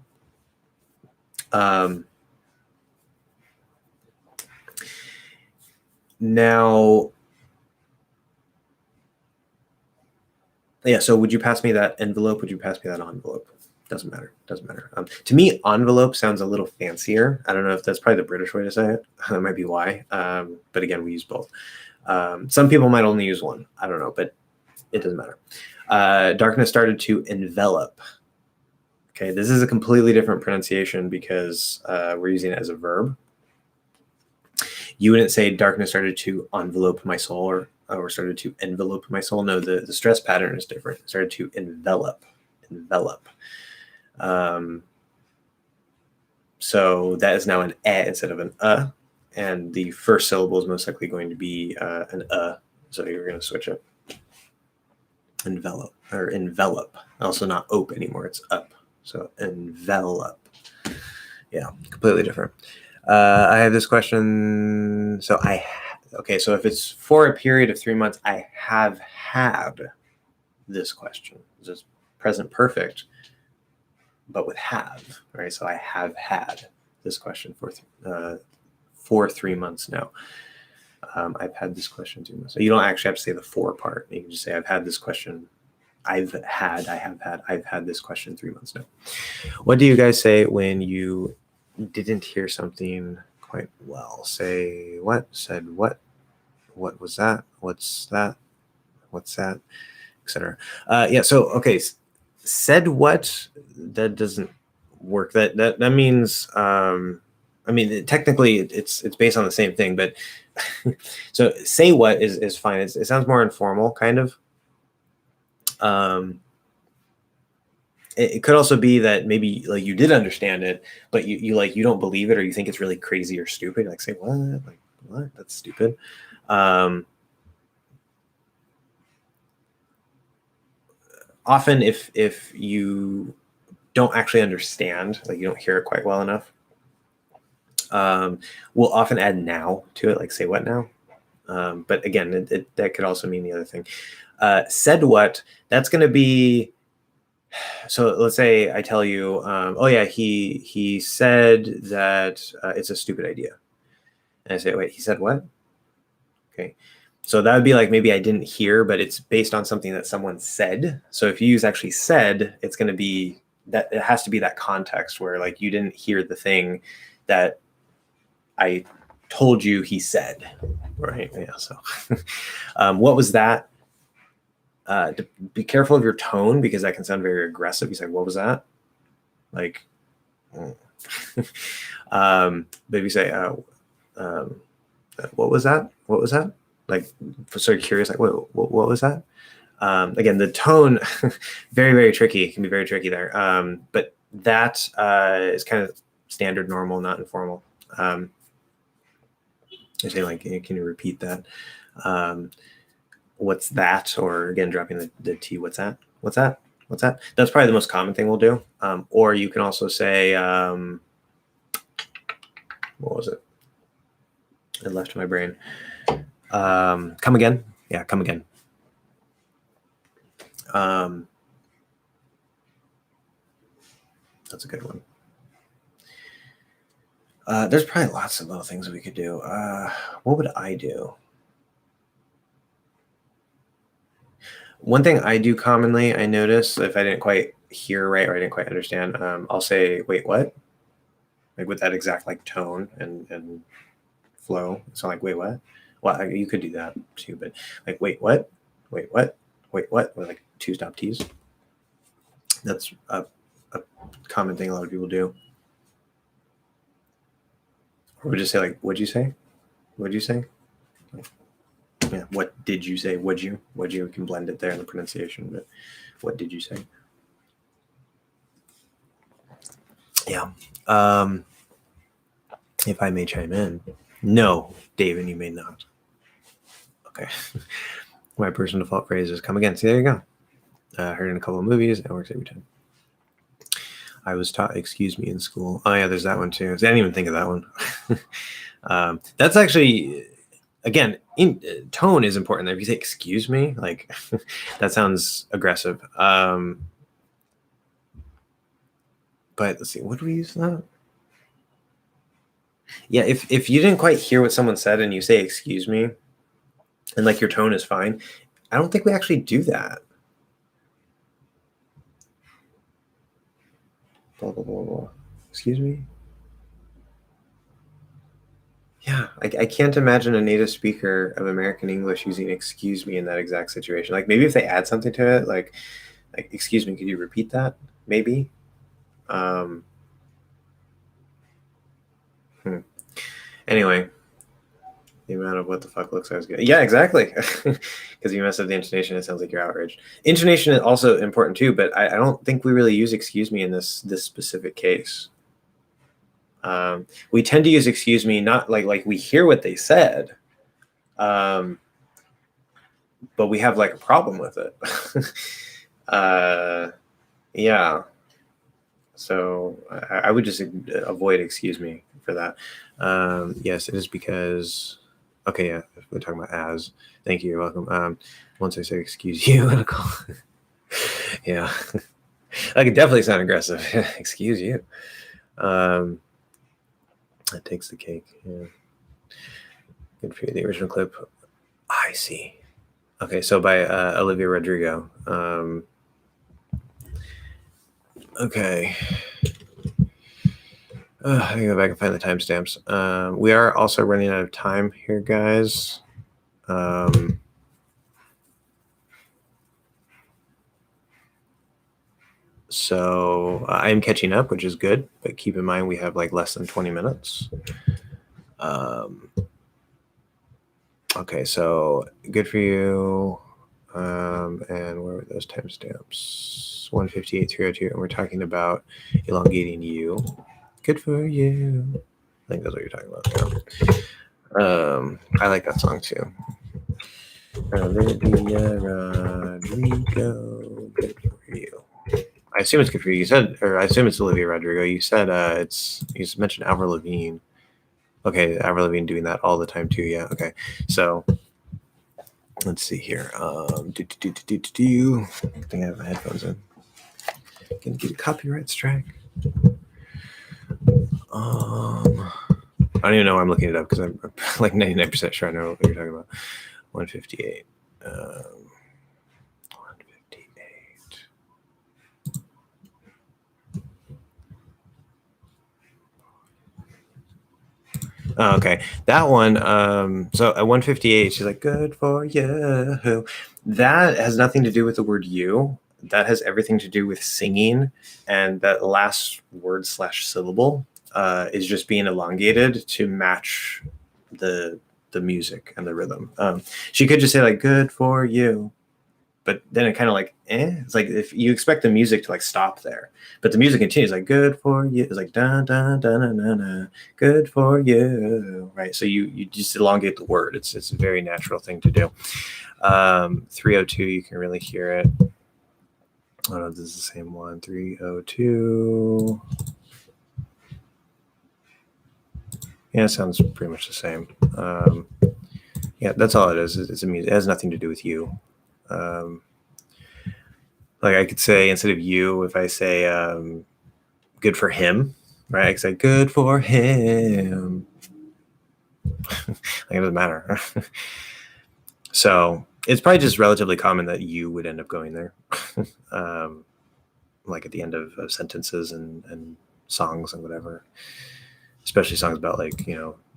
Now, yeah, so would you pass me that envelope? Would you pass me that envelope? Doesn't matter. To me, envelope sounds a little fancier. I don't know if that's probably the British way to say it. That might be why. But again, we use both. Some people might only use one. I don't know, but it doesn't matter. Darkness started to envelop. Okay, this is a completely different pronunciation because we're using it as a verb. You wouldn't say darkness started to envelope my soul or started to envelope my soul. No, the stress pattern is different. It started to envelop. So that is now an e instead of an and the first syllable is most likely going to be an so you're going to switch it. Envelop. Also not ope anymore, it's up. So envelop. Yeah, completely different. I have this question. So so if it's for a period of 3 months, I have had this question. This is present perfect, but with have, right? So I have had this question for 3 months now. I've had this question 2 months. So you don't actually have to say the for part. You can just say I've had this question. I've had this question 3 months now. What do you guys say when you didn't hear something quite well? Say what, said what was that, what's that, etc. Yeah, so okay, said what, that doesn't work. That means I mean, technically it's based on the same thing, but so say what is fine. It sounds more informal, kind of. It could also be that maybe like you did understand it, but you don't believe it, or you think it's really crazy or stupid. Like say what? Like what? That's stupid. Often, if you don't actually understand, like you don't hear it quite well enough, we'll often add now to it, like say what now. But again, that could also mean the other thing. Said what? That's going to be. So let's say I tell you, oh yeah, he said that it's a stupid idea. And I say, wait, he said what? Okay. So that would be like maybe I didn't hear, but it's based on something that someone said. So if you use actually said, it's going to be that it has to be that context where like you didn't hear the thing that I told you he said, right? Yeah. So what was that? Be careful of your tone because that can sound very aggressive. You say, what was that? Like, but if you say, what was that? What was that? Like, sort of curious, like, what was that? Again, the tone, very, very tricky. It can be very tricky there. But that is kind of standard, normal, not informal. You're saying, like, can you repeat that? What's that? Or again, dropping the T, what's that? What's that? What's that? That's probably the most common thing we'll do. Or you can also say, what was it? It left my brain. Come again. Yeah, come again. That's a good one. There's probably lots of little things that we could do. What would I do? One thing I do commonly, I notice if I didn't quite hear right or I didn't quite understand, I'll say, wait, what? Like with that exact like tone and flow. So like, wait, what? Well, you could do that too, but like, wait, what? Wait, what? Wait, what? With like two stop T's. That's a common thing a lot of people do. Or we just say like, what'd you say? What'd you say? Yeah, what did you say? Would you? Would you? We can blend it there in the pronunciation, but what did you say? Yeah. If I may chime in. No, David, you may not. Okay. My personal default phrase is come again. See, there you go. Heard in a couple of movies. It works every time. I was taught excuse me in school. Oh, yeah, there's that one too. I didn't even think of that one. That's actually, again, tone is important. If you say excuse me, like that sounds aggressive. But let's see, what do we use for that? Yeah, if you didn't quite hear what someone said and you say excuse me, and like your tone is fine, I don't think we actually do that. Blah, blah, blah, blah. Excuse me? Yeah, I can't imagine a native speaker of American English using excuse me in that exact situation. Like maybe if they add something to it, like excuse me, could you repeat that? Maybe. Anyway, the amount of what the fuck looks like is good. Yeah, exactly. Because you messed up the intonation, it sounds like you're outraged. Intonation is also important too, but I don't think we really use excuse me in this specific case. We tend to use excuse me not like we hear what they said, but we have like a problem with it. Yeah. So I would just avoid excuse me for that. Yes, it is because. Okay, yeah, we're talking about as. Thank you. You're welcome. Once I say excuse you, yeah, I could definitely sound aggressive. Excuse you. That takes the cake. Yeah. Good for you. The original clip. I see. Okay, so by Olivia Rodrigo. Okay. I can go back and find the timestamps. We are also running out of time here, guys. So I am catching up, which is good, but keep in mind we have like less than 20 minutes. Okay, so good for you. And where were those timestamps? 158, 302, and we're talking about elongating you. Good for you. I think that's what you're talking about. Yeah. I like that song too. Olivia Rodrigo, good for you. I assume it's good for you. You said, or I assume it's Olivia Rodrigo. You said you mentioned Avril Lavigne. Okay, Avril Lavigne doing that all the time too. Yeah. Okay. So let's see here. I think I have my headphones in. Gonna get a copyright strike. I don't even know why I'm looking it up because I'm like 99% sure I know what you're talking about. 158. 158. Oh, okay, that one. So at 158, she's like, "Good for you." That has nothing to do with the word "you." That has everything to do with singing, and that last word / syllable is just being elongated to match the music and the rhythm. She could just say like "Good for you," but then it kind of like it's like if you expect the music to like stop there, but the music continues like "Good for you." It's like da da da na na na. Good for you, right? So you just elongate the word. It's a very natural thing to do. 302, you can really hear it. Oh no, this is the same one. 302. Yeah, it sounds pretty much the same. Yeah, that's all it is. It's a music. It has nothing to do with you. Like I could say instead of you, if I say good for him, right? It's like, good for him. Like, it doesn't matter. So it's probably just relatively common that you would end up going there. Like at the end of sentences and songs and whatever, especially songs about like,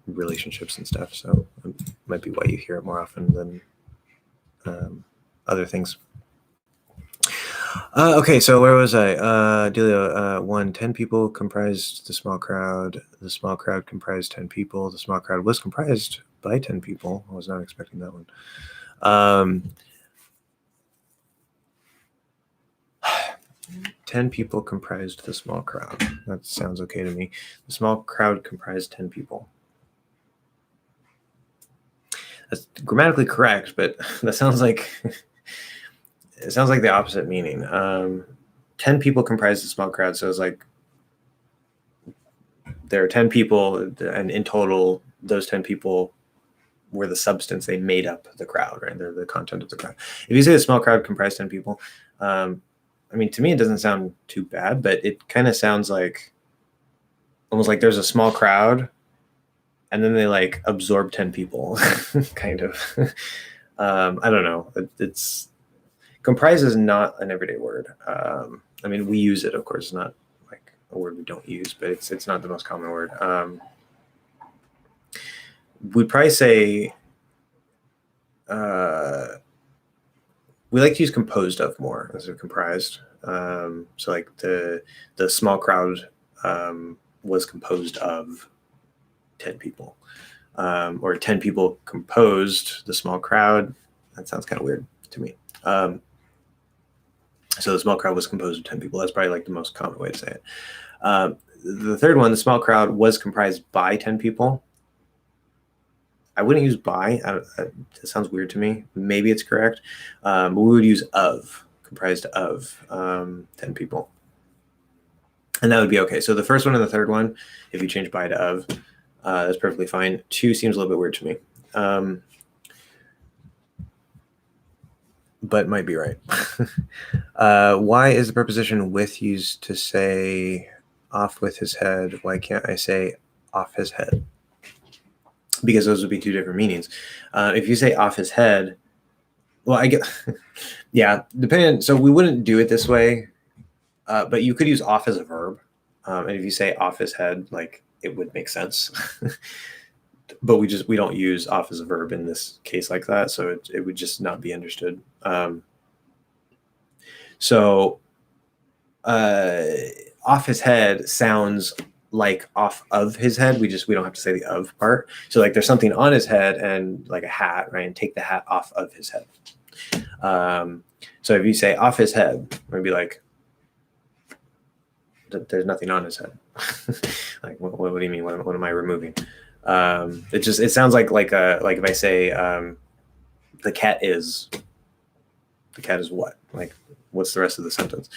relationships and stuff. So it might be why you hear it more often than other things. Okay, so where was I? Delia, 10 people comprised the small crowd. The small crowd comprised 10 people. The small crowd was comprised by 10 people. I was not expecting that one. 10 people comprised the small crowd. That sounds okay to me. The small crowd comprised 10 people. That's grammatically correct, but that sounds like it sounds like the opposite meaning. 10 people comprised the small crowd, so it's like there are 10 people, and in total, those 10 people were the substance. They made up the crowd, right? They're the content of the crowd. If you say the small crowd comprised 10 people, I mean, to me, it doesn't sound too bad, but it kind of sounds like almost like there's a small crowd and then they like absorb 10 people, kind of. I don't know. It's comprise is not an everyday word. I mean, we use it, of course. It's not like a word we don't use, but it's not the most common word. We'd probably say we like to use composed of more instead of comprised. So like the small crowd was composed of 10 people, or 10 people composed the small crowd. That sounds kind of weird to me. So the small crowd was composed of 10 people. That's probably like the most common way to say it. The third one, the small crowd was comprised by 10 people. I wouldn't use by. That sounds weird to me. Maybe it's correct. But we would use of, comprised of 10 people. And that would be okay. So the first one and the third one, if you change by to of, that's perfectly fine. 2 seems a little bit weird to me. But might be right. Why is the preposition with used to say off with his head? Why can't I say off his head? Because those would be 2 different meanings. If you say off his head, well, I get, yeah, depending. So we wouldn't do it this way, but you could use off as a verb. And if you say off his head, like it would make sense. But we don't use off as a verb in this case like that. So it would just not be understood. So off his head sounds like off of his head. We don't have to say the of part. So like there's something on his head and like a hat, right? And take the hat off of his head. So if you say off his head, it'd be like, there's nothing on his head. Like, what do you mean? What am I removing? It sounds like if I say, the cat is what? Like, what's the rest of the sentence?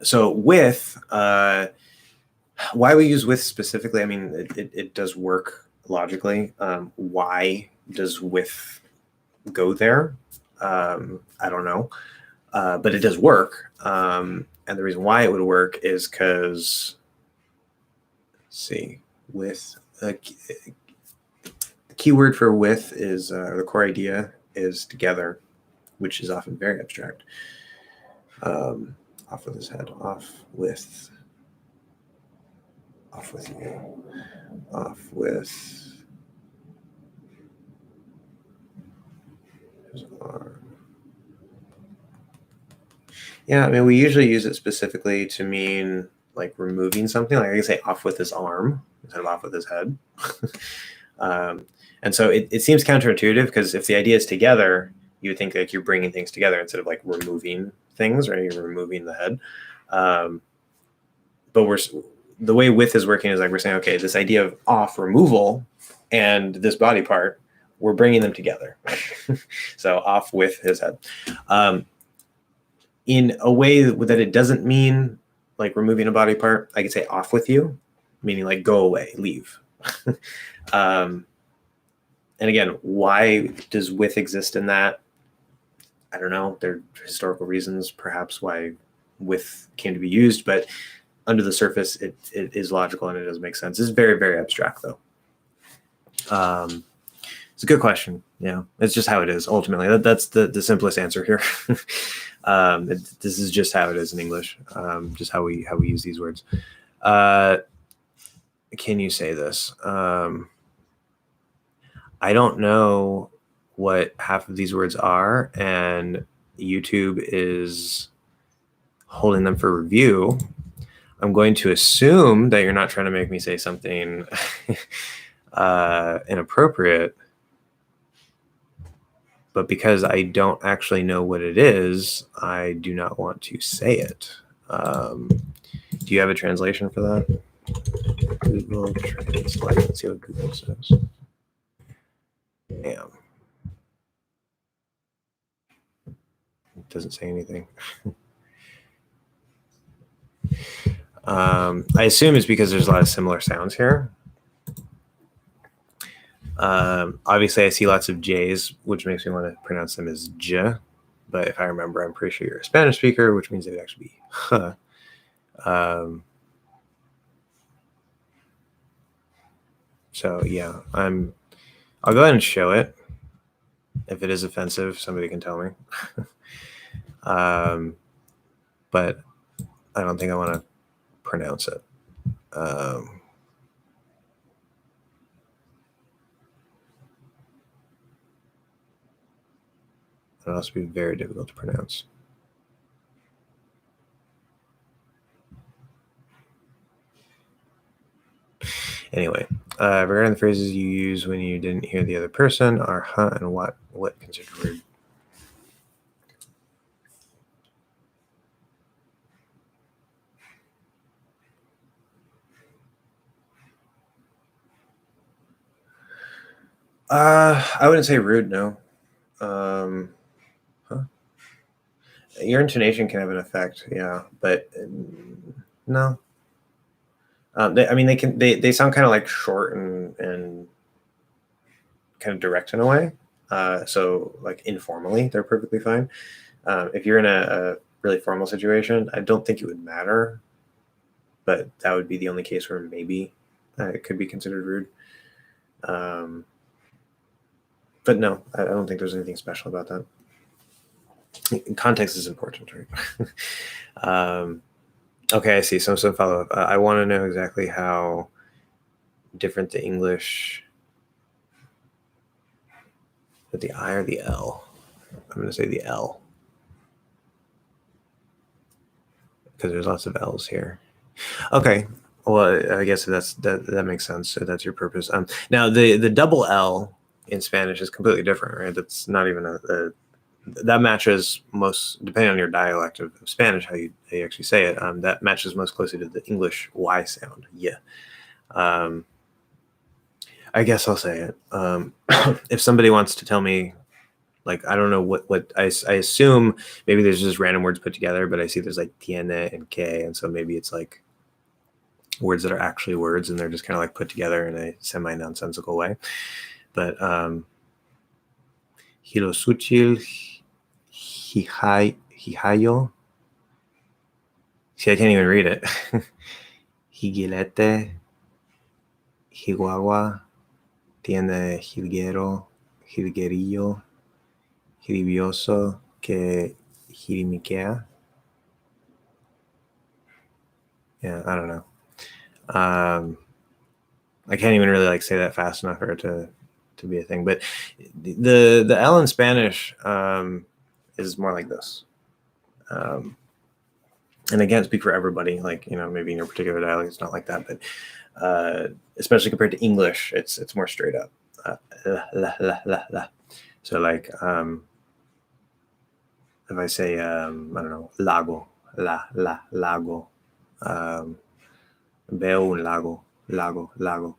So with, why we use with specifically, I mean, it does work logically. Why does with go there? I don't know, but it does work. And the reason why it would work is because, let's see, with the key word for with is, the core idea is together, which is often very abstract. Off with his head, off with you, off with his arm. Yeah, I mean, we usually use it specifically to mean like removing something. Like I can say off with his arm instead of off with his head. And so it seems counterintuitive because if the idea is together, you would think like you're bringing things together instead of like removing things, right? You're removing the head. But the way with is working is like we're saying, okay, this idea of off removal and this body part, we're bringing them together. So off with his head. In a way that it doesn't mean like removing a body part, I could say off with you, meaning like go away, leave. And again, why does with exist in that? I don't know. There are historical reasons, perhaps, why came to be used, but under the surface, it is logical and it does make sense. It's very, very abstract, though. It's a good question. Yeah, it's just how it is. Ultimately, that's the simplest answer here. This is just how it is in English. Just how we use these words. Can you say this? I don't know what half of these words are, and YouTube is holding them for review. I'm going to assume that you're not trying to make me say something inappropriate, but because I don't actually know what it is, I do not want to say it. Do you have a translation for that? Google Translate. Let's see what Google says. Damn. It doesn't say anything. I assume it's because there's a lot of similar sounds here. Obviously, I see lots of J's, which makes me want to pronounce them as J. But if I remember, I'm pretty sure you're a Spanish speaker, which means it would actually be huh. So yeah, I'll go ahead and show it. If it is offensive, somebody can tell me. But I don't think I want to pronounce it. It will also be very difficult to pronounce. Anyway, regarding the phrases you use when you didn't hear the other person are huh and what considered rude. I wouldn't say rude, no. Huh? Your intonation can have an effect, yeah, but no. They sound kind of like short and kind of direct in a way. So like informally, they're perfectly fine. If you're in a really formal situation, I don't think it would matter, but that would be the only case where maybe it could be considered rude. But no, I don't think there's anything special about that. Context is important, right? Okay, I see. So follow up. I want to know exactly how different the English with the I or the L. I'm going to say the L because there's lots of L's here. Okay. Well, I guess that makes sense. So that's your purpose. Now the double L in Spanish is completely different, right? That's not even that matches most, depending on your dialect of Spanish, how you actually say it. That matches most closely to the English Y sound. Yeah. I guess I'll say it. If somebody wants to tell me, like, I don't know what I assume maybe there's just random words put together, but I see there's like tiene and que, and so maybe it's like words that are actually words and they're just kind of like put together in a semi-nonsensical way. But hirosuchil hihayo. See, I can't even read it. Higilete higuagua tiene jilguero jilguerillo jiribioso que jirimiquea. Yeah, I don't know. I can't even really like say that fast enough for it to be a thing. But the L in Spanish is more like this. And I can't speak for everybody. Like, you know, maybe in your particular dialect it's not like that, but especially compared to English, it's more straight up. So like if I say I don't know, lago, lago, veo un lago.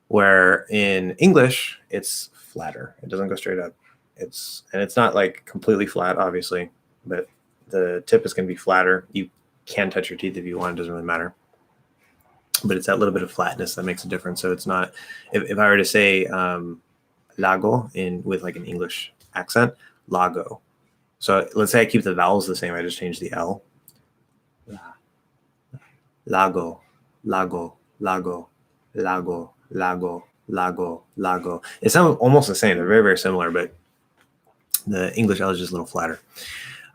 Where in English it's flatter. It doesn't go straight up. It's not like completely flat, obviously, but the tip is going to be flatter. You can touch your teeth if you want. It doesn't really matter. But it's that little bit of flatness that makes a difference. So it's not, if I were to say lago with like an English accent, lago. So let's say I keep the vowels the same. I just change the L. lago, lago, lago, lago, lago, lago, lago. It sounds almost the same. They're very, very similar, but the English L is just a little flatter.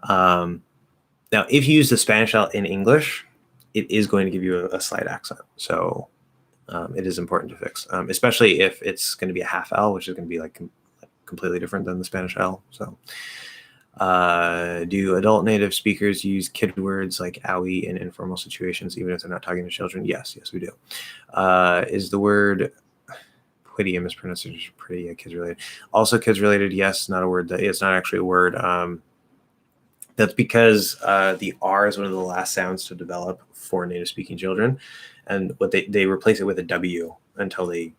Now, if you use the Spanish L in English, it is going to give you a slight accent. So it is important to fix, especially if it's going to be a half L, which is going to be like completely different than the Spanish L. So do adult native speakers use kid words like owie in informal situations, even if they're not talking to children? Yes, we do. Is the word pretty a mispronunciation? Pretty kids related? Also kids related, yes, not a word. It's not actually a word. That's because the R is one of the last sounds to develop for native speaking children. And what they replace it with a W until they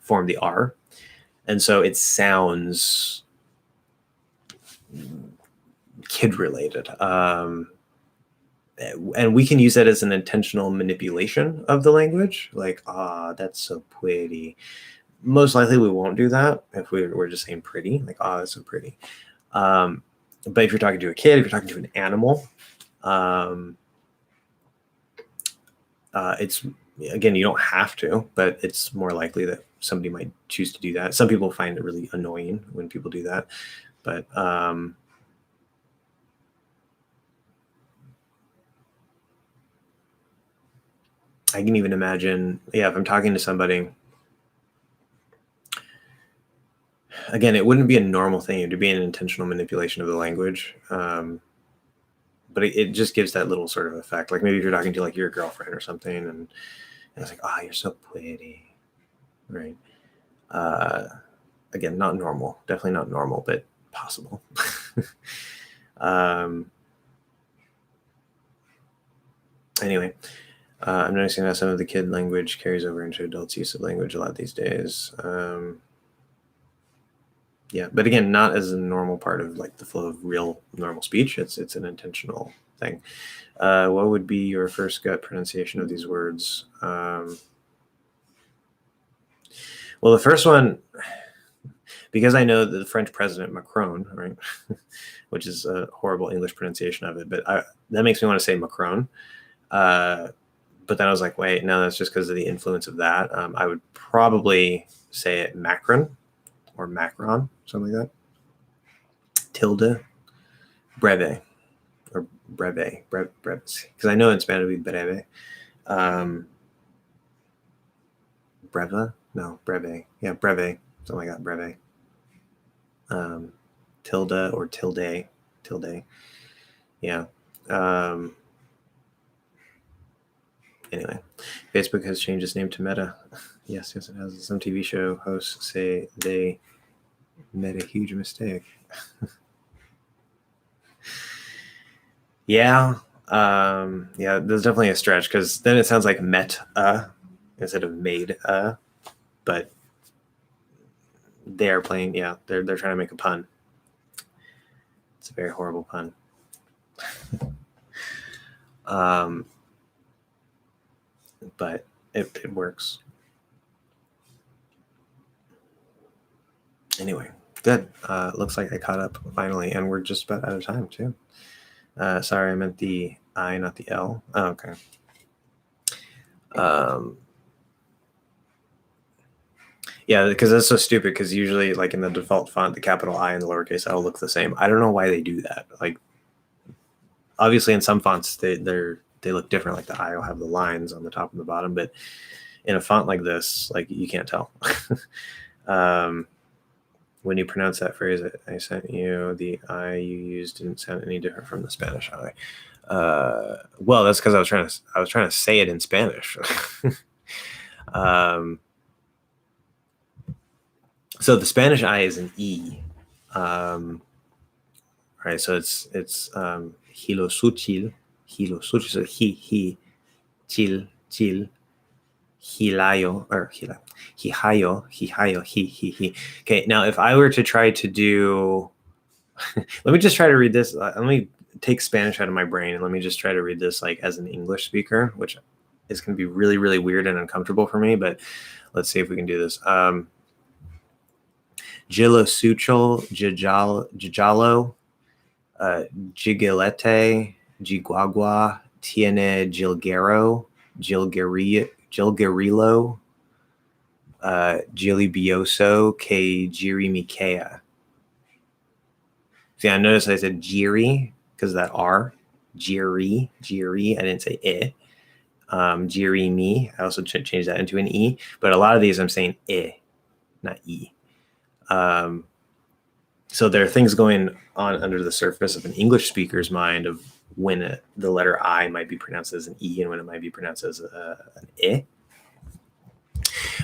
form the R. And so it sounds kid related. And we can use that as an intentional manipulation of the language. Like, that's so pretty. Most likely we won't do that if we're just saying pretty, like, that's so pretty. But if you're talking to a kid, if you're talking to an animal, it's, again, you don't have to, but it's more likely that somebody might choose to do that. Some people find it really annoying when people do that, but I can even imagine, if I'm talking to somebody, again, it wouldn't be a normal thing. It would be an intentional manipulation of the language. But it just gives that little sort of effect. Like maybe if you're talking to like your girlfriend or something, and it's like, you're so pretty, right? Again, not normal, definitely not normal, but possible. Anyway, I'm noticing how some of the kid language carries over into adults' use of language a lot these days. Yeah, but again, not as a normal part of like the flow of real normal speech. It's an intentional thing. What would be your first gut pronunciation of these words? Well, the first one, because I know the French president Macron, right, which is a horrible English pronunciation of it, but that makes me want to say Macron. But then I was like, wait, no, that's just because of the influence of that. I would probably say it Macron or Macron, something like that. Tilde, breve, or breve, because I know in Spanish it would be breve. Breve? No, breve. Yeah, breve, something like that, breve. Tilde or tilde. Yeah. Anyway, Facebook has changed its name to Meta. Yes, it has. Some TV show hosts say they made a huge mistake. Yeah, there's definitely a stretch because then it sounds like met instead of made but they're playing. They're trying to make a pun. It's a very horrible pun. But it works. Anyway, good. Looks like I caught up finally, and we're just about out of time too. Sorry, I meant the I, not the L. Oh, okay. Yeah, because that's so stupid. Because usually, like in the default font, the capital I and the lowercase L look the same. I don't know why they do that. Like, obviously, in some fonts they look different. Like the I will have the lines on the top and the bottom, but in a font like this, like you can't tell. When you pronounce that phrase, I sent you, the I you used didn't sound any different from the Spanish I. Well, that's because I was trying to say it in Spanish. So the Spanish I is an E. Right, so it's hilosuchil, so he, chil, hilayo, or hihayo, he. Okay, now if I were to try to do, let me just try to read this. Let me take Spanish out of my brain and let me just try to read this like as an English speaker, which is going to be really, really weird and uncomfortable for me, but let's see if we can do this. Gilosuchil, Jijalo, Jigilete, Jiguagua tiene jilguero, jilguerilo, Gilibioso que Jirimikea. See, I noticed I said Jiri because of that R. Jiri. I didn't say I. Jirimi. I also changed that into an E. But a lot of these I'm saying I, not E. So there are things going on under the surface of an English speaker's mind of when the letter I might be pronounced as an E and when it might be pronounced as an I.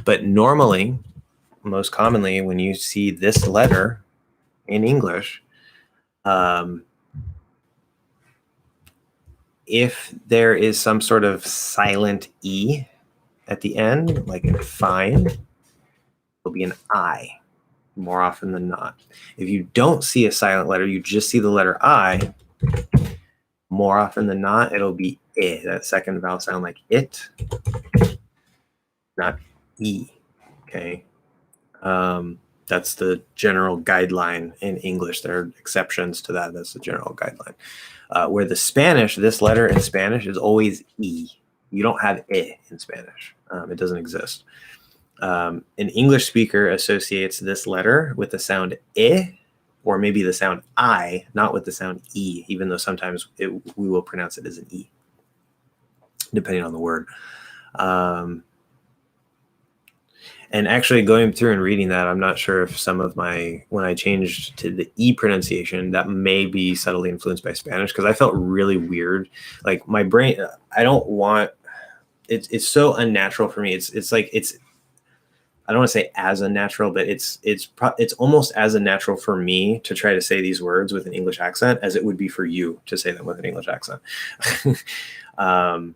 But normally, most commonly, when you see this letter in English, if there is some sort of silent E at the end, like in fine, it'll be an I more often than not. If you don't see a silent letter, you just see the letter I, more often than not, it'll be I. That second vowel sound like it, not E. Okay. That's the general guideline in English. There are exceptions to that. That's the general guideline. Where the Spanish, this letter in Spanish is always E. You don't have I in Spanish. It doesn't exist. An English speaker associates this letter with the sound I, or maybe the sound I, not with the sound E, even though sometimes we will pronounce it as an E, depending on the word. And actually going through and reading that, I'm not sure if some of when I changed to the E pronunciation, that may be subtly influenced by Spanish, because I felt really weird. Like my brain, I don't want, it's so unnatural for me. It's like, I don't want to say as unnatural, but it's almost as unnatural for me to try to say these words with an English accent as it would be for you to say them with an English accent. And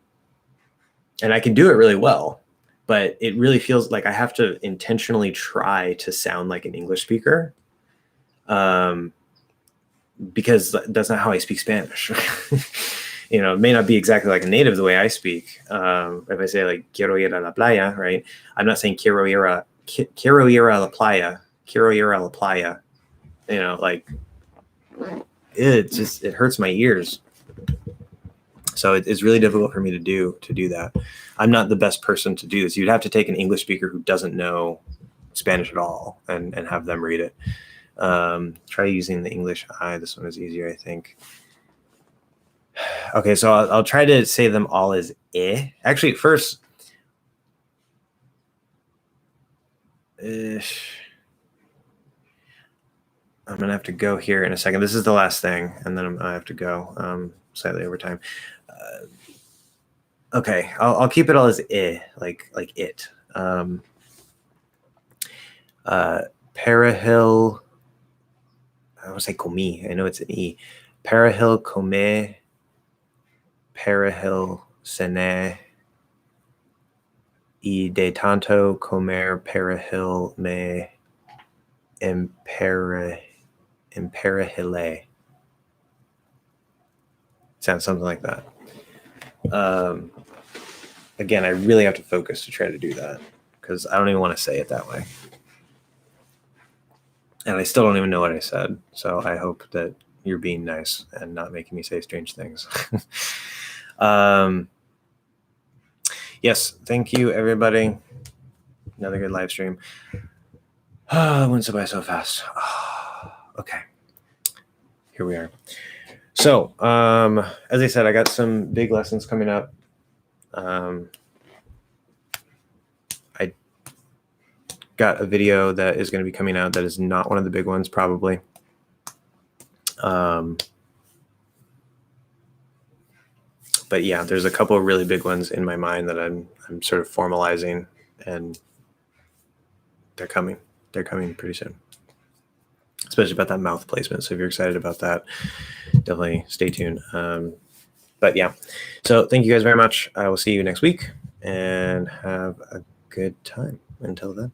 I can do it really well, but it really feels like I have to intentionally try to sound like an English speaker, because that's not how I speak Spanish. It may not be exactly like a native the way I speak. If I say like quiero ir a la playa, right? I'm not saying quiero ir a la playa, quiero ir a la playa. Like it hurts my ears. So it's really difficult for me to do that. I'm not the best person to do this. You'd have to take an English speaker who doesn't know Spanish at all and have them read it. Try using the English I. This one is easier, I think. Okay, so I'll try to say them all as I. Actually, first, I'm going to have to go here in a second. This is the last thing, and then I have to go slightly over time. Okay, I'll keep it all as I, like it. Perihil, I want to say comi. I know it's an E. Perihil come, perihil sene, y de tanto comer perihil me imperihile. Sounds something like that. Again, I really have to focus to try to do that, because I don't even want to say it that way. And I still don't even know what I said. So I hope that you're being nice and not making me say strange things. Yes, thank you, everybody. Another good live stream. It went by so fast. Okay, here we are. So, as I said, I got some big lessons coming up. I got a video that is going to be coming out that is not one of the big ones, probably. But yeah, there's a couple of really big ones in my mind that I'm sort of formalizing, and they're coming. They're coming pretty soon, especially about that mouth placement. So if you're excited about that, definitely stay tuned. But yeah, so thank you guys very much. I will see you next week, and have a good time until then.